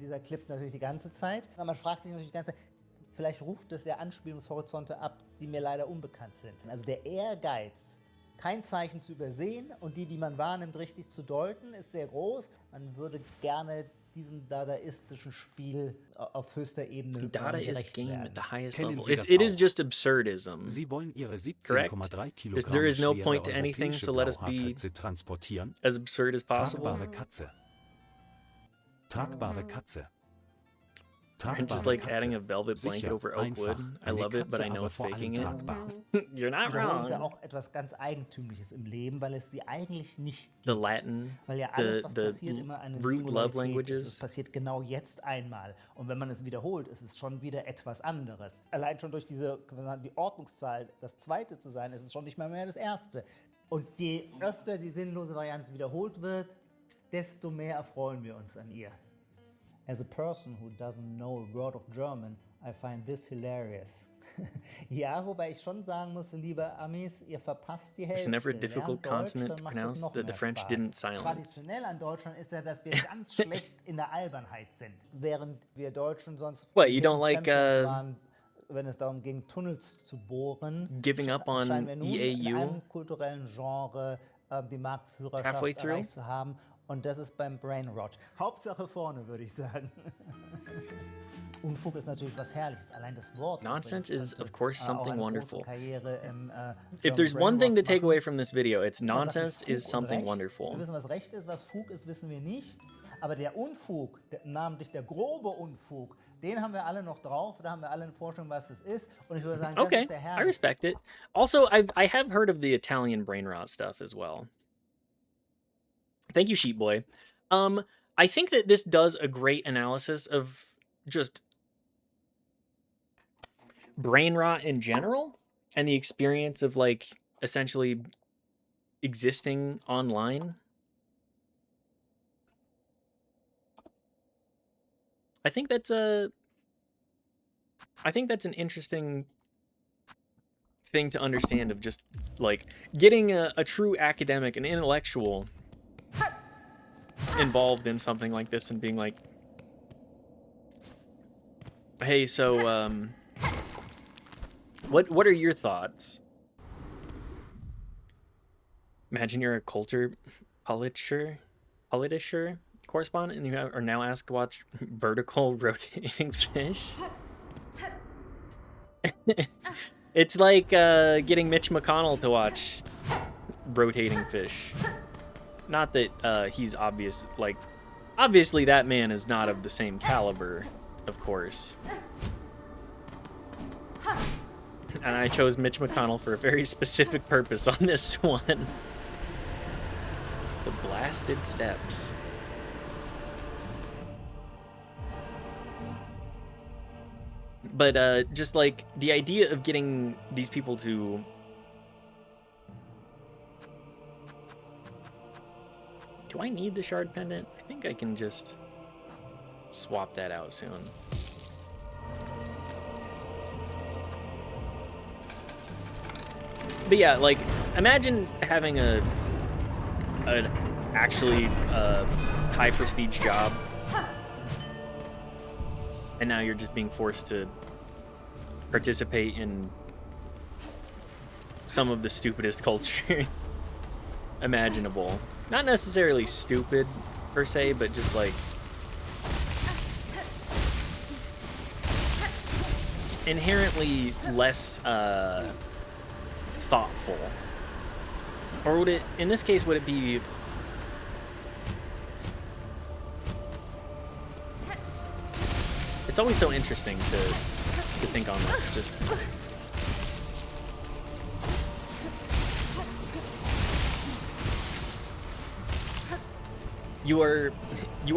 S4: dieser Clip natürlich die ganze Zeit. Aber man fragt sich natürlich die ganze Zeit, vielleicht ruft es ja Anspielungshorizonte ab, die mir leider unbekannt sind. Also der Ehrgeiz, kein Zeichen zu übersehen und die man wahrnimmt, richtig zu deuten, ist sehr groß. Man würde gerne diesem dadaistischen Spiel auf höchster Ebene
S1: Dadaist
S4: gerecht
S1: game
S4: werden.
S1: at the highest
S5: Kennen
S1: level.
S5: Sie das
S1: It is
S5: auch?
S1: just absurdism.
S5: Sie wollen Ihre
S1: Correct?
S5: 17,3 Kilogramm
S1: There is no
S5: schwere
S1: point to anything,
S5: europäische
S1: so let us be
S5: Blauhaarkatze transportieren?
S1: as absurd as possible.
S5: Tragbare Katze. Tragbare Katze.
S1: And just
S5: Tragbare
S1: like adding a
S5: Katze.
S1: velvet blanket
S5: Sicher,
S1: over oak wood.
S5: einfach.
S1: I
S5: Eine
S1: love it, but
S5: Katze,
S1: I know
S5: aber
S1: it's
S5: vor allem
S1: faking it.
S5: tragbar.
S1: You're not
S4: Wiederholung ist ja
S1: wrong.
S4: auch etwas ganz Eigentümliches im Leben, weil es sie eigentlich nicht gibt.
S1: The Latin,
S4: Weil ja alles, was
S1: the
S4: passiert, immer eine
S1: root love
S4: Singularität ist. Es
S1: languages.
S4: passiert genau jetzt einmal. Und wenn man es wiederholt, ist es schon wieder etwas anderes. Allein schon durch diese, die Ordnungszahl, das zweite zu sein, ist es schon nicht mehr das erste. Und je öfter die sinnlose Variante wiederholt wird, desto mehr erfreuen wir uns an ihr. As a person who doesn't know a word of German, I find this hilarious. Ja, wobei ich schon sagen muss, liebe Amis, ihr verpasst die Hälfte.
S1: never a difficult
S4: Lernt Deutsch,
S1: consonant
S4: dann
S1: to
S4: macht
S1: pronounce
S4: es noch
S1: that the
S4: mehr
S1: French
S4: Spaß.
S1: didn't silence.
S4: Traditionell an Deutschland ist ja, dass wir ganz schlecht in der Albernheit sind. Während wir Deutschen sonst
S1: What, you don't like,
S4: Champions waren, wenn es darum ging, Tunnels zu bohren,
S1: Giving up on
S4: scheinen wir nun in
S1: EAU
S4: einem kulturellen Genre die
S1: halfway
S4: Marktführerschaft
S1: through?
S4: erreicht zu haben. Und das ist beim Brainrot. Hauptsache vorne, würde ich sagen. Unfug ist natürlich was Herrliches. Allein das Wort.
S1: Nonsense
S4: übrigens
S1: is, of course,
S4: könnte, auch
S1: something
S4: eine große
S1: wonderful.
S4: Karriere im,
S1: If there's one thing to take away from this video, it's
S4: Man sagt,
S1: nonsense
S4: Fug
S1: is
S4: und
S1: something
S4: Recht.
S1: wonderful.
S4: Wir wissen, was Recht ist, was Fug ist, wissen wir nicht. Aber der Unfug, namentlich der grobe Unfug, den haben wir alle noch drauf. Da haben wir alle eine Vorstellung, was das ist. Und ich würde sagen, das
S1: Okay,
S4: ist der
S1: I
S4: Herrlichste.
S1: respect it. Also, I have heard of the Italian brain rot stuff as well. Thank you, Sheep Boy. I think that this does a great analysis of just brain rot in general and the experience of like essentially existing online. I think that's an interesting thing to understand, of just like getting a true academic, an intellectual involved in something like this and being like, hey, so what are your thoughts? Imagine you're a culture politisher correspondent and you are now asked to watch vertical rotating fish. It's like getting Mitch McConnell to watch rotating fish. Not that he's obviously that man is not of the same caliber, of course. And I chose Mitch McConnell for a very specific purpose on this one. The blasted steps. But just like the idea of getting these people to do I need the shard pendant? I think I can just swap that out soon. But yeah, like imagine having an actually high prestige job, and now you're just being forced to participate in some of the stupidest culture imaginable. Not necessarily stupid, per se, but just like inherently less thoughtful. Or would it, in this case, would it be it's always so interesting to think on this. Just you are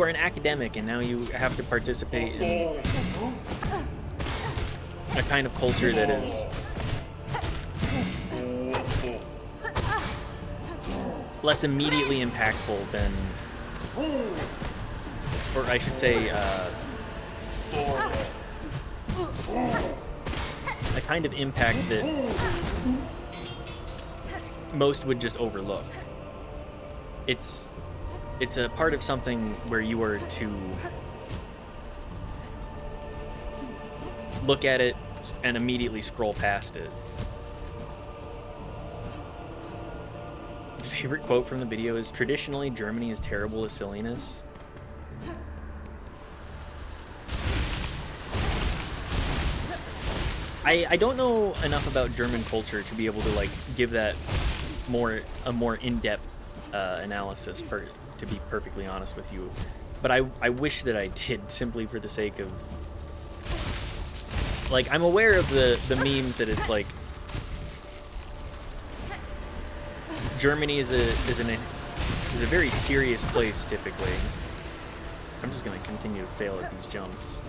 S1: an academic, and now you have to participate in a kind of culture that is less immediately impactful than, or I should say, a kind of impact that most would just overlook. It's a part of something where you are to look at it and immediately scroll past it. Favorite quote from the video is, "Traditionally, Germany is terrible at silliness." I don't know enough about German culture to be able to like give that a more in-depth analysis, to be perfectly honest with you. But I wish that I did, simply for the sake of, like, I'm aware of the memes that it's like Germany is a very serious place typically. I'm just gonna continue to fail at these jumps.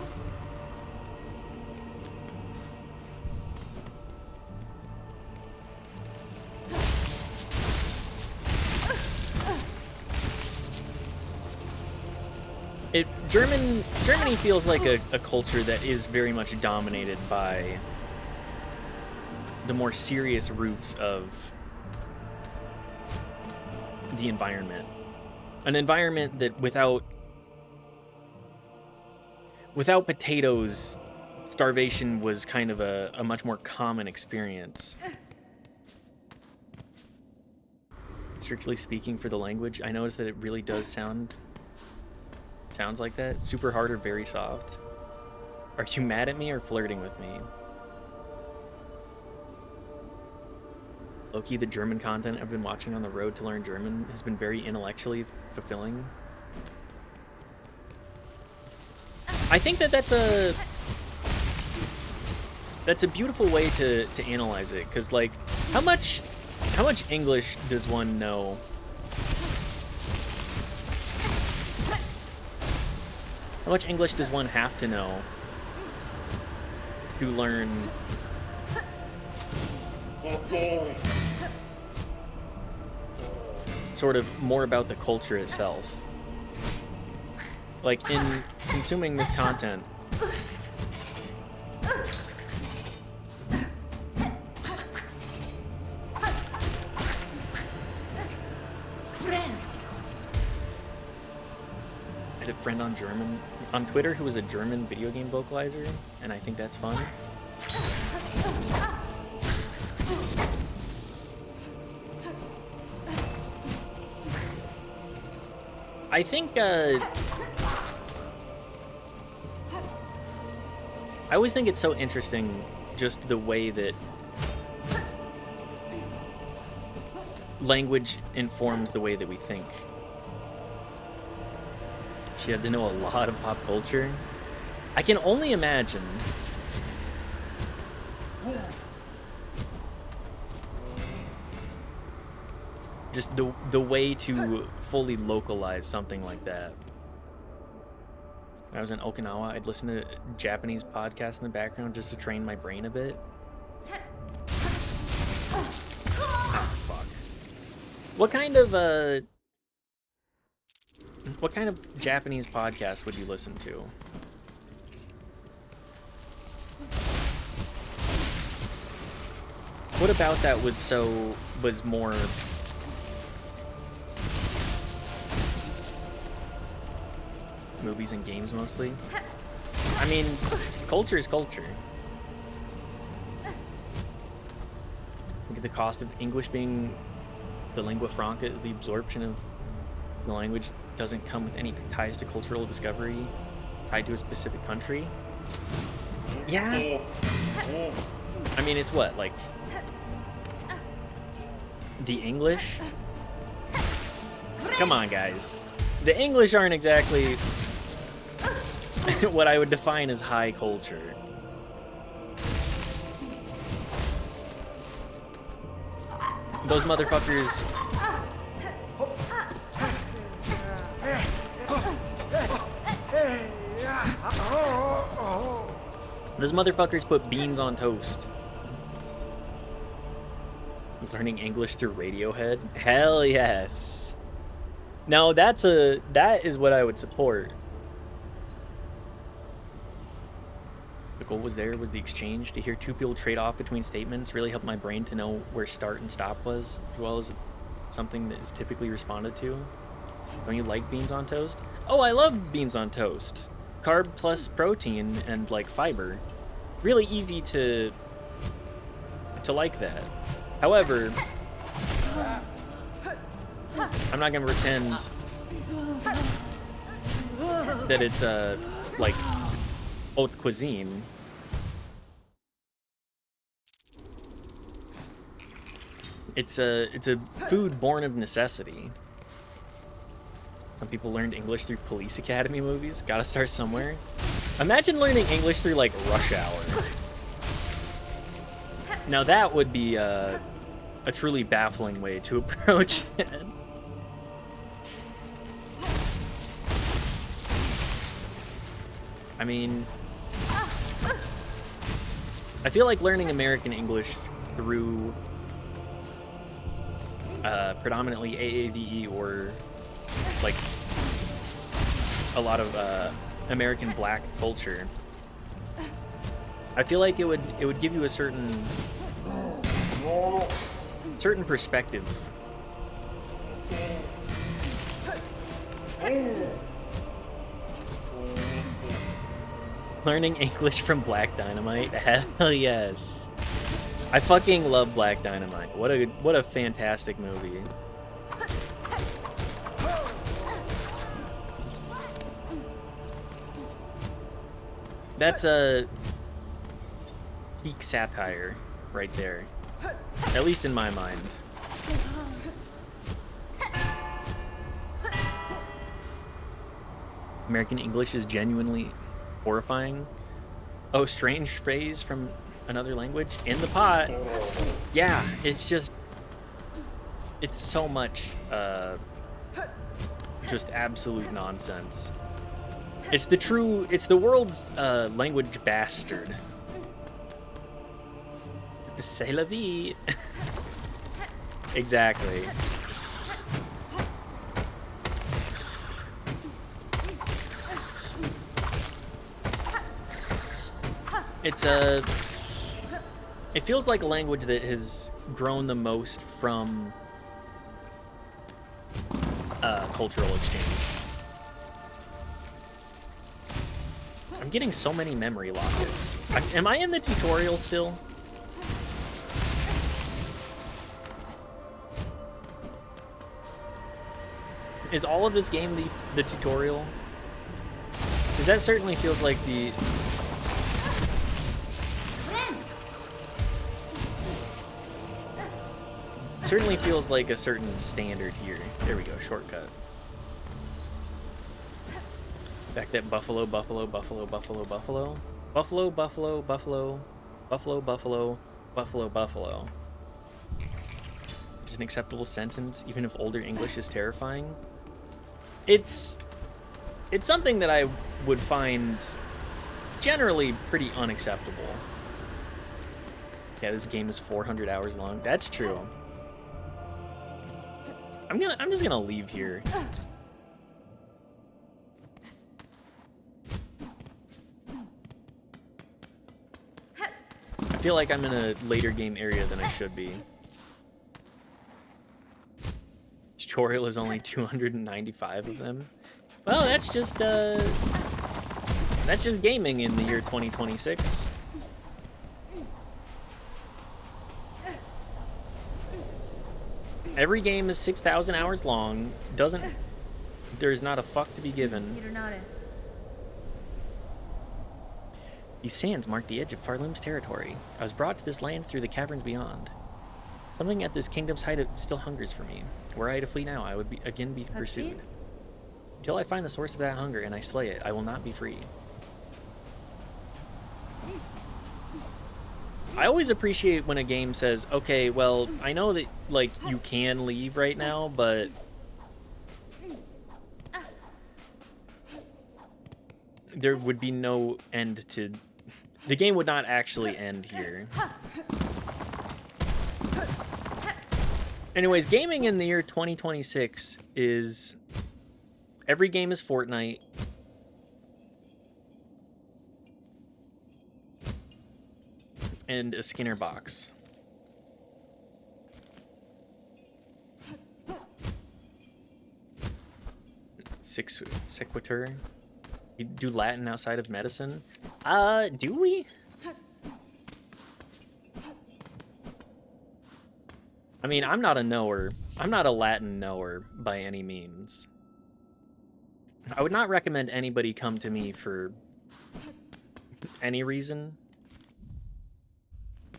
S1: Germany feels like a culture that is very much dominated by the more serious roots of the environment. An environment that without potatoes, starvation was kind of a much more common experience. Strictly speaking, for the language, I noticed that it really does sounds like that. Super hard or very soft. Are you mad at me or flirting with me? Low-key, the German content I've been watching on the road to learn German has been very intellectually fulfilling. I think that's a beautiful way to analyze it, because like how much English does one know? How much English does one have to know to learn sort of more about the culture itself? Like, in consuming this content, I had a friend on Twitter who was a German video game vocalizer, and I think that's fun. I think, I always think it's so interesting just the way that language informs the way that we think. She had to know a lot of pop culture. I can only imagine just the way to fully localize something like that. When I was in Okinawa, I'd listen to Japanese podcasts in the background just to train my brain a bit. Ah, fuck. What kind of Japanese podcast would you listen to? What about that was more movies and games mostly? I mean, culture is culture. Look at the cost of English being the lingua franca is the absorption of the language doesn't come with any ties to cultural discovery tied to a specific country. Yeah. I mean, it's what, like the English? Come on, guys. The English aren't exactly what I would define as high culture. Those motherfuckers. Those motherfuckers put beans on toast. Learning English through Radiohead? Hell yes. Now that is what I would support. The goal was the exchange. To hear two people trade off between statements really helped my brain to know where start and stop was, as well as something that is typically responded to. Don't you like beans on toast? Oh, I love beans on toast. Carb plus protein and like fiber. Really easy to like that. However, I'm not gonna pretend that it's like haute cuisine. It's a food born of necessity. Some people learned English through Police Academy movies. Gotta start somewhere. Imagine learning English through like Rush Hour. Now that would be a truly baffling way to approach it. I mean, I feel like learning American English through predominantly AAVE or like a lot of American black culture, I feel like it would give you a certain perspective. Learning English from Black Dynamite? Hell yes. I fucking love Black Dynamite. What a fantastic movie. That's a peak satire right there. At least in my mind. American English is genuinely horrifying. Oh, strange phrase from another language in the pot. Yeah, it's just, it's so much just absolute nonsense. It's the world's language bastard. C'est la vie. Exactly. It feels like a language that has grown the most from cultural exchange. I'm getting so many memory lockets. Am I in the tutorial still? Is all of this game the tutorial? Because that certainly feels like the... Certainly feels like a certain standard here. There we go, shortcut. Back that buffalo, buffalo, buffalo, buffalo, buffalo. Buffalo, buffalo, buffalo, buffalo, buffalo, buffalo, buffalo. Is an acceptable sentence, even if older English is terrifying? It's something that I would find generally pretty unacceptable. Yeah, this game is 400 hours long. That's true. I'm just gonna leave here. I feel like I'm in a later game area than I should be. Tutorial is only 295 of them. Well, that's just gaming in the year 2026. Every game is 6,000 hours long. Doesn't There is not a fuck to be given.
S2: 일어나래.
S1: These sands mark the edge of Farloom's territory. I was brought to this land through the caverns beyond. Something at this kingdom's height still hungers for me. Were I to flee now, I would again be pursued. Until I find the source of that hunger and I slay it, I will not be free. I always appreciate when a game says, okay, well, I know that, like, you can leave right now, but there would be no end to... The game would not actually end here. Anyways, gaming in the year 2026 is... Every game is Fortnite. And a Skinner box. Sequitur. You do Latin outside of medicine? Do we? I mean, I'm not a knower. I'm not a Latin knower by any means. I would not recommend anybody come to me for any reason.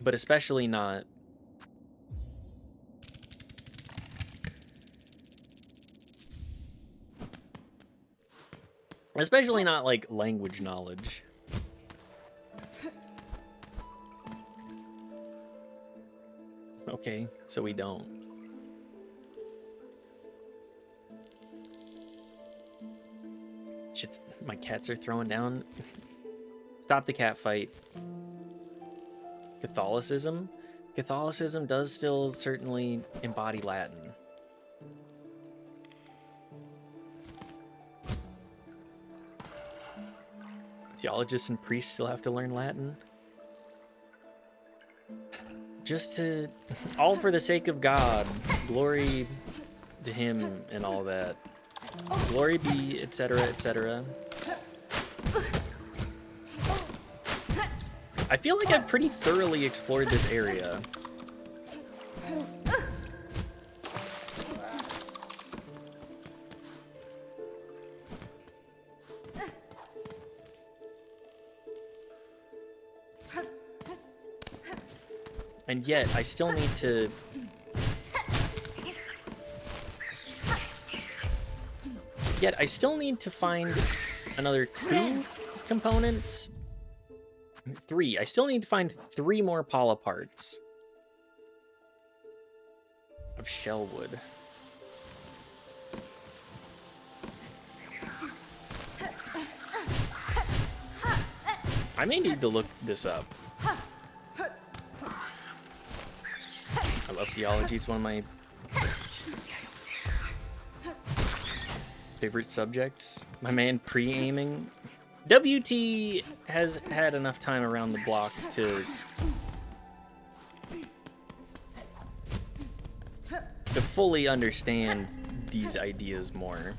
S1: But especially not... Especially not, like, language knowledge. Okay, so we don't. Shit, my cats are throwing down. Stop the cat fight. Catholicism? Catholicism does still certainly embody Latin. Theologists and priests still have to learn Latin. Just to... all for the sake of God. Glory to him and all that. Glory be, etc., etc. I feel like I've pretty thoroughly explored this area. And yet, I still need to... Yet, I still need to find another 2 components. 3. I still need to find 3 more Paula parts of shellwood. I may need to look this up. I love theology. It's one of my favorite subjects. My man pre-aiming. WT has had enough time around the block to fully understand these ideas more.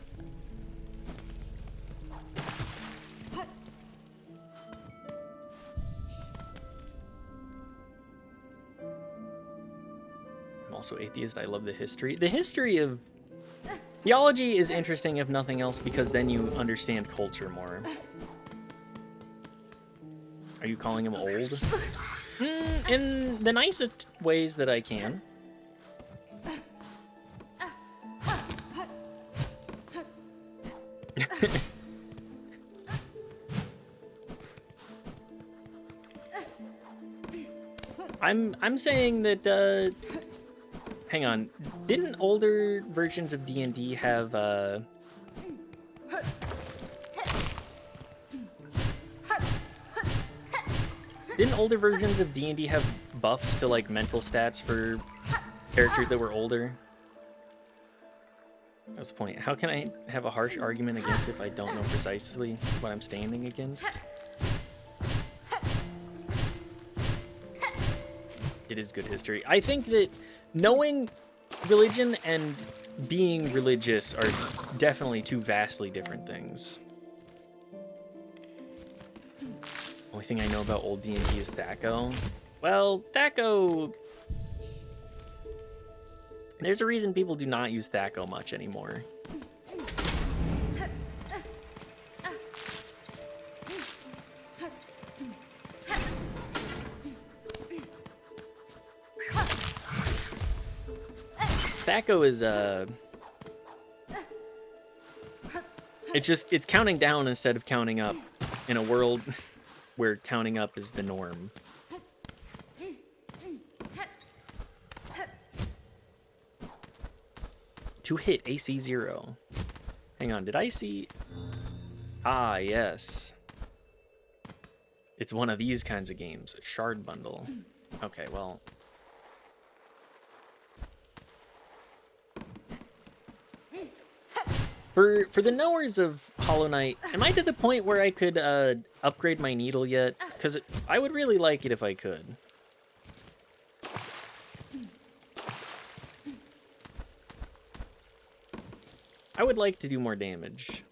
S1: I'm also atheist. I love the history. The history of theology is interesting, if nothing else, because then you understand culture more. Are you calling him old? In the nicest ways that I can. I'm saying that hang on, didn't older versions of D&D have didn't older versions of D&D have buffs to like mental stats for characters that were older? That's the point. How can I have a harsh argument against if I don't know precisely what I'm standing against? It is good history. I think that knowing religion and being religious are definitely 2 vastly different things. Only thing I know about old D&D is Thaco. Well, Thaco... There's a reason people do not use Thaco much anymore. Thaco is it's counting down instead of counting up in a world where counting up is the norm. To hit AC 0. Hang on, did I see? Ah, yes. It's one of these kinds of games, a shard bundle. Okay, well. For the knowers of Hollow Knight, am I to the point where I could upgrade my needle yet? Because I would really like it if I could. I would like to do more damage.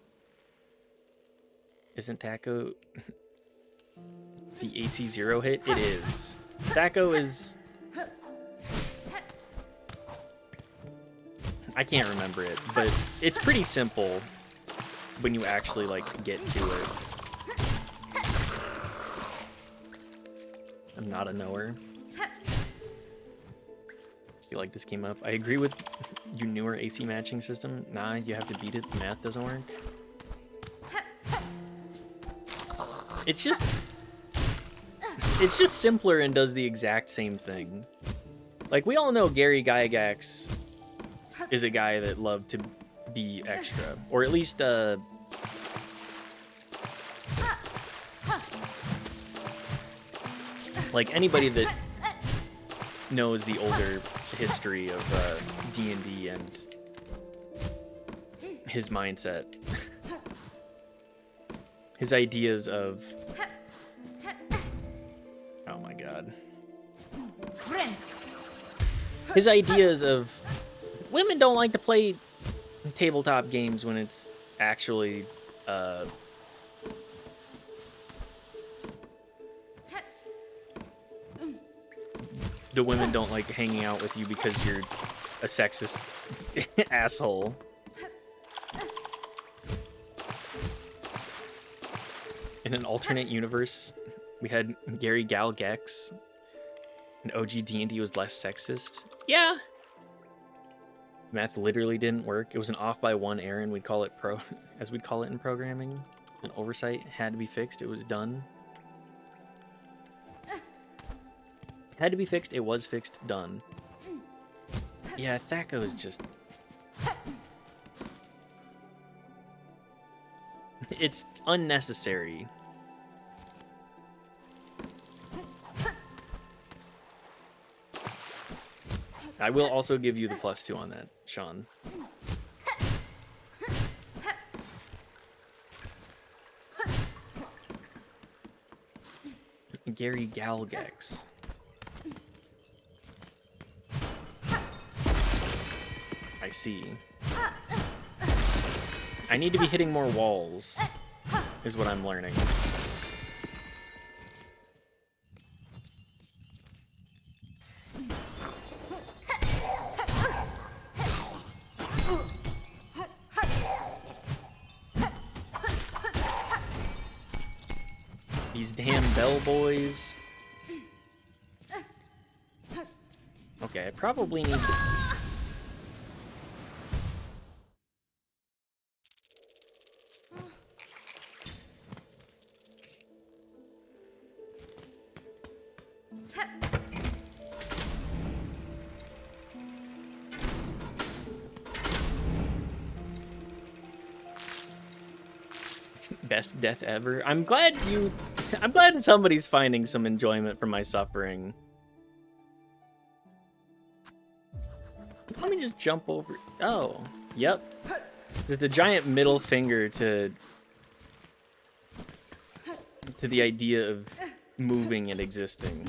S1: Isn't Thaco the AC 0 hit? It is. Thaco is... I can't remember it, but it's pretty simple when you actually, like, get to it. I'm not a knower. Feel like this came up. I agree with your newer AC matching system. Nah, you have to beat it. The math doesn't work. It's just simpler and does the exact same thing. Like, we all know Gary Gygax is a guy that loved to be extra, or at least like anybody that knows the older history of D&D and his mindset. His ideas of... Oh my god. His ideas of... Women don't like to play tabletop games when it's actually, the women don't like hanging out with you because you're a sexist asshole. In an alternate universe, we had Gary Gygax, and OG D&D was less sexist. Yeah. Math literally didn't work. It was an off by one error, and we'd call it as we'd call it in programming. An oversight had to be fixed. It was done. Had to be fixed. It was fixed. Done. Yeah, Thaco is just... It's unnecessary. I will also give you the +2 on that, Sean. Gary Gygax. I see. I need to be hitting more walls, is what I'm learning. These damn bellboys. Okay, I probably need to... Best death ever. I'm glad somebody's finding some enjoyment from my suffering. Let me just jump over. Oh, yep. Just a giant middle finger to the idea of moving and existing.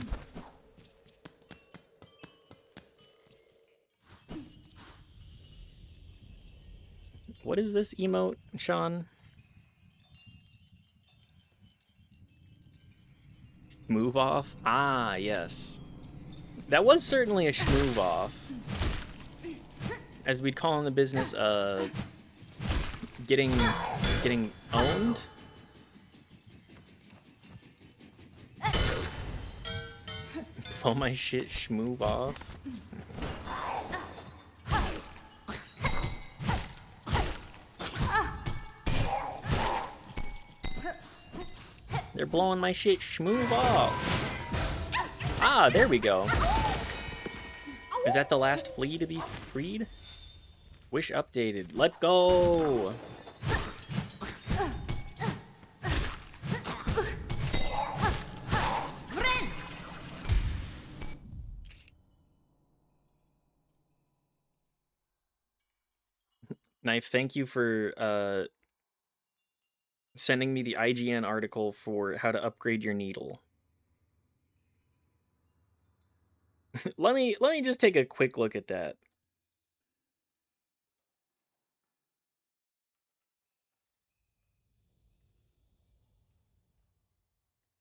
S1: What is this emote, Sean? Move off? Ah, yes. That was certainly a schmove off. As we'd call in the business, getting owned. Blow my shit, schmove off. blowing my shit smooth off. Ah, there we go. Is that the last flea to be freed? Wish updated. Let's go! Knife, thank you for sending me the IGN article for how to upgrade your needle. let me just take a quick look at that.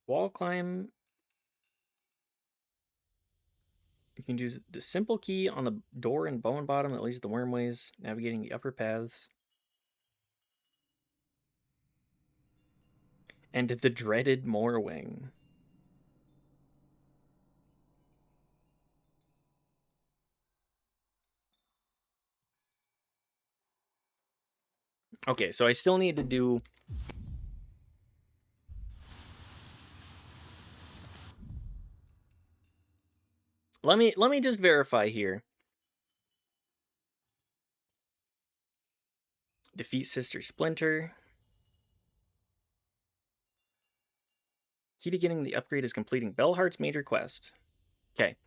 S1: Wall climb. You can use the simple key on the door and bone bottom that leads to the wormways, navigating the upper paths. And the dreaded Moorwing. Okay, so I still need to do... Let me just verify here. Defeat Sister Splinter. Key to getting the upgrade is completing Bellheart's major quest. Okay.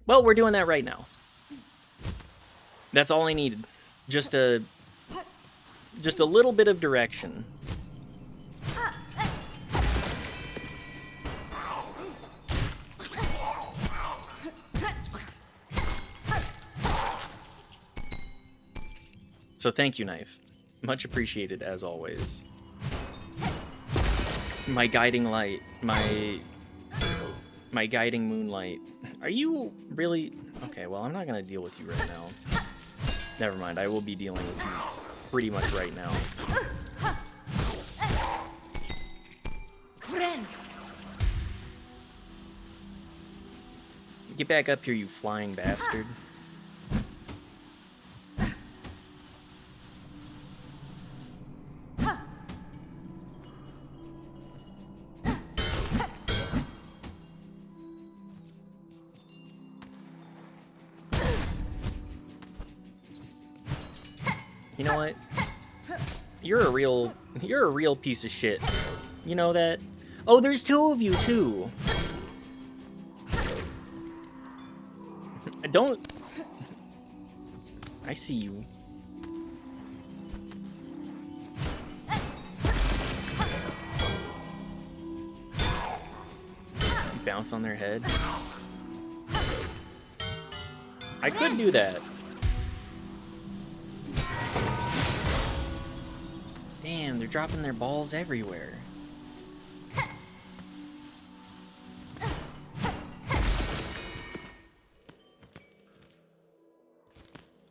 S1: Well, we're doing that right now. That's all I needed. Just a little bit of direction. So thank you, Knife. Much appreciated, as always. My guiding light. My guiding moonlight. Are you really... Okay, well, I'm not going to deal with you right now. Never mind, I will be dealing with you pretty much right now. Get back up here, you flying bastard. You know what? You're a real piece of shit. You know that? Oh, there's two of you too. Don't. I see you. You bounce on their head. I could do that. Damn, they're dropping their balls everywhere.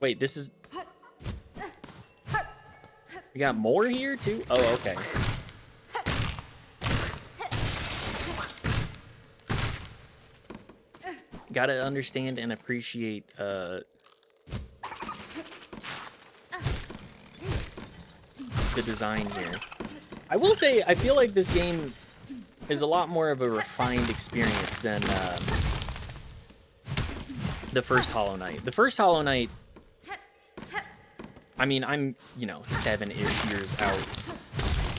S1: Wait, this is... We got more here, too? Oh, okay. Gotta understand and appreciate, the design here. I will say, I feel like this game is a lot more of a refined experience than the first Hollow Knight. The first Hollow Knight, I mean, I'm, you know, 7-ish years out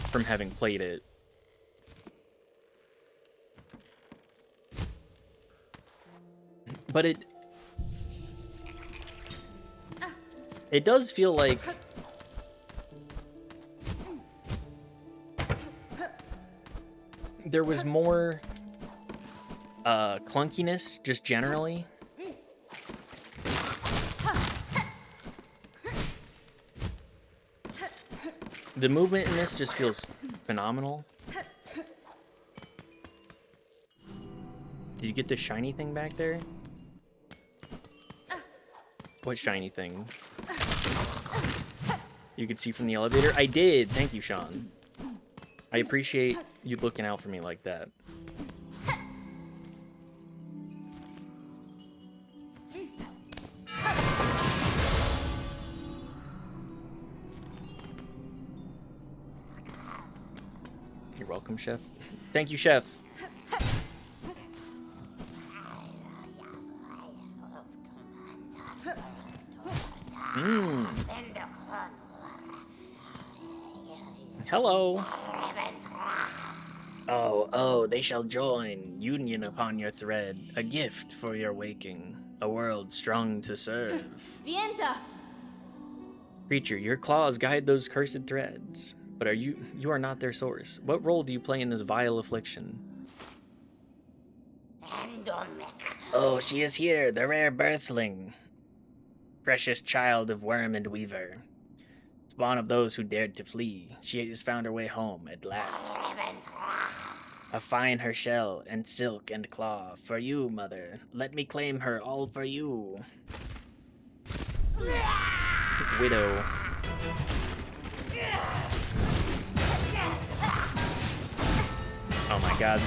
S1: from having played it. But it does feel like there was more clunkiness just generally. The movement in this just feels phenomenal. Did you get the shiny thing back there? What shiny thing? You could see from the elevator? I did! Thank you, Sean. I appreciate you looking out for me like that. You're welcome, Chef. Thank you, chef. Mmm. Hello. Oh, they shall join, union upon your thread, a gift for your waking, a world strong to serve.
S2: Vienta!
S1: Creature, your claws guide those cursed threads, but you are not their source. What role do you play in this vile affliction? Oh, she is here, the rare birthling, precious child of worm and weaver. Spawn of those who dared to flee, she has found her way home at last. A fine her shell, and silk and claw, for you, mother. Let me claim her all for you. Widow. Oh my god,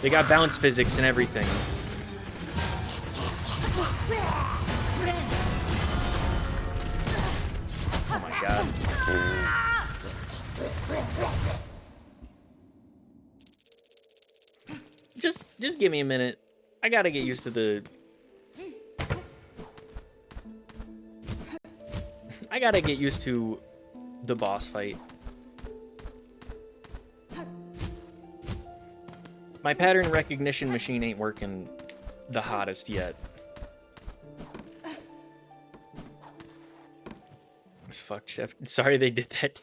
S1: they got bounce physics and everything. Oh my god. Just give me a minute. I gotta get used to the... I gotta get used to the boss fight. My pattern recognition machine ain't working the hottest yet. Fuck, chef. Sorry they did that.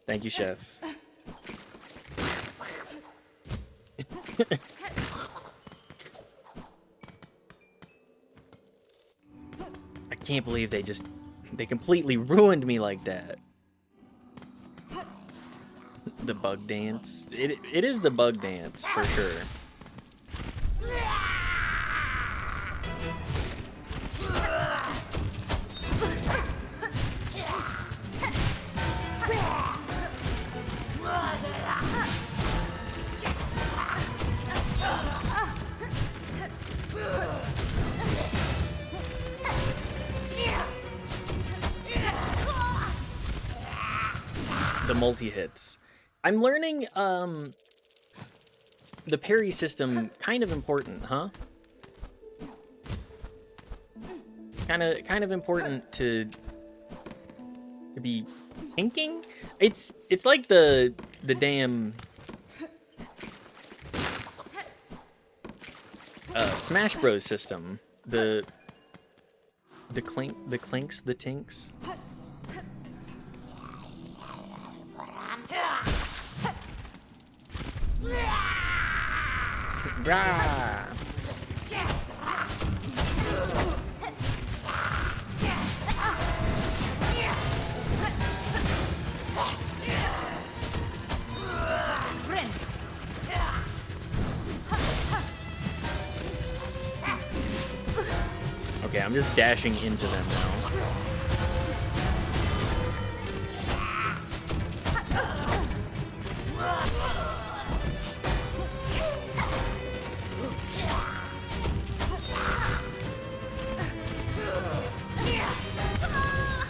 S1: Thank you, chef. I can't believe they completely ruined me like that. The bug dance. It is the bug dance for sure. The multi-hits. I'm learning the parry system kind of important, huh? Kind of important to be thinking. It's like the damn Smash Bros system. The clinks, the tinks. Brah. Okay, I'm just dashing into them now.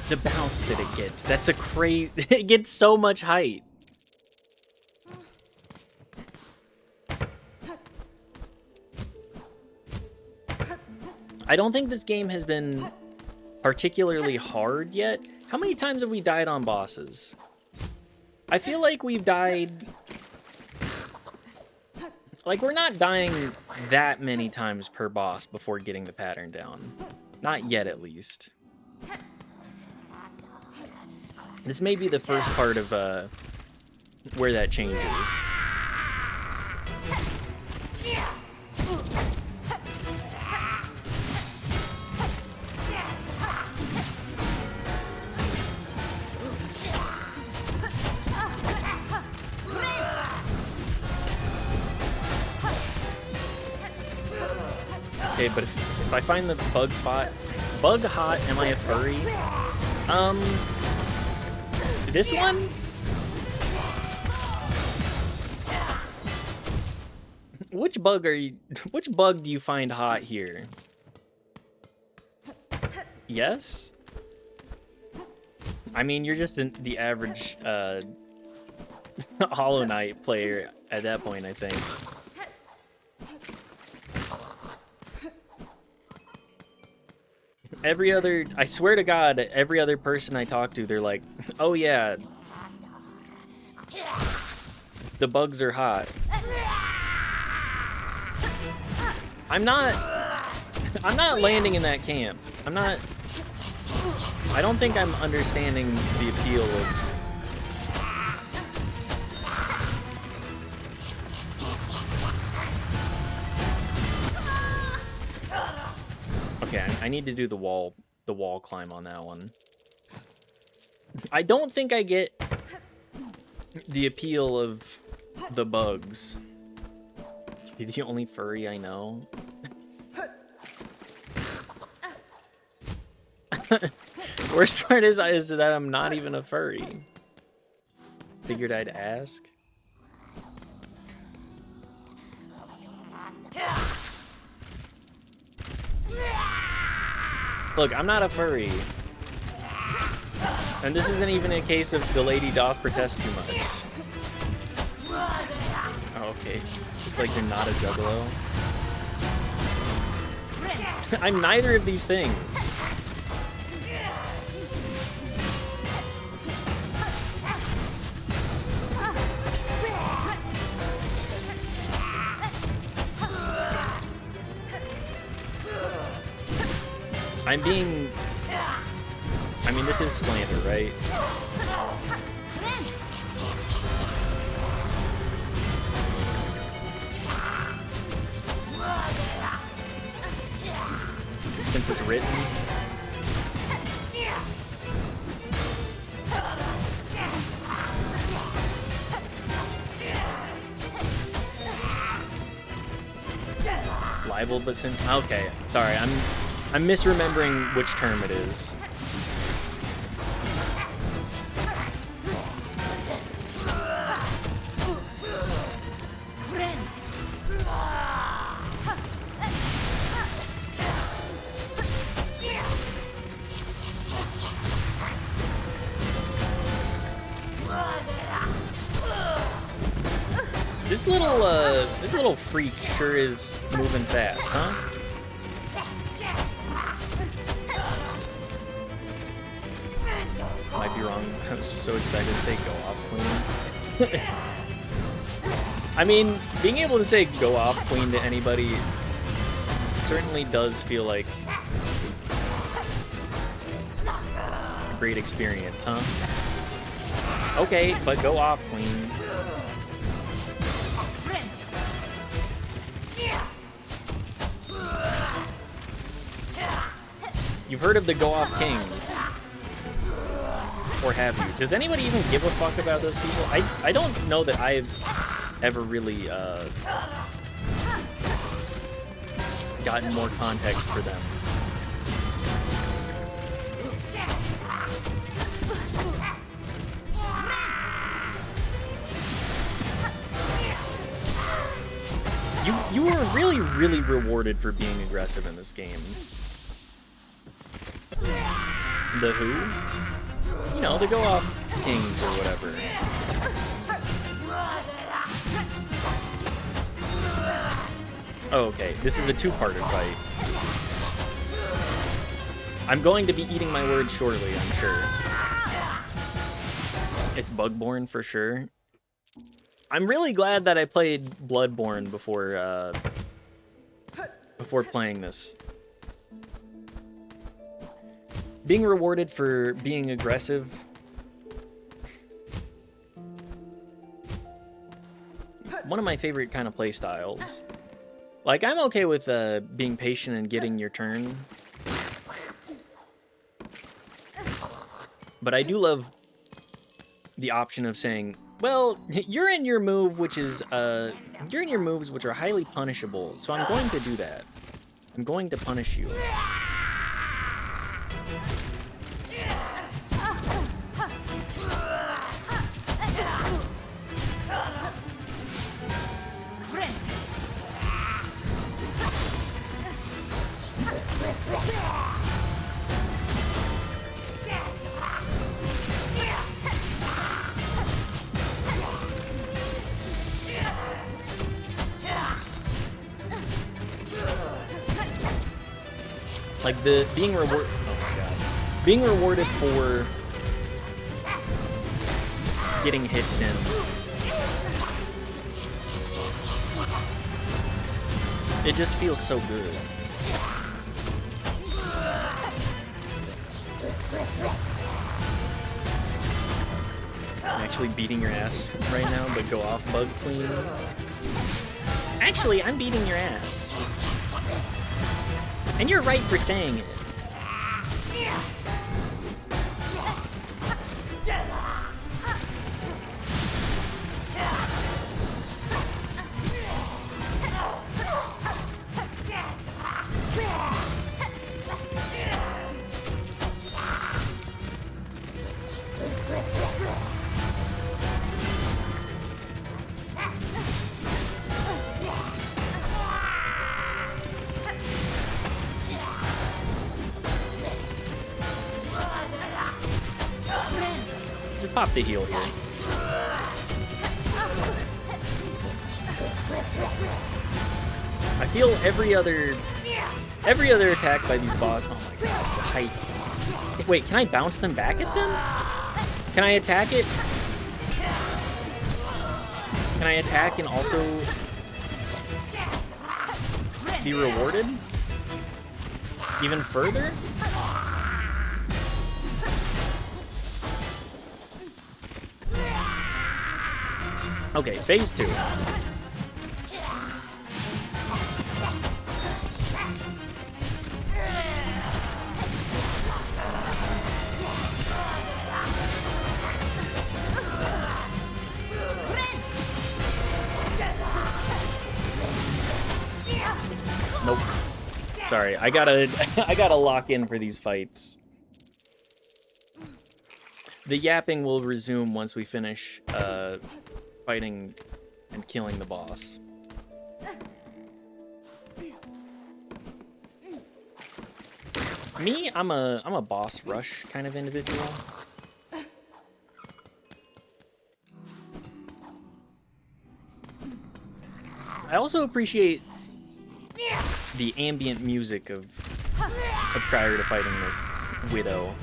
S1: The bounce that it gets, that's a crazy, it gets so much height. I don't think this game has been particularly hard yet. How many times have we died on bosses? I feel like we've died... Like, we're not dying that many times per boss before getting the pattern down. Not yet, at least. This may be the first part of where that changes. Okay, but if I find the bug hot, am I a furry? This one? Which bug do you find hot here? Yes? I mean, you're just the average Hollow Knight player at that point, I think. I swear to God, every other person I talk to, they're like, oh yeah, the bugs are hot. I'm not landing in that camp. I don't think I'm understanding the appeal of... Okay, I need to do the wall climb on that one. I don't think I get the appeal of the bugs. You're the only furry I know. Worst part is that I'm not even a furry. Figured I'd ask. Look, I'm not a furry. And this isn't even a case of the lady doth protest too much. Oh, okay. Just like you're not a juggalo. I'm neither of these things. I mean, this is slander, right? Since it's written. Libel, but sin. Okay, sorry, I'm misremembering which term it is. This little freak sure is moving fast, huh? Might be wrong. I was just so excited to say go off queen. I mean, being able to say go off queen to anybody certainly does feel like a great experience, huh? Okay, but go off queen. You've heard of the Go Off Kings. Or have you? Does anybody even give a fuck about those people? I don't know that I've ever really gotten more context for them. You were really rewarded for being aggressive in this game. The who? You know, the Go Off Kings or whatever. Oh, okay. This is a two-parter fight. I'm going to be eating my words shortly, I'm sure. It's Bugborn for sure. I'm really glad that I played Bloodborne before playing this. Being rewarded for being aggressive. One of my favorite kind of play styles. Like, I'm okay with being patient and getting your turn. But I do love the option of saying, well, you're in your move, which is, you're in your moves which are highly punishable, so I'm going to do that. I'm going to punish you. Like the being rewarded. Oh my god. Being rewarded for getting hits in. It just feels so good. I'm actually beating your ass right now, but go off bug clean. Actually, I'm beating your ass. And you're right for saying it. Just pop the heal here. I feel every other attack by these bots. Oh my god, the height. Wait, can I bounce them back at them? Can I attack it? Can I attack and also be rewarded? Even further? Okay, phase 2. Nope. Sorry, I gotta lock in for these fights. The yapping will resume once we finish fighting and killing the boss. Me, I'm a boss rush kind of individual. I also appreciate the ambient music of prior to fighting this widow.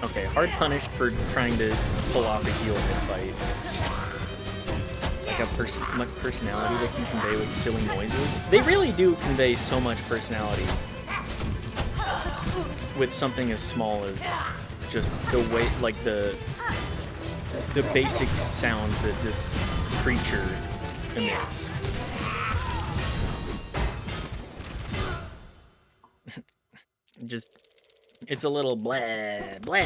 S1: Okay, hard punished for trying to pull off a heal mid-fight. Like much personality they can convey with silly noises. They really do convey so much personality with something as small as just the way, like the basic sounds that this creature emits. Just, it's a little blah, blah.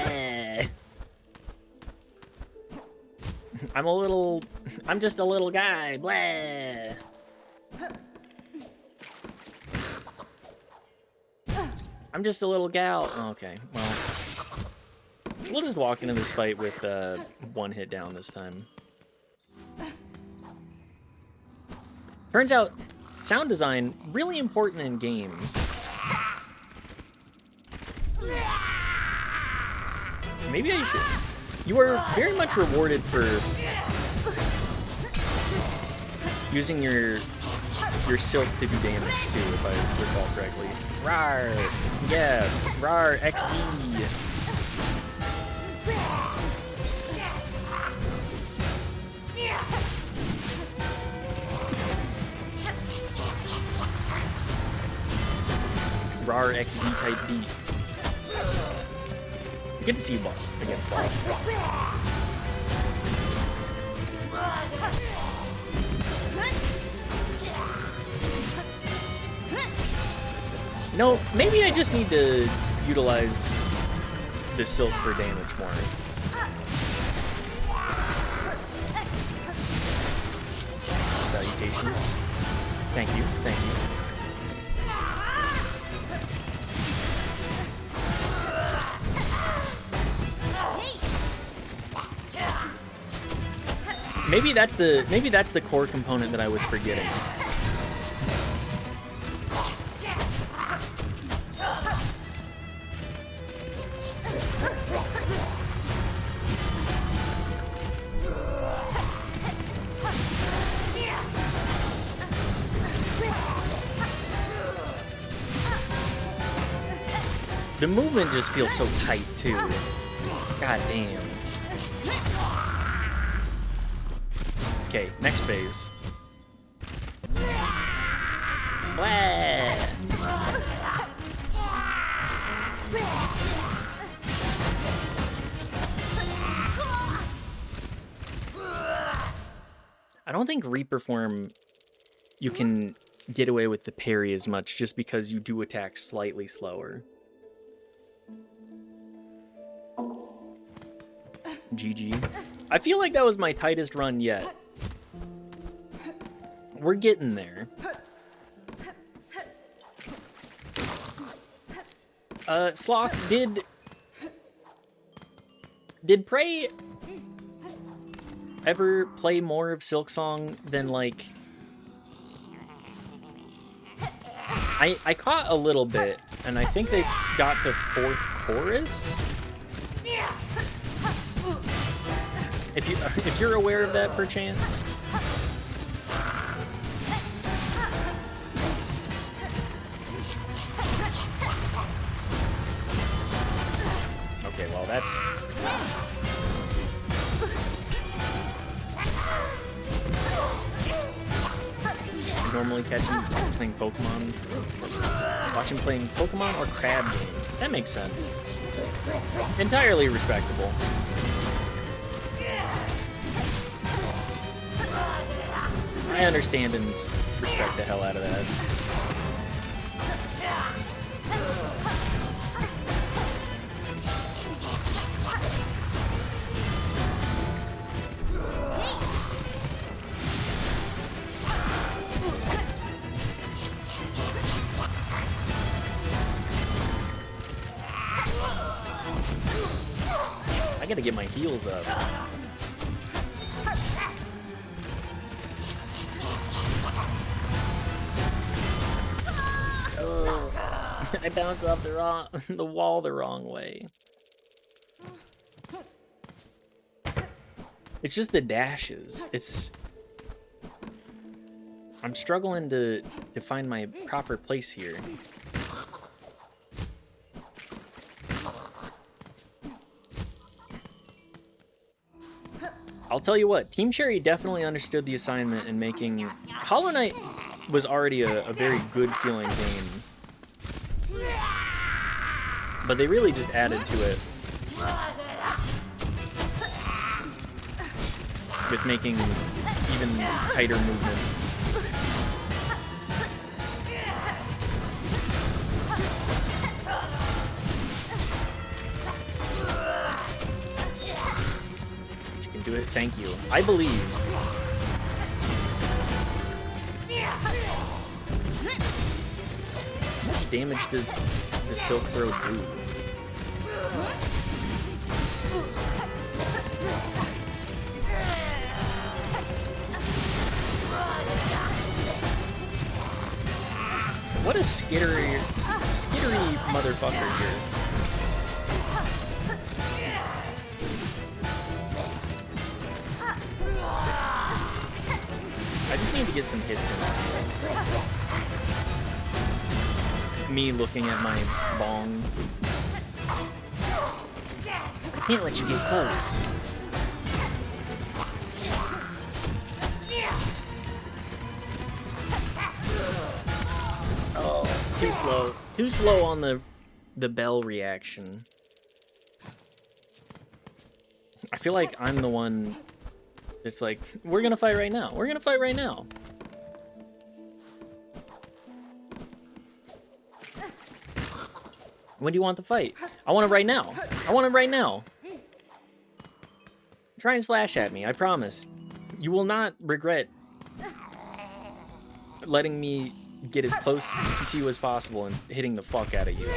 S1: I'm just a little guy, blah. I'm just a little gal. Okay, well, we'll just walk into this fight with one hit down this time. Turns out, sound design, really important in games. Maybe I should. You are very much rewarded for using your silk to do damage too, if I recall correctly. Rawr! Yeah, rawr, XD! Rawr XD type beat. Good to see you boss against that. You know, maybe I just need to utilize the silk for damage more. Salutations. Thank you, thank you. Maybe that's the core component that I was forgetting. The movement just feels so tight too. God damn. Okay, next phase. Blah. I don't think Reaper form you can get away with the parry as much just because you do attack slightly slower. GG. I feel like that was my tightest run yet. We're getting there. Sloth, did Prey ever play more of Silksong than, like... I caught a little bit, and I think they got to 4th chorus? If you're aware of that, perchance. Okay, well that's. I normally catch him playing Pokemon. Watch him playing Pokemon or Crab Game. That makes sense. Entirely respectable. I understand and respect the hell out of that. I gotta get my heels up. I bounced off the wall the wrong way. It's just the dashes. I'm struggling to find my proper place here. I'll tell you what, Team Cherry definitely understood the assignment in making... Hollow Knight was already a very good feeling game. But they really just added to it with making even tighter movement. You can do it, thank you. I believe. How much damage does the Silk Throw do? What a skittery motherfucker here. I just need to get some hits in. Me looking at my bong. I can't let you get close. Oh, too slow. Too slow on the bell reaction. I feel like I'm the one that's like, we're gonna fight right now. We're gonna fight right now. When do you want the fight? I want it right now. I want it right now. Try and slash at me, I promise. You will not regret letting me get as close to you as possible and hitting the fuck out of you.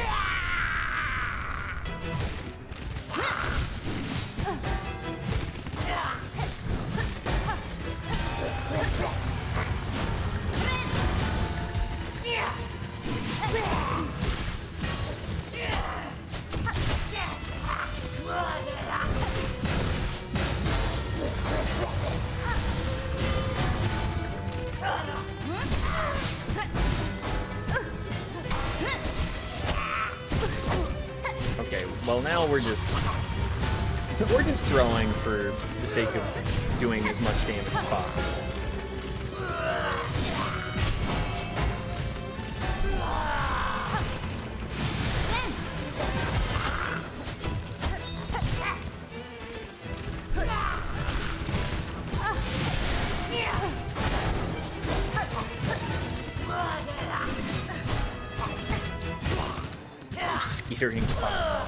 S1: well, now we're just throwing for the sake of doing as much damage as possible. Skittering fire.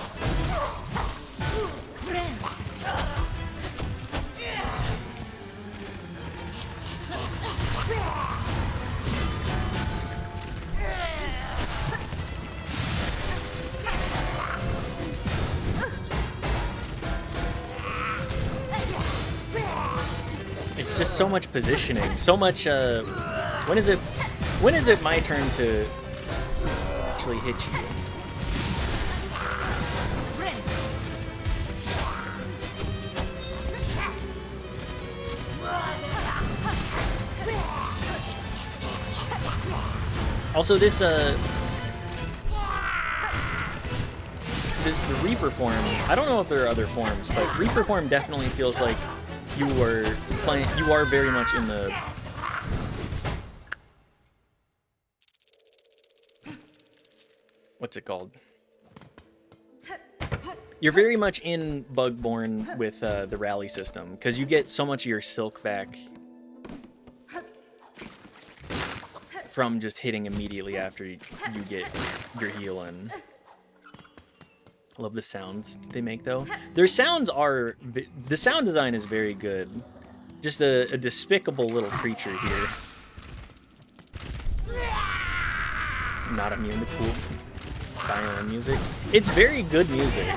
S1: It's just so much positioning, so much. When is it my turn to actually hit you? Also, this the Reaper form, I don't know if there are other forms, but Reaper form definitely feels like you are very much in the what's it called? You're very much in Bugborn with the rally system, because you get so much of your silk back from just hitting immediately after you get your heal in. I love the sounds they make, though. Their sounds are... The sound design is very good. Just a despicable little creature here. Not immune to cool violin music. It's very good music.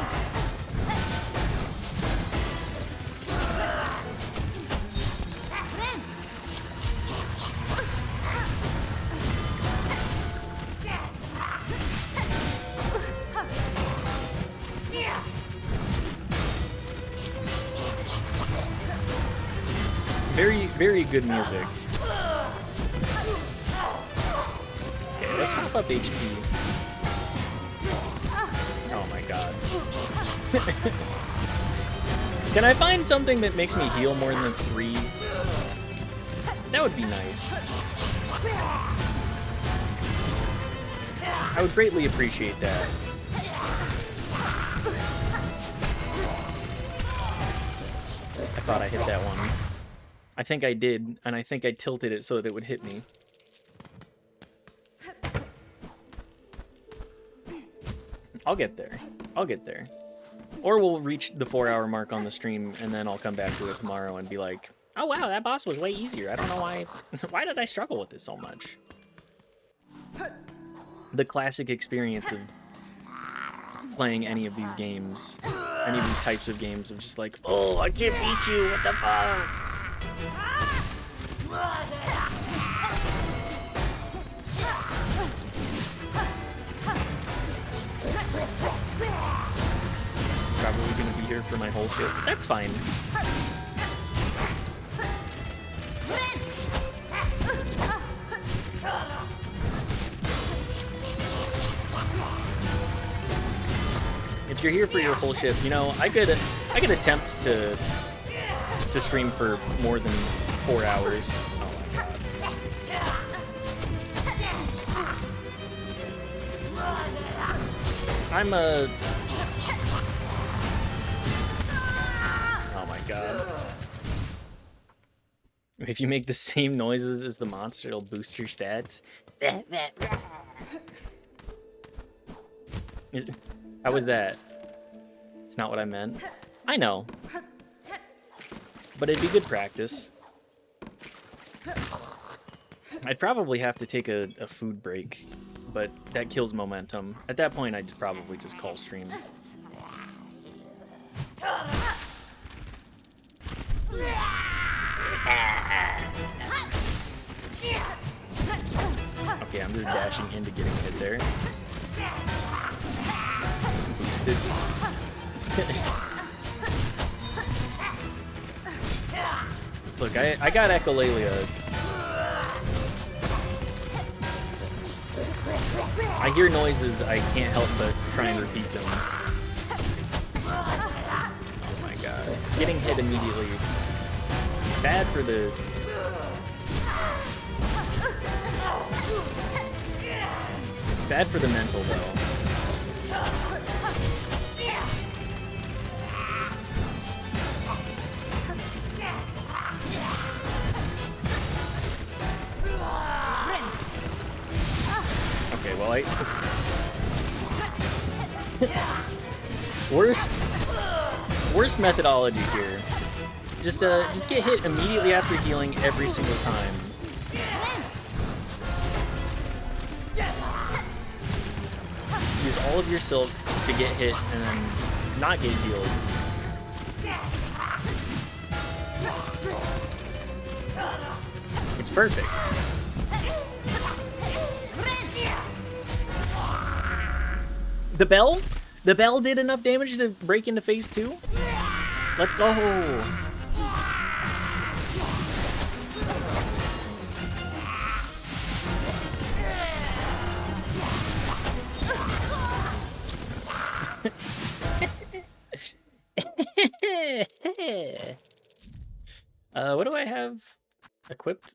S1: Very, very good music. Okay, let's top up HP. Oh my god. Can I find something that makes me heal more than 3? That would be nice. I would greatly appreciate that. I thought I hit that one. I think I did, and I think I tilted it so that it would hit me. I'll get there. I'll get there. Or we'll reach the 4-hour mark on the stream, and then I'll come back to it tomorrow and be like, oh wow, that boss was way easier. I don't know why... Why did I struggle with it so much? The classic experience of playing any of these games, any of these types of games, of just like, oh, I can't beat you, what the fuck? Probably gonna be here for my whole shit. That's fine. If you're here for your whole shift, you know, I could attempt to stream for more than 4 hours. Oh my god. I'm a... Oh my god. If you make the same noises as the monster, it'll boost your stats. How was that? It's not what I meant. I know. But it'd be good practice. I'd probably have to take a food break, but that kills momentum. At that point, I'd probably just call stream. Okay, I'm just dashing into getting hit there. Boosted. Look, I got Echolalia. I hear noises, I can't help but try and repeat them. getting hit immediately. Bad for the... Bad for the mental, though. Okay, well, worst methodology here. Just get hit immediately after healing every single time. Use all of your silk to get hit and then not get healed. It's perfect. The bell? The bell did enough damage to break into phase 2? Let's go! What do I have equipped?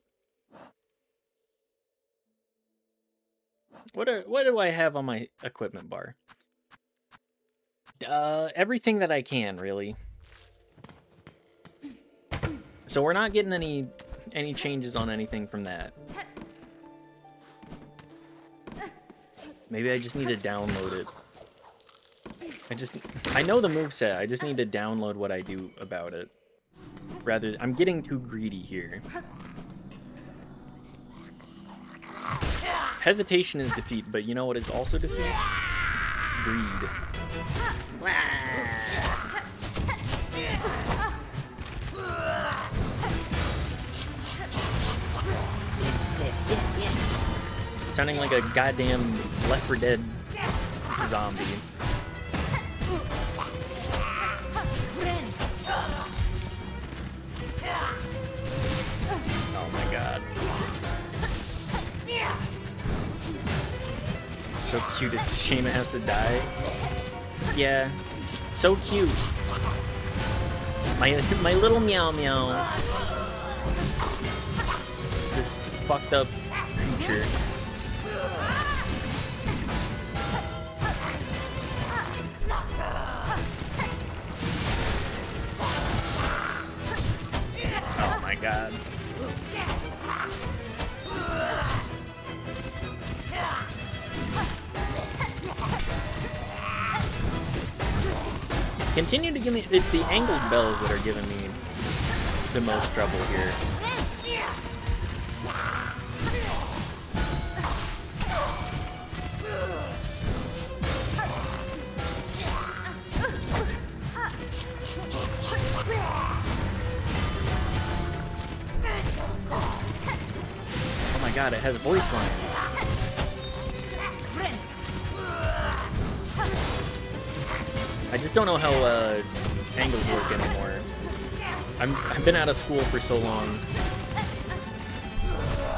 S1: What do I have on my equipment bar? Everything that I can, really. So we're not getting any changes on anything from that. Maybe I just need to download it. I know the moveset, I just need to download what I do about it. Rather, I'm getting too greedy here. Hesitation is defeat, but you know what is also defeat? Greed. Sounding like a goddamn Left 4 Dead zombie. Oh my god. So cute, it's a shame it has to die. Yeah, so cute. My little meow meow. This fucked up creature. Oh my god. Continue to give me... It's the angled bells that are giving me the most trouble here. Oh my god, it has voice lines. I just don't know how angles work anymore. I've been out of school for so long.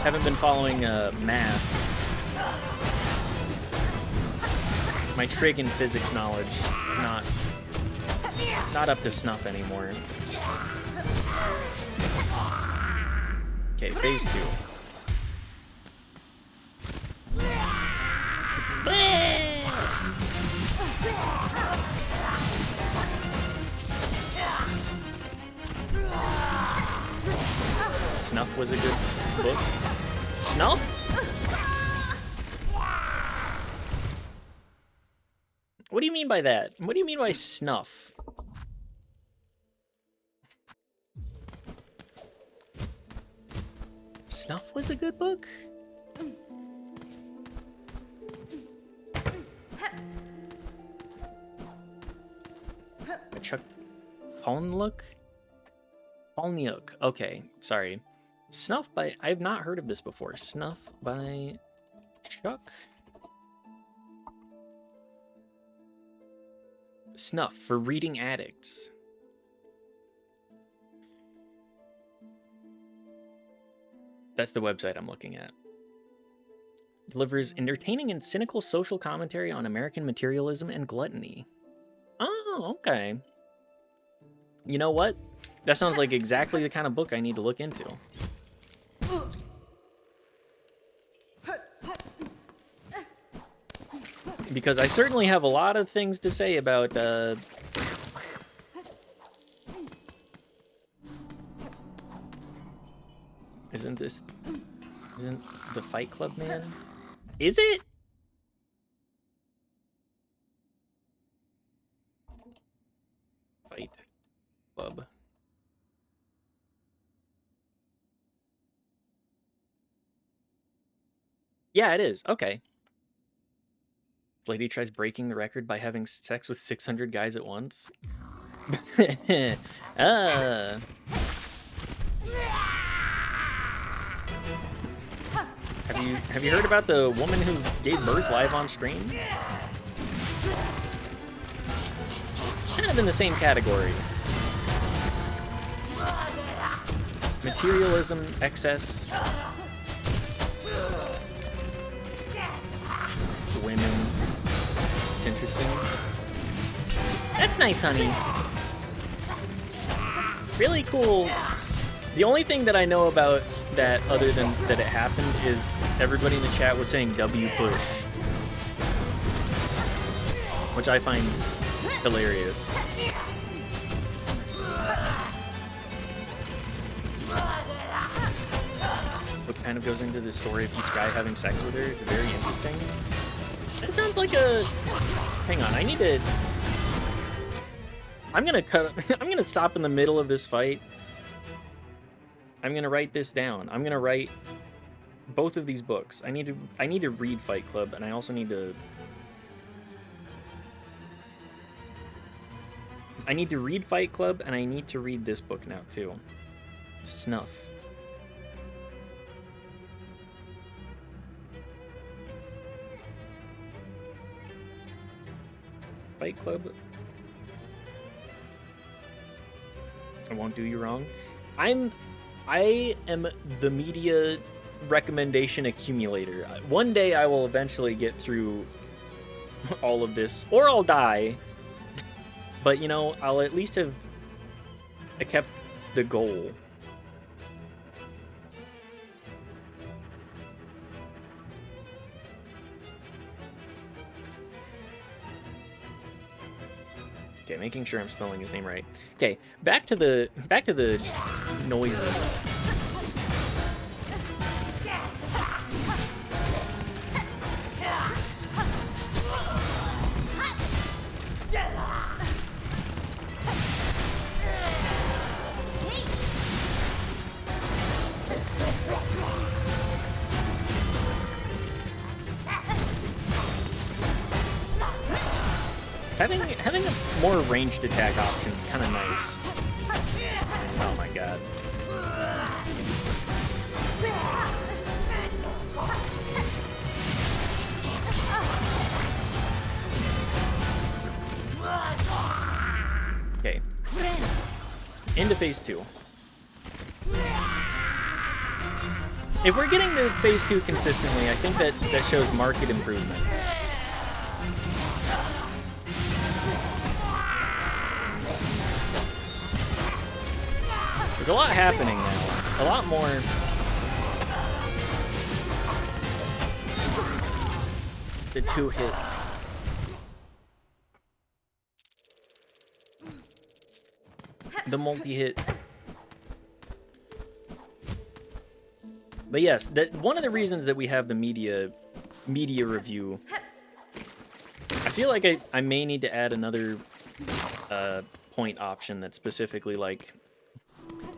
S1: Haven't been following math. My trig and physics knowledge not up to snuff anymore. Okay, phase 2. Snuff was a good book. Snuff? What do you mean by that? What do you mean by snuff? Snuff was a good book? Chuck Palahniuk? Palahniuk. Okay, sorry. Snuff by... I've not heard of this before. Snuff by Chuck? Snuff for reading addicts. That's the website I'm looking at. Delivers entertaining and cynical social commentary on American materialism and gluttony. Oh, okay. You know what? That sounds like exactly the kind of book I need to look into. Because I certainly have a lot of things to say about, Isn't the Fight Club man? Is it? Fight Club. Yeah, it is. Okay. Lady tries breaking the record by having sex with 600 guys at once. Ah. Have you heard about the woman who gave birth live on stream? Kind of in the same category. Materialism, excess. The women. It's interesting. That's nice, honey. Really cool. The only thing that I know about that, other than that it happened, is everybody in the chat was saying W push, which I find hilarious. So it kind of goes into the story of each guy having sex with her. It's very interesting. It sounds like a... Hang on, I need to... I'm gonna stop in the middle of this fight. I'm gonna write this down. I'm gonna write both of these books. I need to read Fight Club, and I also need to... I need to read Fight Club, and I need to read this book now, too. Snuff. Fight Club. I won't do you wrong. I am the media recommendation accumulator. One day I will eventually get through all of this, or I'll die. But, you know, I'll at least have kept the goal. Okay, making sure I'm spelling his name right. Okay, back to the noises. Having a more ranged attack option is kind of nice. Oh my god. Okay. Into phase 2. If we're getting to phase 2 consistently, I think that shows marked improvement. There's a lot happening now. A lot more. The 2 hits. The multi-hit. But yes, one of the reasons that we have the media review, I feel like I may need to add another point option that's specifically like,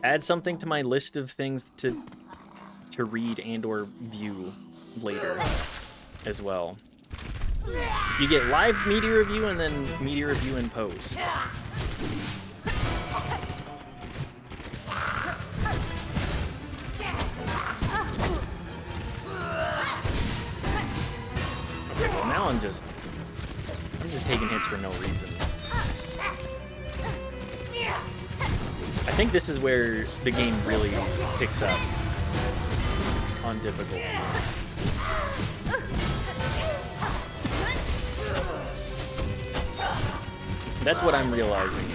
S1: add something to my list of things to read and or view later as well. You get live media review and then media review in post. Okay, well now I'm just taking hits for no reason. I think this is where the game really picks up on difficulty. That's what I'm realizing.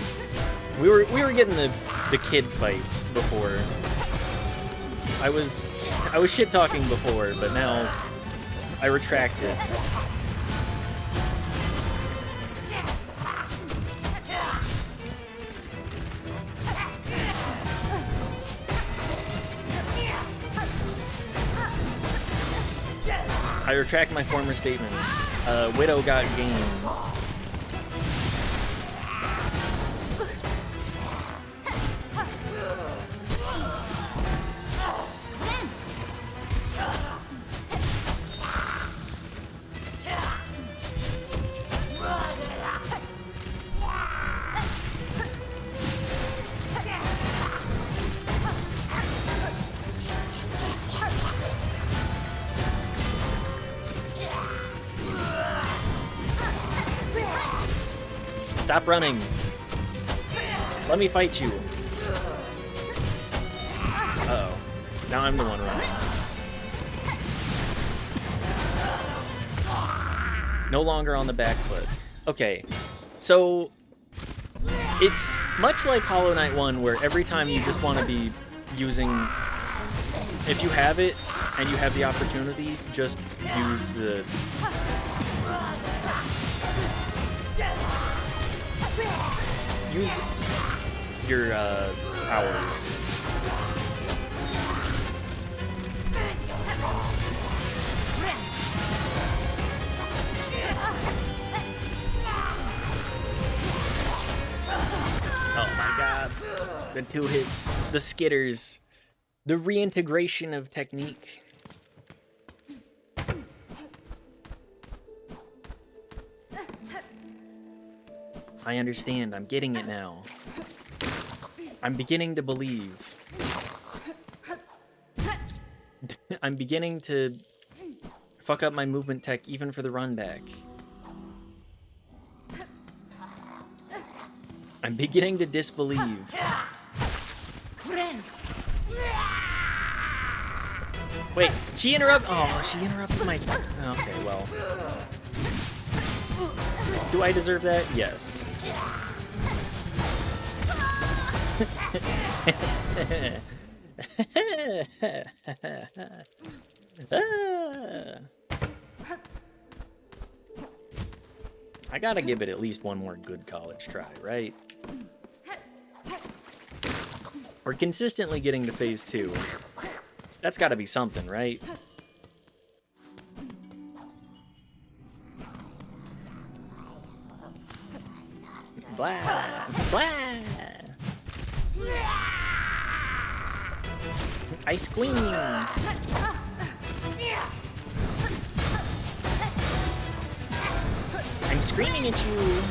S1: We were getting the kid fights before. I was shit talking before, but now I retract it. I retract my former statements. Widow got game. Stop running. Let me fight you. Uh-oh. Now I'm the one running. No longer on the back foot. Okay, so it's much like Hollow Knight 1, where every time you just want to be using... If you have it, and you have the opportunity, just use the... Use your powers. Oh my god. The 2 hits. The skitters. The reintegration of technique. I understand. I'm getting it now. I'm beginning to believe. I'm beginning to fuck up my movement tech even for the run back. I'm beginning to disbelieve. Wait, she interrupted. Oh, she interrupted my. Okay, well. Do I deserve that? Yes. I gotta give it at least one more good college try, right? We're consistently getting to phase 2. That's gotta be something, right? Blah! Blah! I scream! I'm screaming at you!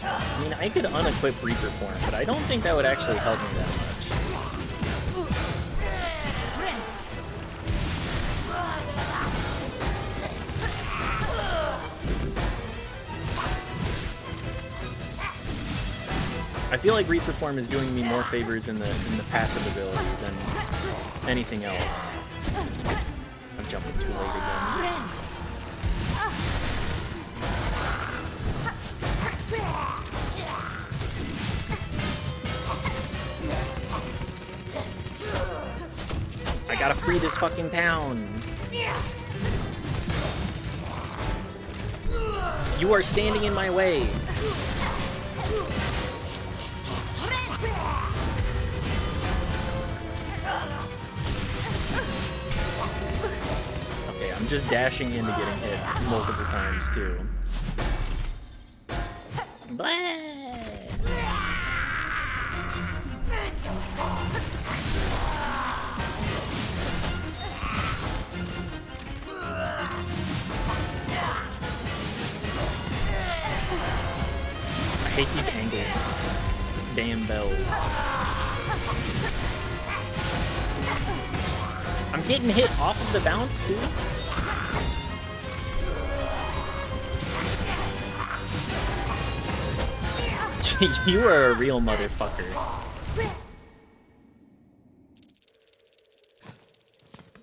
S1: I mean, I could unequip Reaper Form, but I don't think that would actually help me that much. I feel like Reaper Form is doing me more favors in the passive ability than anything else. I'm jumping too late again. I gotta free this fucking town. You are standing in my way. Okay, I'm just dashing into getting hit multiple times too. Blah! hate these angled damn bells. I'm getting hit off of the bounce too. You are a real motherfucker.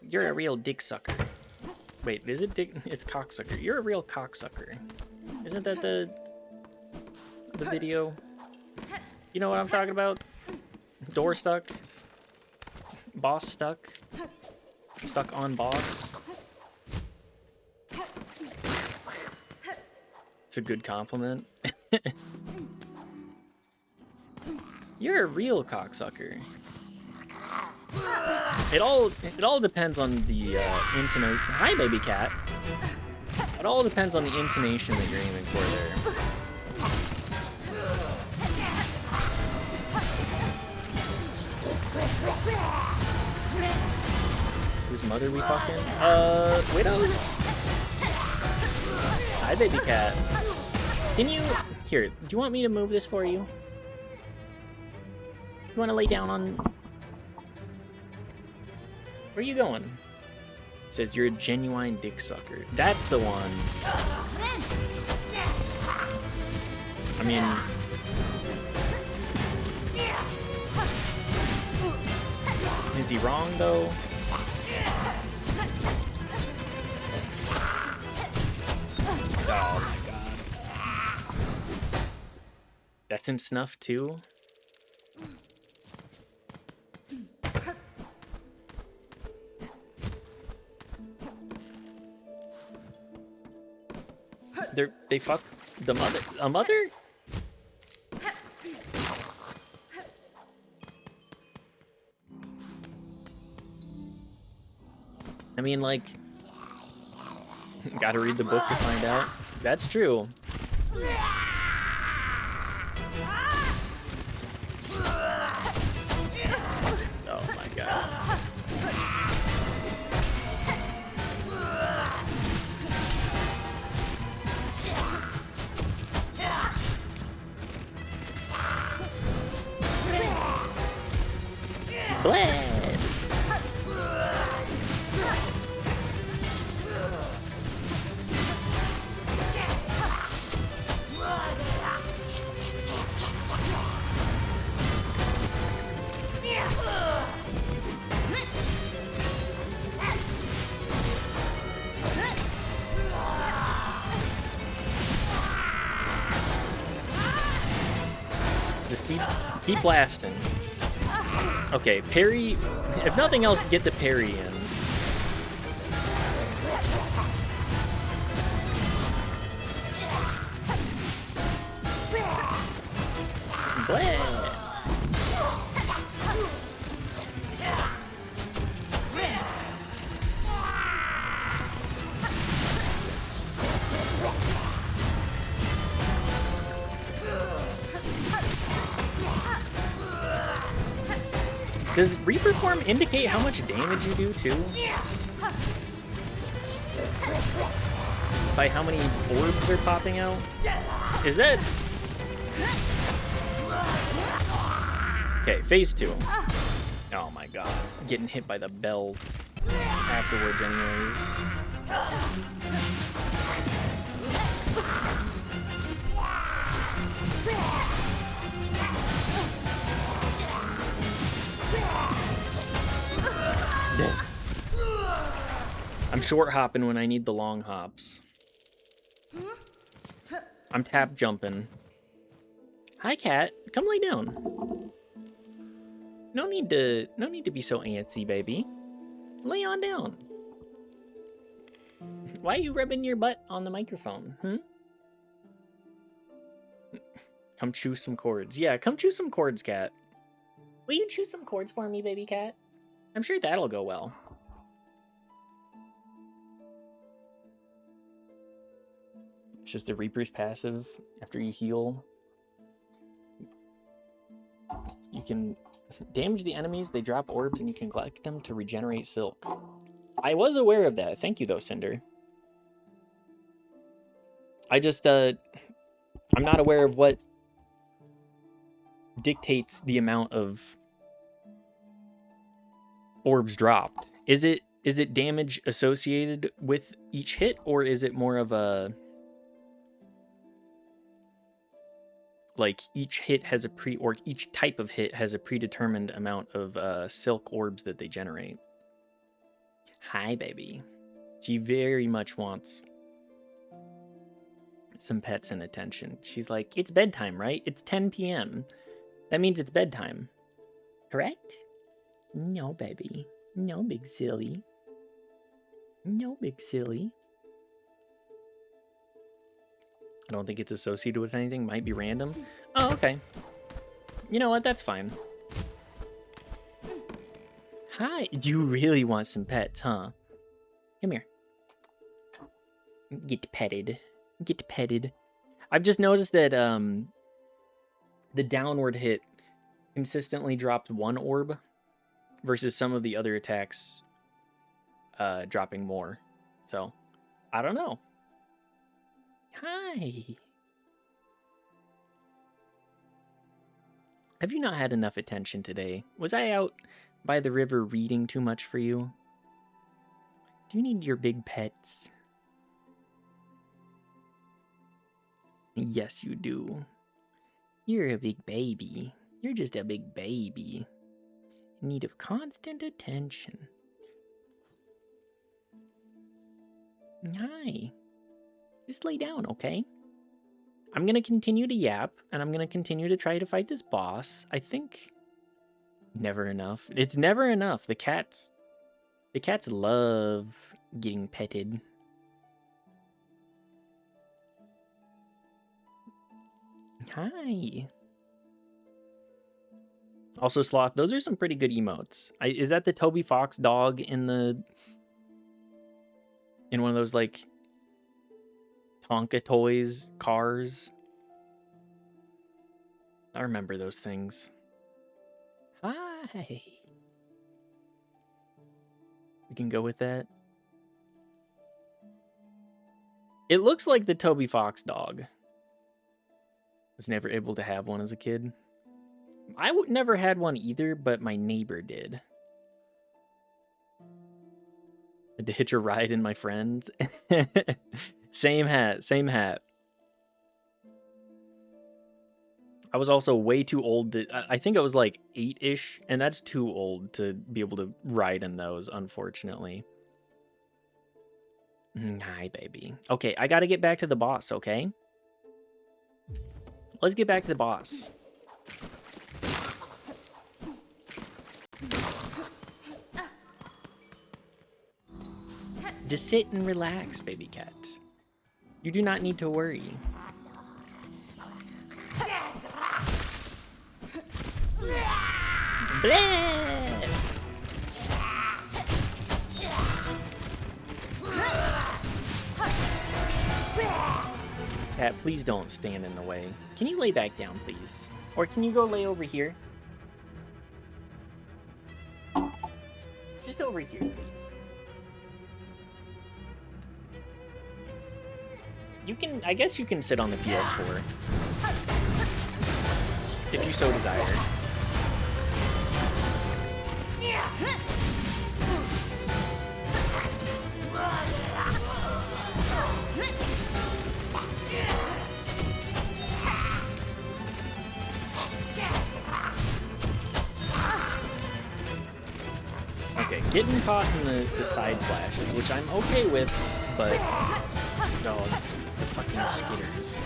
S1: You're a real dick sucker. Wait, is it dick? It's cocksucker. You're a real cocksucker. Isn't that the video? You know what I'm talking about? Door stuck. Boss stuck. Stuck on boss. It's a good compliment. You're a real cocksucker. It all depends on the intonation. Hi, baby cat. It all depends on the intonation that you're aiming for there. Whose mother we fucking? Widows? Hi, baby cat. Can you... Here, do you want me to move this for you? You want to lay down on... Where are you going? It says you're a genuine dick sucker. That's the one. I mean... Is he wrong, though? Oh my god. That's in Snuff, too? They fuck the mother. A mother? I mean, like, gotta read the book to find out. That's true. Oh my god. Bled. Just keep blasting. Okay, parry. If nothing else, get the parry in. Bleh. Does Reaper Form indicate how much damage you do, too? By how many orbs are popping out? Is that... Okay, phase 2. Oh my god. Getting hit by the bell afterwards anyways. I'm short hopping when I need the long hops. I'm tap jumping. Hi, cat. Come lay down. No need to be so antsy, baby. Lay on down. Why are you rubbing your butt on the microphone? Come chew some chords. Yeah, come chew some chords, cat. Will you chew some chords for me, baby cat? I'm sure that'll go well. It's just the Reaper's passive. After you heal, you can damage the enemies, they drop orbs, and you can collect them to regenerate silk. I was aware of that. Thank you, though, Cinder. I just, I'm not aware of what dictates the amount of orbs dropped. Is it damage associated with each hit, or is it more of a like each hit has a or each type of hit has a predetermined amount of silk orbs that they generate? Hi, baby. She very much wants some pets and attention. She's like, it's bedtime, right? It's 10 p.m. That means it's bedtime. Correct? No, baby. No, big silly. No, big silly. I don't think it's associated with anything. Might be random. Oh, okay. You know what? That's fine. Hi. Do you really want some pets, huh? Come here. Get petted. Get petted. I've just noticed that the downward hit consistently dropped 1 orb versus some of the other attacks dropping more. So, I don't know. Hi. Have you not had enough attention today? Was I out by the river reading too much for you? Do you need your big pets? Yes, you do. You're a big baby. You're just a big baby. In need of constant attention. Hi. Just lay down, okay? I'm gonna continue to yap, and I'm gonna continue to try to fight this boss. I think... Never enough. It's never enough. The cats love getting petted. Hi. Also, Sloth, those are some pretty good emotes. Is that the Toby Fox dog in one of those, like, Tonka Toys cars? I remember those things. Hi. We can go with that. It looks like the Toby Fox dog. Was never able to have one as a kid. I never had one either, but my neighbor did. Had to hitch a ride in my friends. Same hat, same hat. I was also way too old. I think I was like 8-ish, and that's too old to be able to ride in those, unfortunately. Hi, baby. Okay, I gotta get back to the boss, okay? Let's get back to the boss. Just sit and relax, baby cat. You do not need to worry. Bleh! Cat, please don't stand in the way. Can you lay back down, please? Or can you go lay over here? Just over here, please. You can, I guess you can sit on the PS4. If you so desire. Okay, getting caught in the side slashes, which I'm okay with, but dogs, the fucking skitters.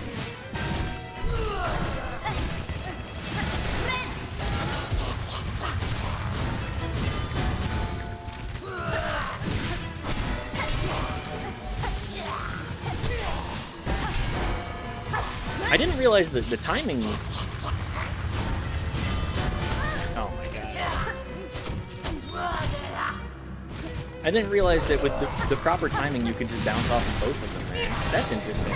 S1: I didn't realize that the timing. Oh my god. I didn't realize that with the proper timing you could just bounce off of both of them there. That's interesting.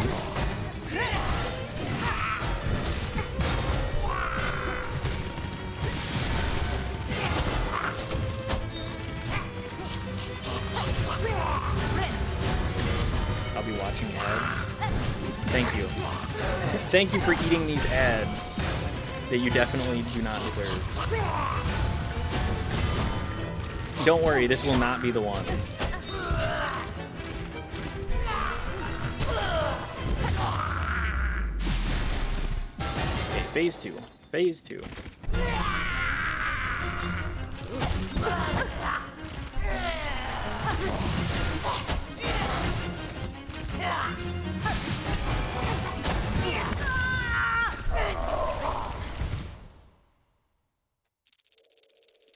S1: I'll be watching ads. Thank you. Thank you for eating these ads. that you definitely do not deserve. Don't worry, this will not be the one. Okay, phase 2. Phase 2.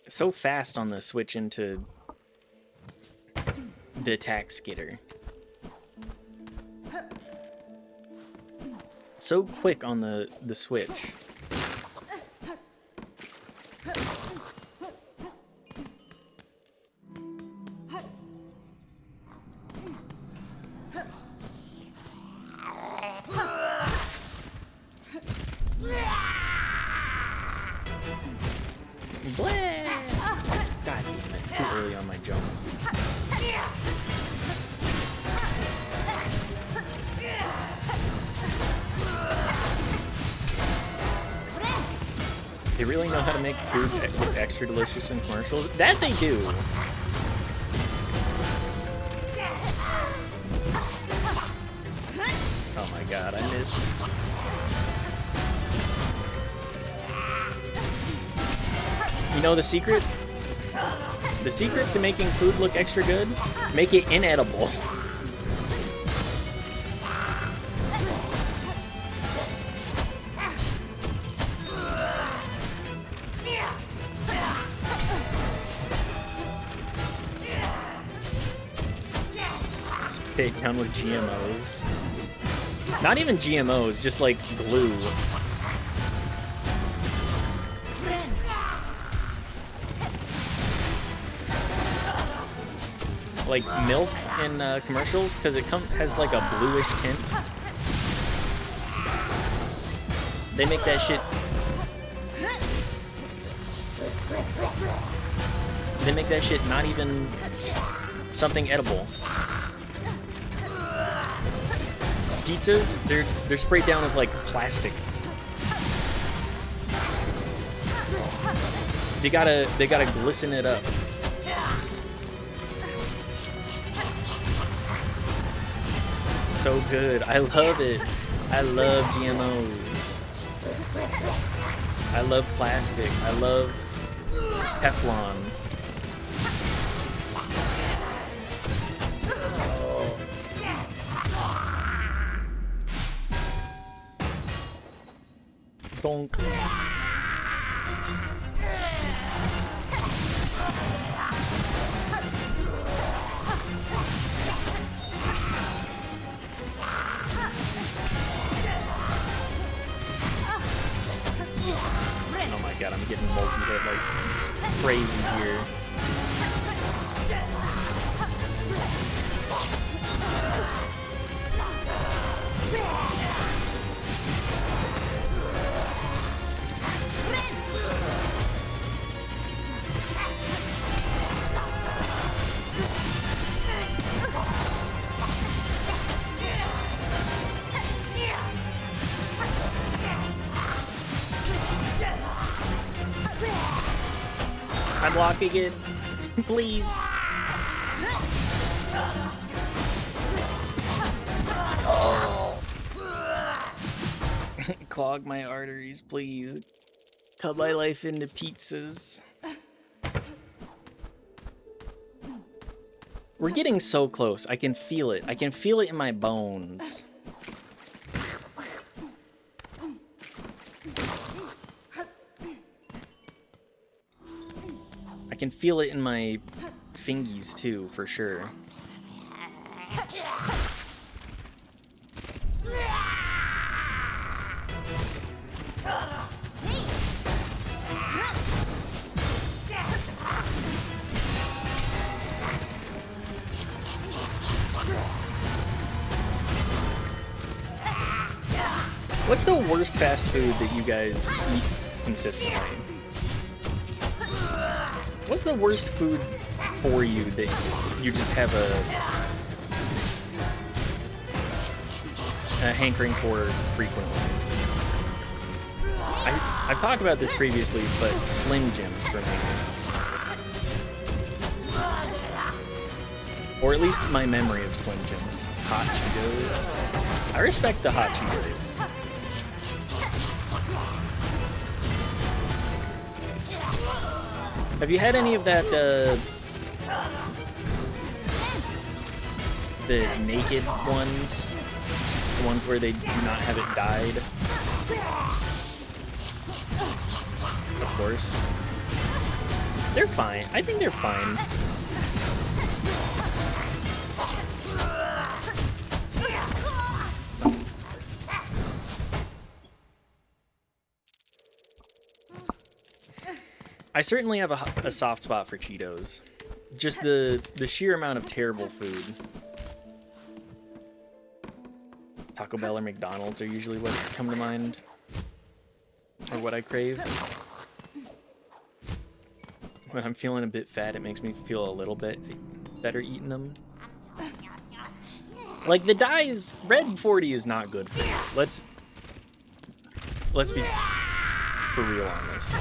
S1: So fast on the switch into the attack skitter. So quick on the switch. God damn it, too early on my jump. They really know how to make food look extra delicious in commercials. That they do. Oh my god, I missed. You know the secret? The secret to making food look extra good? Make it inedible. Spit down with GMOs. Not even GMOs, just like glue. Like milk in commercials, because it has like a bluish tint. They make that shit. They make that shit not even something edible. Pizzas, they're sprayed down with like plastic. They gotta glisten it up. So good. I love it. I love GMOs. I love plastic. I love Teflon. Donk. Oh my god, I'm getting multi-hit like crazy here. I'm blocking it. Please. Oh. Clog my arteries, please. Cut my life into pizzas. We're getting so close. I can feel it. I can feel it in my bones. I can feel it in my fingies too, for sure. What's the worst fast food that you guys eat consistently? What's the worst food for you that you just have a hankering for frequently? I've talked about this previously, but Slim Jims for me. Or at least my memory of Slim Jims. Hot Cheetos. I respect the hot Cheetos. Have you had any of that, the naked ones? The ones where they do not have it dyed? Of course. They're fine. I think they're fine. I certainly have a soft spot for Cheetos. Just the sheer amount of terrible food. Taco Bell or McDonald's are usually what come to mind. Or what I crave. When I'm feeling a bit fat, it makes me feel a little bit better eating them. Like, the dyes, Red 40 is not good for you. Let's be for real on this.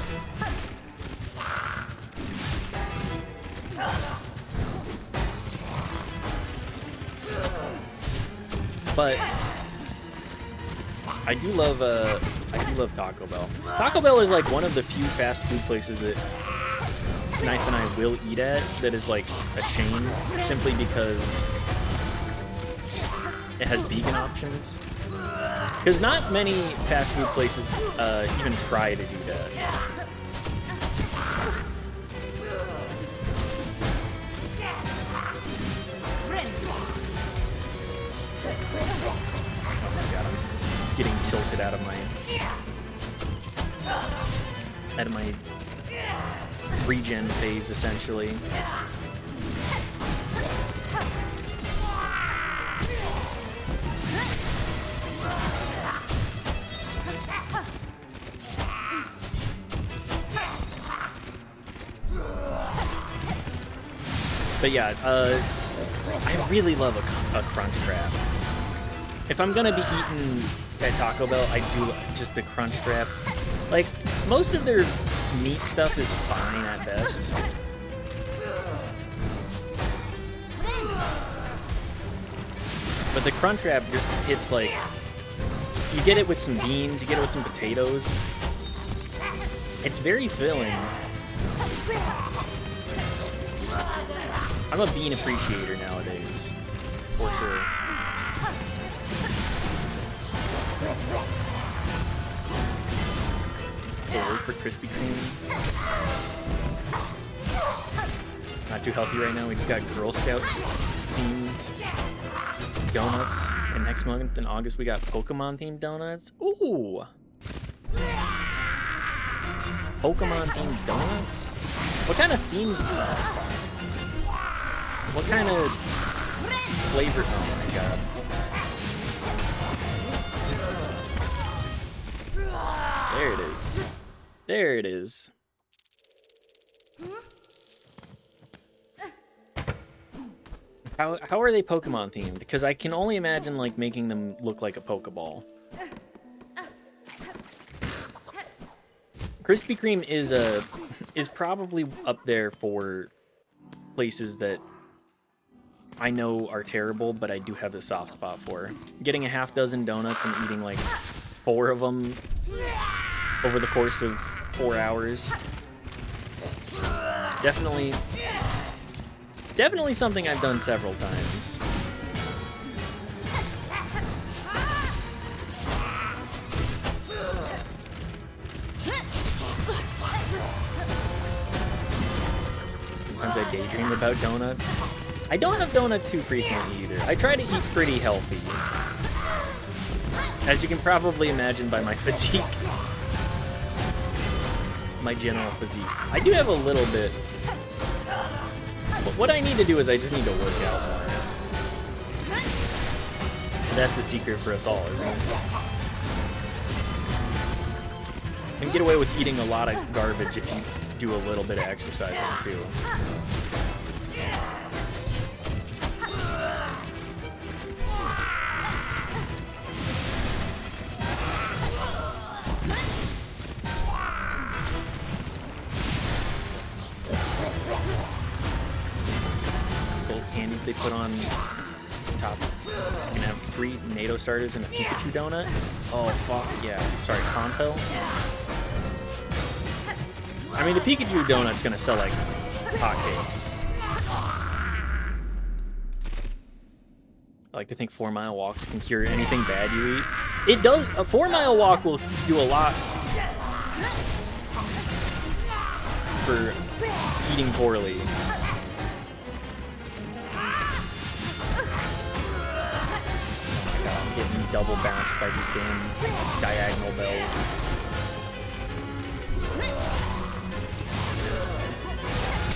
S1: But I do love Taco Bell. Taco Bell is like one of the few fast food places that Knife and I will eat at that is like a chain, simply because it has vegan options. Because not many fast food places even try to do that. Oh my god, I'm just getting tilted out of my regen phase, essentially. But yeah, I really love a crunch wrap. If I'm gonna be eating at Taco Bell, I do just the crunch wrap. Like, most of their meat stuff is fine at best. But the crunch wrap just hits like, you get it with some beans, you get it with some potatoes. It's very filling. I'm a bean appreciator nowadays, for sure. So word for Krispy Kreme. Not too healthy right now. We just got Girl Scout themed donuts, and next month in August we got Pokemon themed donuts. Ooh, Pokemon themed donuts. What kind of themes? What kind of flavor? Oh my god. There it is. There it is. How are they Pokemon themed? Because I can only imagine like making them look like a Pokeball. Krispy Kreme is probably up there for places that I know are terrible, but I do have a soft spot for. Getting a half dozen donuts and eating like 4 of them over the course of 4 hours. Definitely something I've done several times. Sometimes I daydream about donuts. I don't have donuts too frequently either. I try to eat pretty healthy. As you can probably imagine by my physique. My general physique. I do have a little bit. But what I need to do is I just need to work out more. And that's the secret for us all, isn't it? You can get away with eating a lot of garbage if you do a little bit of exercising too. put on top. You can have 3 NATO starters and a Pikachu donut. Oh fuck yeah! Sorry, Conto. I mean, the Pikachu donut's gonna sell like hotcakes. I like to think 4-mile walks can cure anything bad you eat. It does. A 4-mile walk will do a lot for eating poorly. Oh my god, I'm getting double bounced by these damn diagonal bells.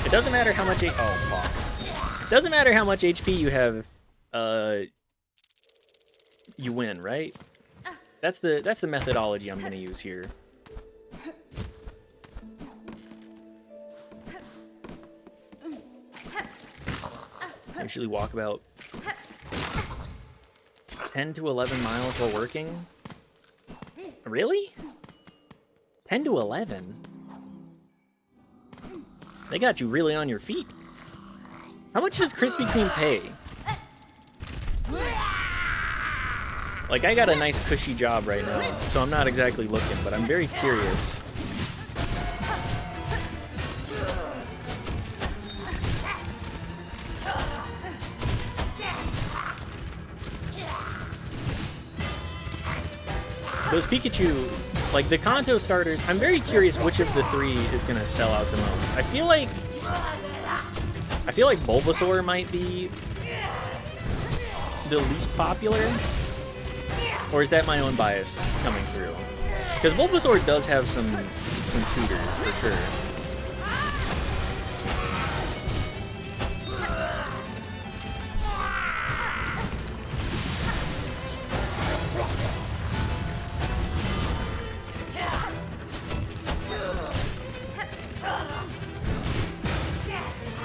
S1: It doesn't matter how much oh fuck. It doesn't matter how much HP you have, you win, right? That's the methodology I'm gonna use here. I usually walk about 10 to 11 miles while working. Really? 10 to 11? They got you really on your feet. How much does Krispy Kreme pay? Like, I got a nice cushy job right now, so I'm not exactly looking, but I'm very curious. Those Pikachu, like the Kanto starters, I'm very curious which of the 3 is gonna sell out the most. I feel like Bulbasaur might be the least popular. Or is that my own bias coming through? Because Bulbasaur does have some shooters for sure.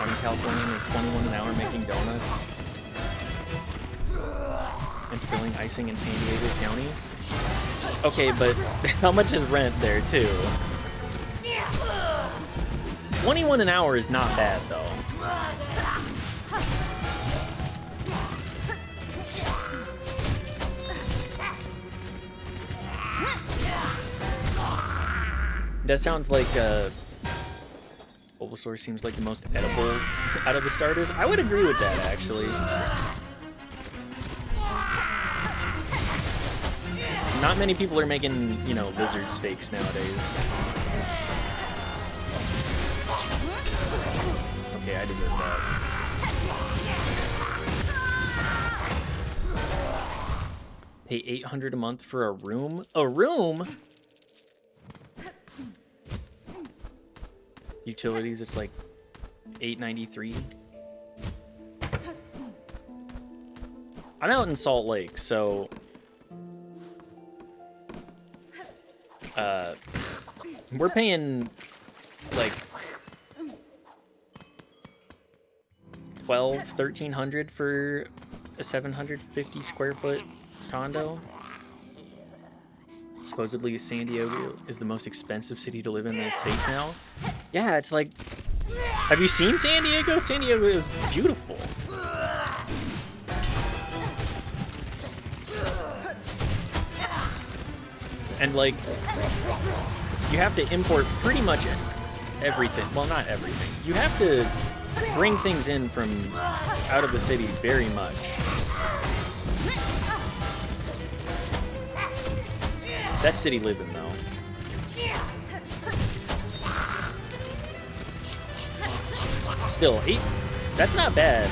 S1: I'm in California with 21 an hour making donuts. And filling icing in San Diego County. Okay, but how much is rent there too? 21 an hour is not bad though. That sounds like Bulbasaur seems like the most edible out of the starters. I would agree with that actually. Not many people are making, you know, lizard steaks nowadays. Okay, I deserve that. Pay $800 a month for a room? A room? Utilities, it's like $893. I'm out in Salt Lake, so we're paying like $1,300 for a 750 square foot condo. Supposedly San Diego is the most expensive city to live in the States now. Yeah, it's like, have you seen San Diego? San Diego is beautiful. And like, you have to import pretty much everything. Well, not everything. You have to bring things in from out of the city very much. That's city living though. Still, that's not bad.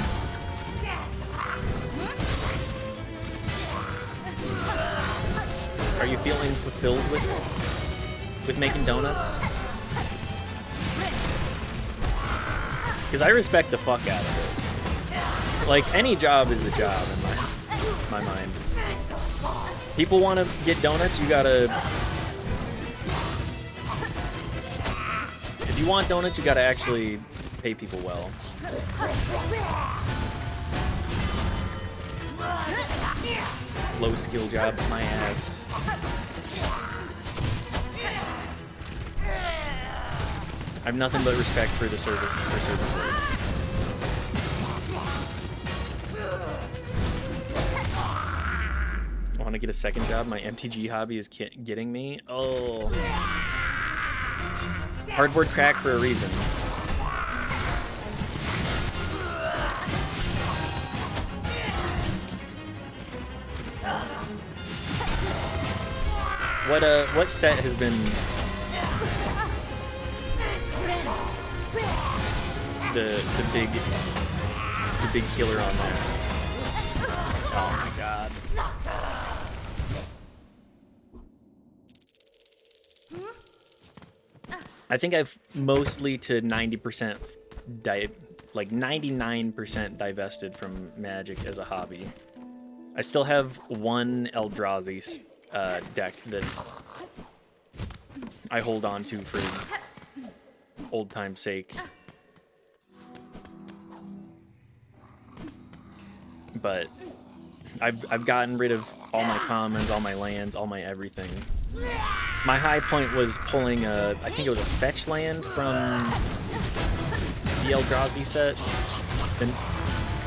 S1: Are you feeling fulfilled with making donuts? Because I respect the fuck out of it. Like, any job is a job in my mind. People want to get donuts, you gotta... If you want donuts, you gotta actually pay people well. Low skill job, my ass. I have nothing but respect for the service work. want to get a second job. My MTG hobby is getting me. Oh. Hardboard crack for a reason. What set has been the big killer on that? Oh my god. I think I've mostly to 90% like 99% divested from Magic as a hobby. I still have one Eldrazi deck that I hold on to for old time's sake. But I've gotten rid of all my commons, all my lands, all my everything. My high point was pulling I think it was a fetch land from the Eldrazi set.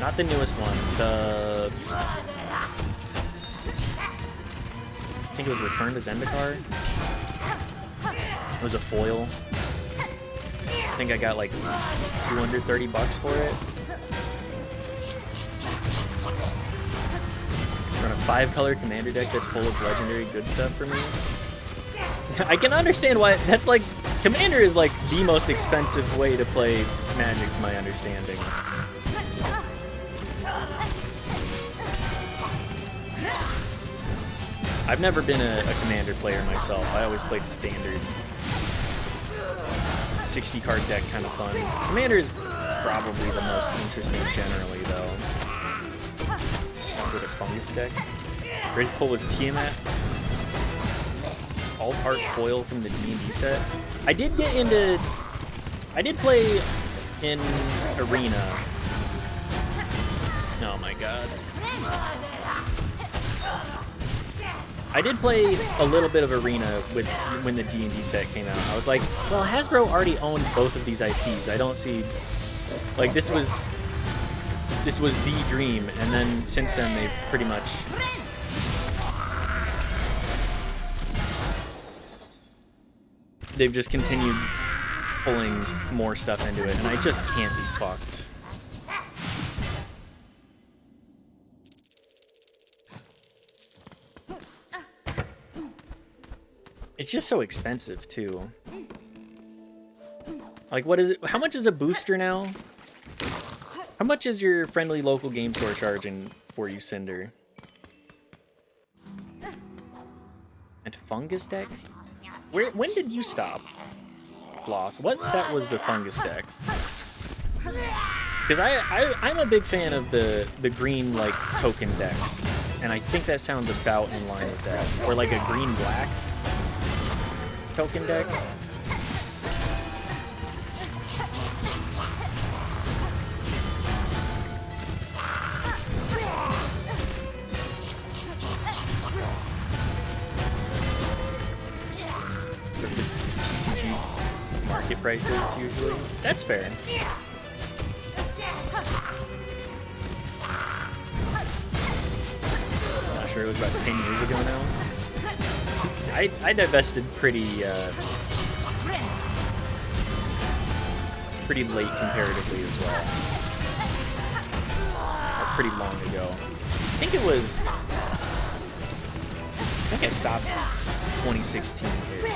S1: Not the newest one, I think it was Return to Zendikar. It was a foil. I think I got like $230 for it. Run a 5-color commander deck that's full of legendary good stuff for me. I can understand why. That's like, commander is like the most expensive way to play Magic, to my understanding. I've never been a commander player myself. I always played standard. 60-card deck, kind of fun. Commander is probably the most interesting generally, though. With a fungus deck. Greatest pull was Tiamat. All art foil from the D&D set. I did play in Arena. Oh my god. I did play a little bit of Arena when the D&D set came out. I was like, well, Hasbro already owned both of these IPs. I don't see, like, this was the dream, and then since then they've pretty much just continued pulling more stuff into it, and I just can't be fucked. It's just so expensive too. Like, what is it? How much is a booster now? How much is your friendly local game store charging for you, Cinder? And fungus deck? When did you stop, Floth? What set was the fungus deck? Because I'm a big fan of the green, like, token decks. And I think that sounds about in line with that. Or like a green-black token deck. Market prices usually. That's fair. Not sure, it was about 10 years ago now. I divested pretty late comparatively as well. Or pretty long ago. I think I stopped 2016-ish.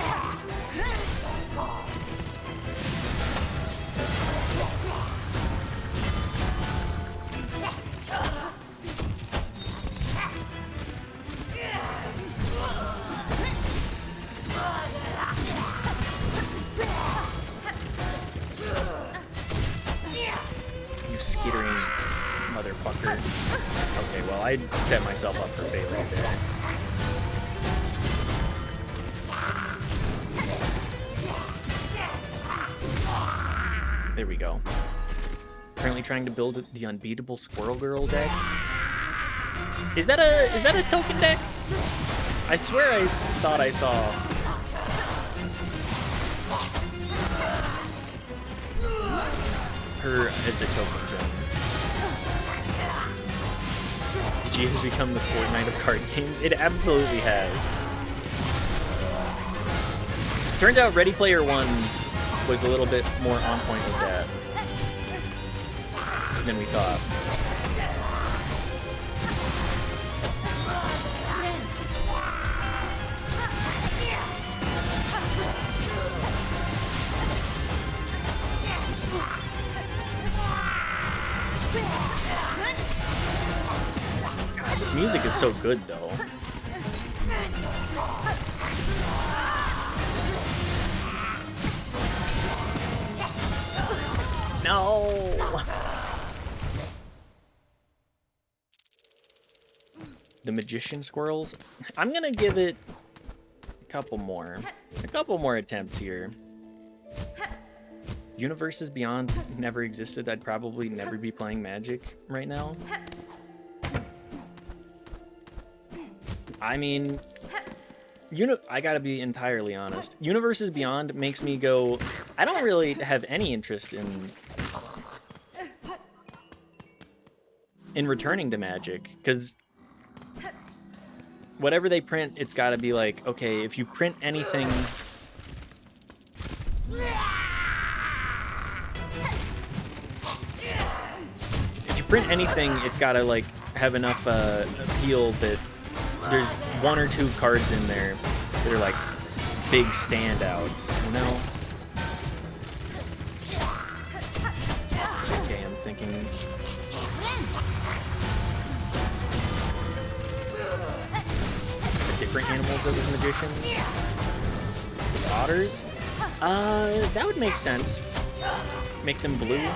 S1: Skittering motherfucker. Okay, well, I set myself up for failure there. There we go. Currently trying to build the unbeatable Squirrel Girl deck. Is that a token deck? I swear I thought I saw. It's a token gem. Did PUBG has become the Fortnite of card games. It absolutely has. Turns out Ready Player One was a little bit more on point with that than we thought. God, this music is so good, though. No! The Magician Squirrels. I'm gonna give it a couple more attempts here. Universes Beyond never existed. I'd probably never be playing Magic right now. I mean, I gotta be entirely honest. Universes Beyond makes me go, I don't really have any interest in returning to Magic, because whatever they print, it's gotta be like, okay, if you print anything... If you print anything, it's gotta, like, have enough appeal that there's one or two cards in there that are, like, big standouts, you know? Okay, I'm thinking... different animals that was magicians. Was otters? That would make sense. Make them blue.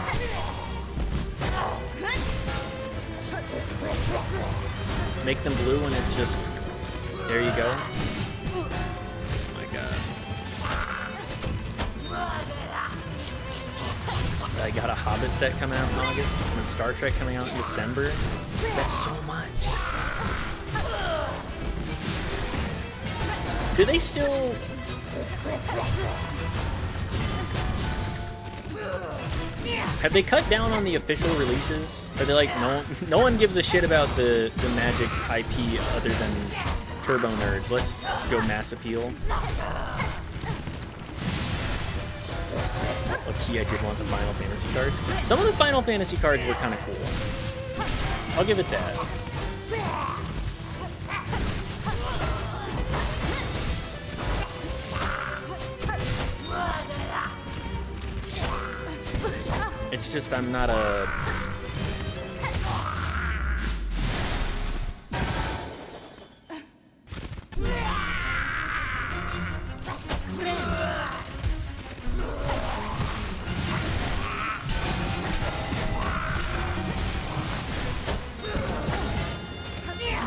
S1: Make them blue and it just... There you go. Oh my god. I got a Hobbit set coming out in August and a Star Trek coming out in December. That's so much. Do they still... Have they cut down on the official releases? Are they like, no one gives a shit about the Magic IP other than Turbo Nerds. Let's go mass appeal. Low-key, I did want the Final Fantasy cards. Some of the Final Fantasy cards were kind of cool. I'll give it that. It's just I'm not a...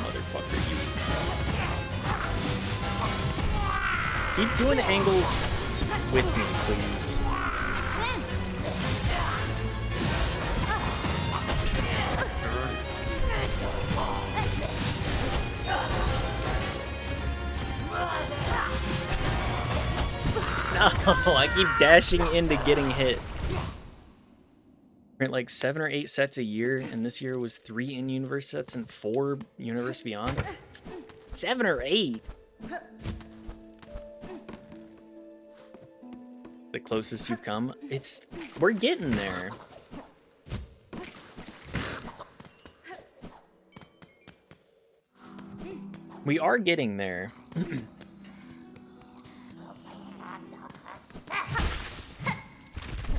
S1: Motherfucker, you. Keep doing angles with me, please. No, I keep dashing into getting hit. We're at like 7 or 8 sets a year, and this year was 3 in-universe sets and 4 Universe Beyond. 7 or 8? The closest you've come? We're getting there. We are getting there.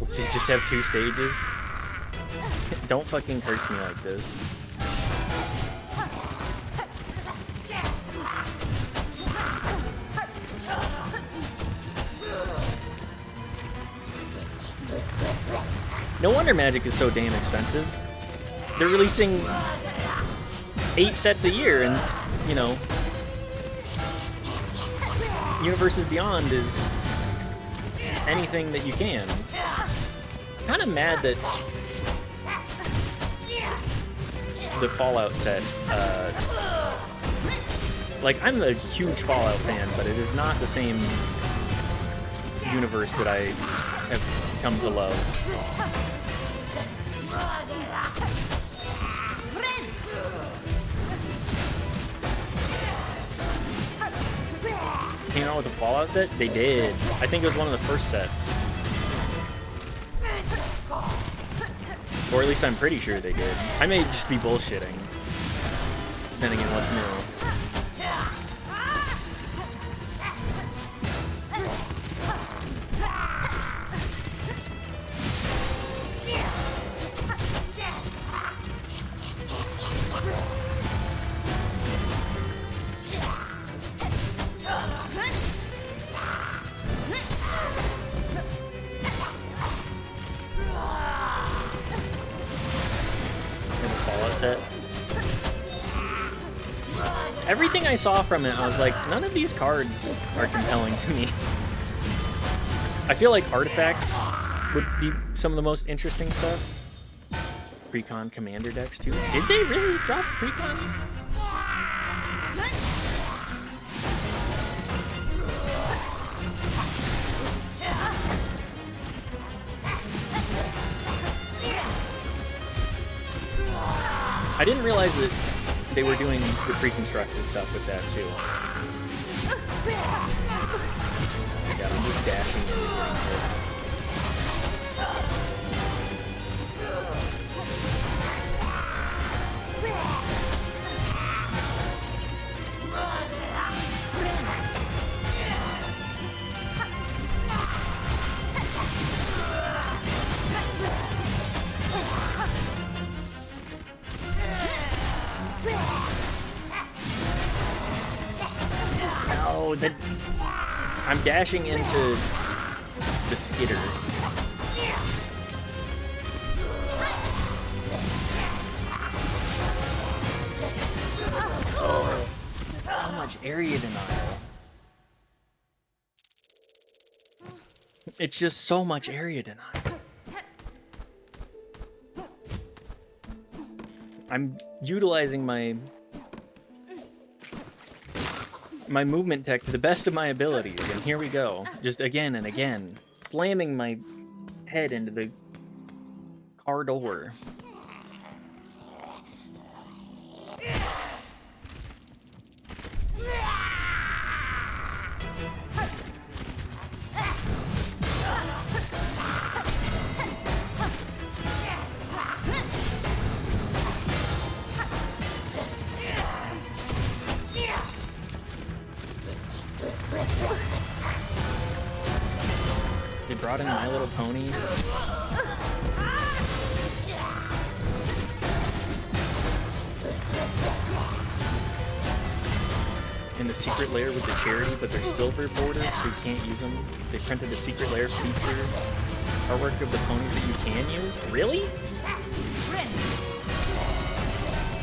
S1: Does it just have 2 stages? Don't fucking curse me like this. No wonder Magic is so damn expensive. They're releasing 8 sets a year, and, you know, Universes Beyond is anything that you can. Kind of mad that the Fallout set, like, I'm a huge Fallout fan, but it is not the same universe that I have come to love. came out with a Fallout set? They did. I think it was one of the first sets. Or at least I'm pretty sure they did. I may just be bullshitting. Depending on what's new. Everything I saw from it, I was like, none of these cards are compelling to me. I feel like artifacts would be some of the most interesting stuff. Precon commander decks too. Did they really drop Precon? I didn't realize that they were doing the pre-constructed stuff with that too. Oh my god, I'm just dashing in and getting hit. No, I'm dashing into the skitter. Oh, there's so much area denial. It's just so much area denial. I'm utilizing my movement tech to the best of my abilities, and here we go. Just again and again, slamming my head into the car door. They brought in My Little Pony. In the secret lair with the charity, but they're silver borders, so you can't use them. They printed a secret lair feature artwork of the ponies that you can use. Really?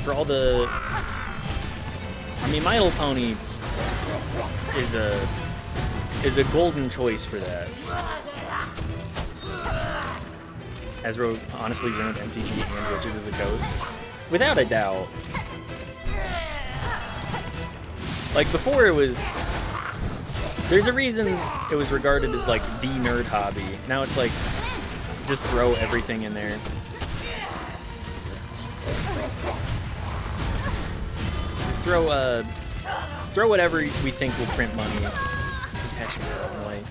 S1: For all the... I mean, My Little Pony is a golden choice for that. Hasbro honestly ruined MTG and Wizard of the Coast. Without a doubt. Like, before it was... There's a reason it was regarded as, like, the nerd hobby. Now it's like, just throw everything in there. Just throw whatever we think will print money. Catch me all the way.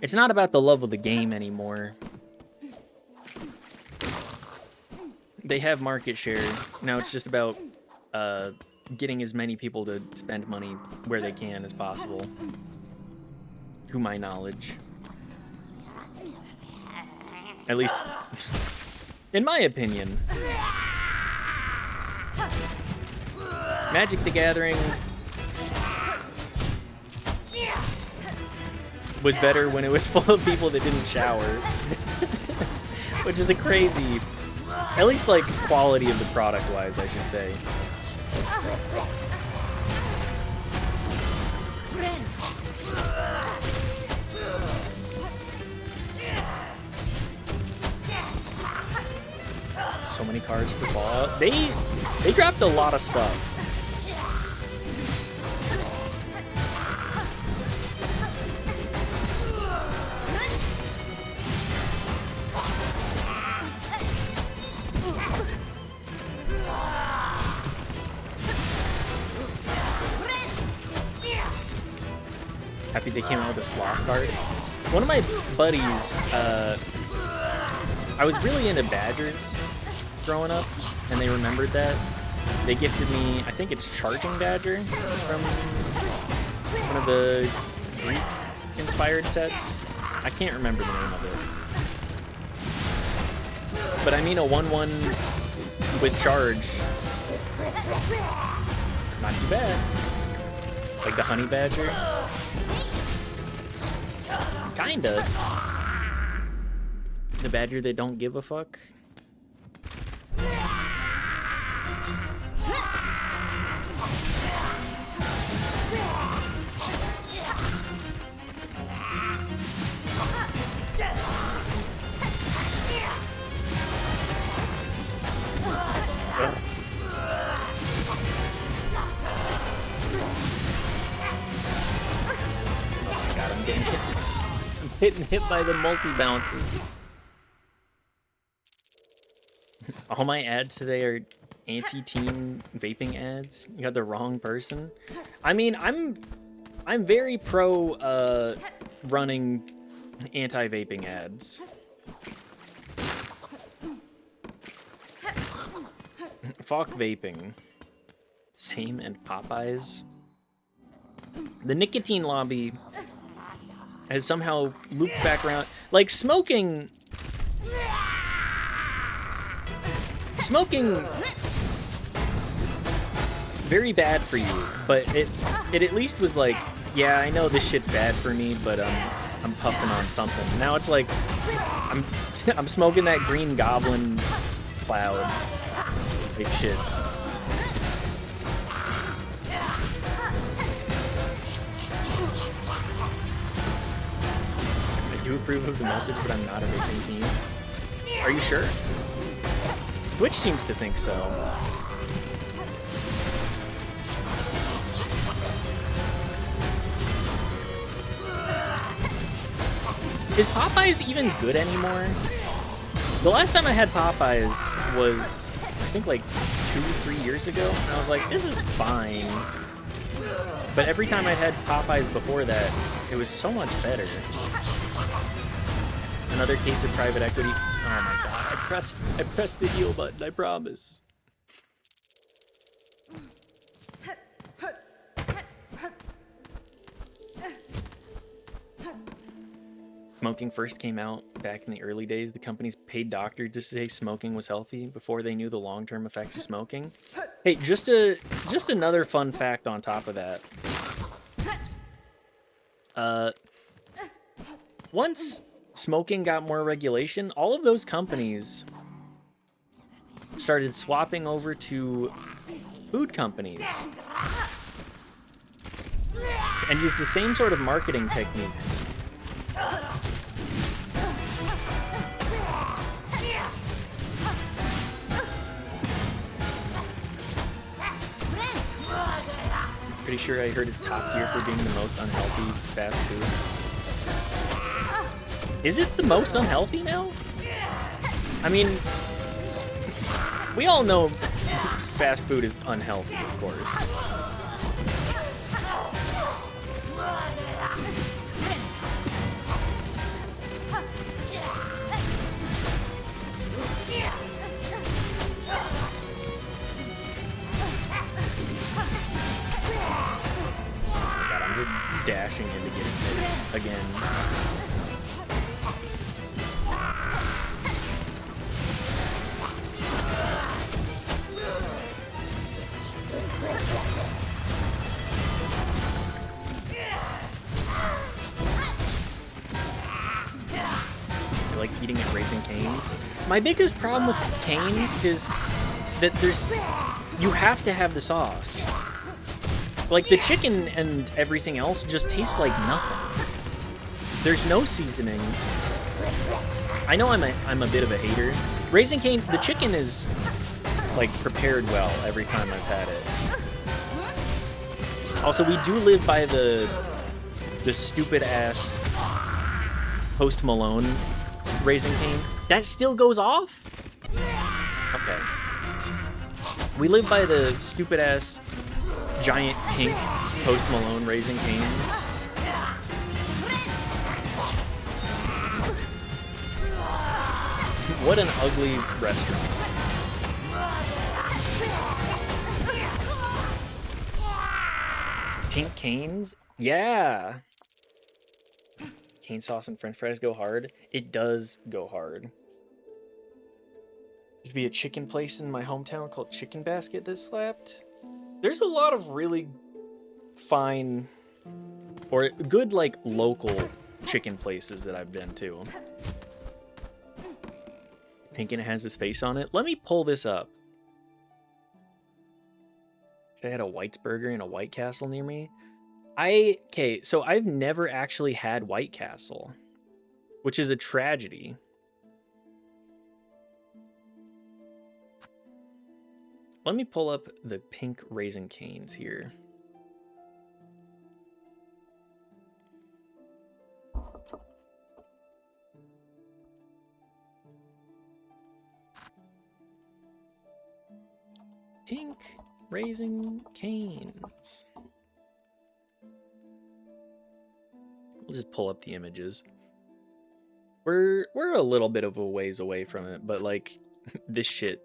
S1: It's not about the love of the game anymore. They have market share. Now it's just about getting as many people to spend money where they can as possible. To my knowledge. At least, in my opinion. Magic the Gathering was better when it was full of people that didn't shower. Which is a crazy, at least like quality of the product wise, I should say. So many cards for Fallout. They dropped a lot of stuff. Happy they came out with a sloth card. One of my buddies, I was really into badgers growing up, and they remembered that. They gifted me, I think it's Charging Badger from one of the Greek-inspired sets. I can't remember the name of it. But I mean a 1/1 with charge. Not too bad. Like the Honey Badger. Kinda. The badger that don't give a fuck. Getting hit by the multi-bounces. All my ads today are anti-teen vaping ads. You got the wrong person. I mean, I'm very pro running anti-vaping ads. Fuck vaping. Same and Popeyes. The nicotine lobby has somehow looped back around. Like, smoking, very bad for you, but it at least was like, yeah, I know this shit's bad for me, but I'm puffing on something. Now it's like, I'm smoking that Green Goblin cloud like shit. I do approve of the message, but I'm not a vaping team. Are you sure? Twitch seems to think so. Is Popeyes even good anymore? The last time I had Popeyes was, I think, like 2-3 years ago, and I was like, this is fine. But every time I had Popeyes before that, it was so much better. Another case of private equity. Oh my god, I pressed the heal button, I promise. Smoking first came out back in the early days. The companies paid doctors to say smoking was healthy before they knew the long-term effects of smoking. Hey, just another fun fact on top of that. Once smoking got more regulation, all of those companies started swapping over to food companies and used the same sort of marketing techniques. Pretty sure I heard his top tier for being the most unhealthy fast food. Is it the most unhealthy now? I mean, we all know fast food is unhealthy, of course. Dashing into getting hit again. I like eating at Raising Cane's. My biggest problem with Cane's is that you have to have the sauce. Like, the chicken and everything else just tastes like nothing. There's no seasoning. I know I'm a bit of a hater. Raising Cane, the chicken is, like, prepared well every time I've had it. Also, we do live by the stupid-ass Post Malone Raising Cane. That still goes off? Okay. We live by the stupid-ass giant pink Post Malone Raising Cane's. What an ugly restaurant. Pink canes? Yeah. Cane sauce and french fries go hard. It does go hard. Used to be a chicken place in my hometown called Chicken Basket that slapped. There's a lot of really fine or good like local chicken places that I've been to. Pink and it has his face on it. Let me pull this up. I had a White's Burger and a White Castle near me. Okay, so I've never actually had White Castle, which is a tragedy. Let me pull up the pink Raisin Canes here. Pink Raisin Canes. We'll just pull up the images. We're a little bit of a ways away from it, but like this shit.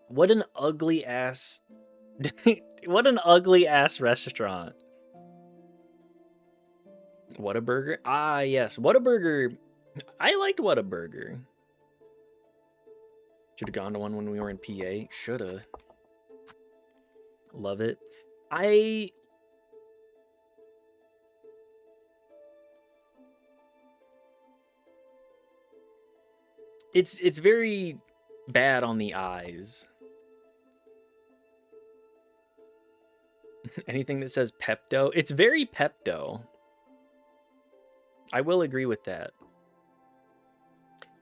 S1: What an ugly ass what an ugly ass restaurant. Whataburger? Ah, yes. Whataburger. I liked Whataburger. Should have gone to one when we were in PA. Shoulda. Love it. It's very bad on the eyes. Anything that says Pepto, it's very Pepto. I will agree with that.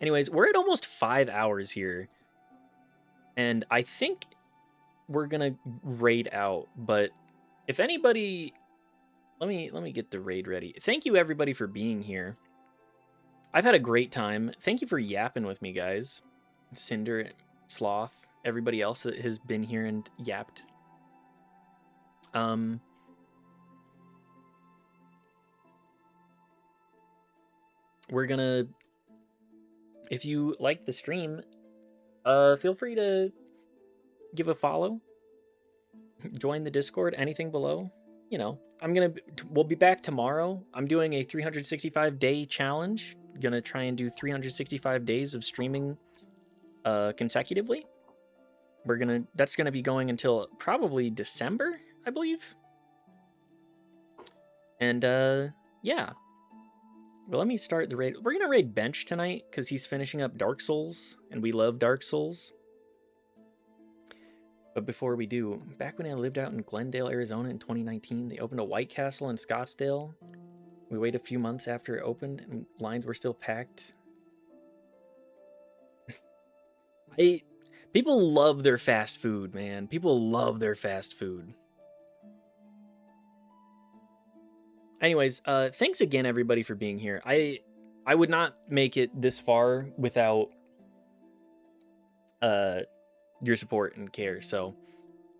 S1: Anyways, we're at almost 5 hours here. And I think we're gonna raid out, but if anybody, let me get the raid ready. Thank you everybody for being here. I've had a great time. Thank you for yapping with me, guys. Cinder, Sloth, everybody else that has been here and yapped. We're gonna, if you like the stream, feel free to give a follow, join the Discord, anything below. You know, we'll be back tomorrow. I'm doing a 365-day challenge. Gonna try and do 365 days of streaming consecutively. That's gonna be going until probably December, I believe. And yeah. Well, let me start the raid. We're gonna raid Bench tonight because he's finishing up Dark Souls, and we love Dark Souls. But before we do, back when I lived out in Glendale, Arizona in 2019, they opened a White Castle in Scottsdale. We waited a few months after it opened, and lines were still packed. People love their fast food, man. People love their fast food. Anyways, thanks again, everybody, for being here. I would not make it this far without your support and care. So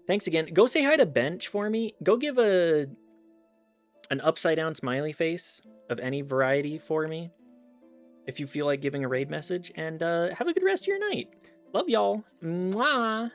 S1: thanks again. Go say hi to Bench for me. Go give an upside down smiley face of any variety for me if you feel like giving a raid message. And have a good rest of your night. Love y'all. Mwah.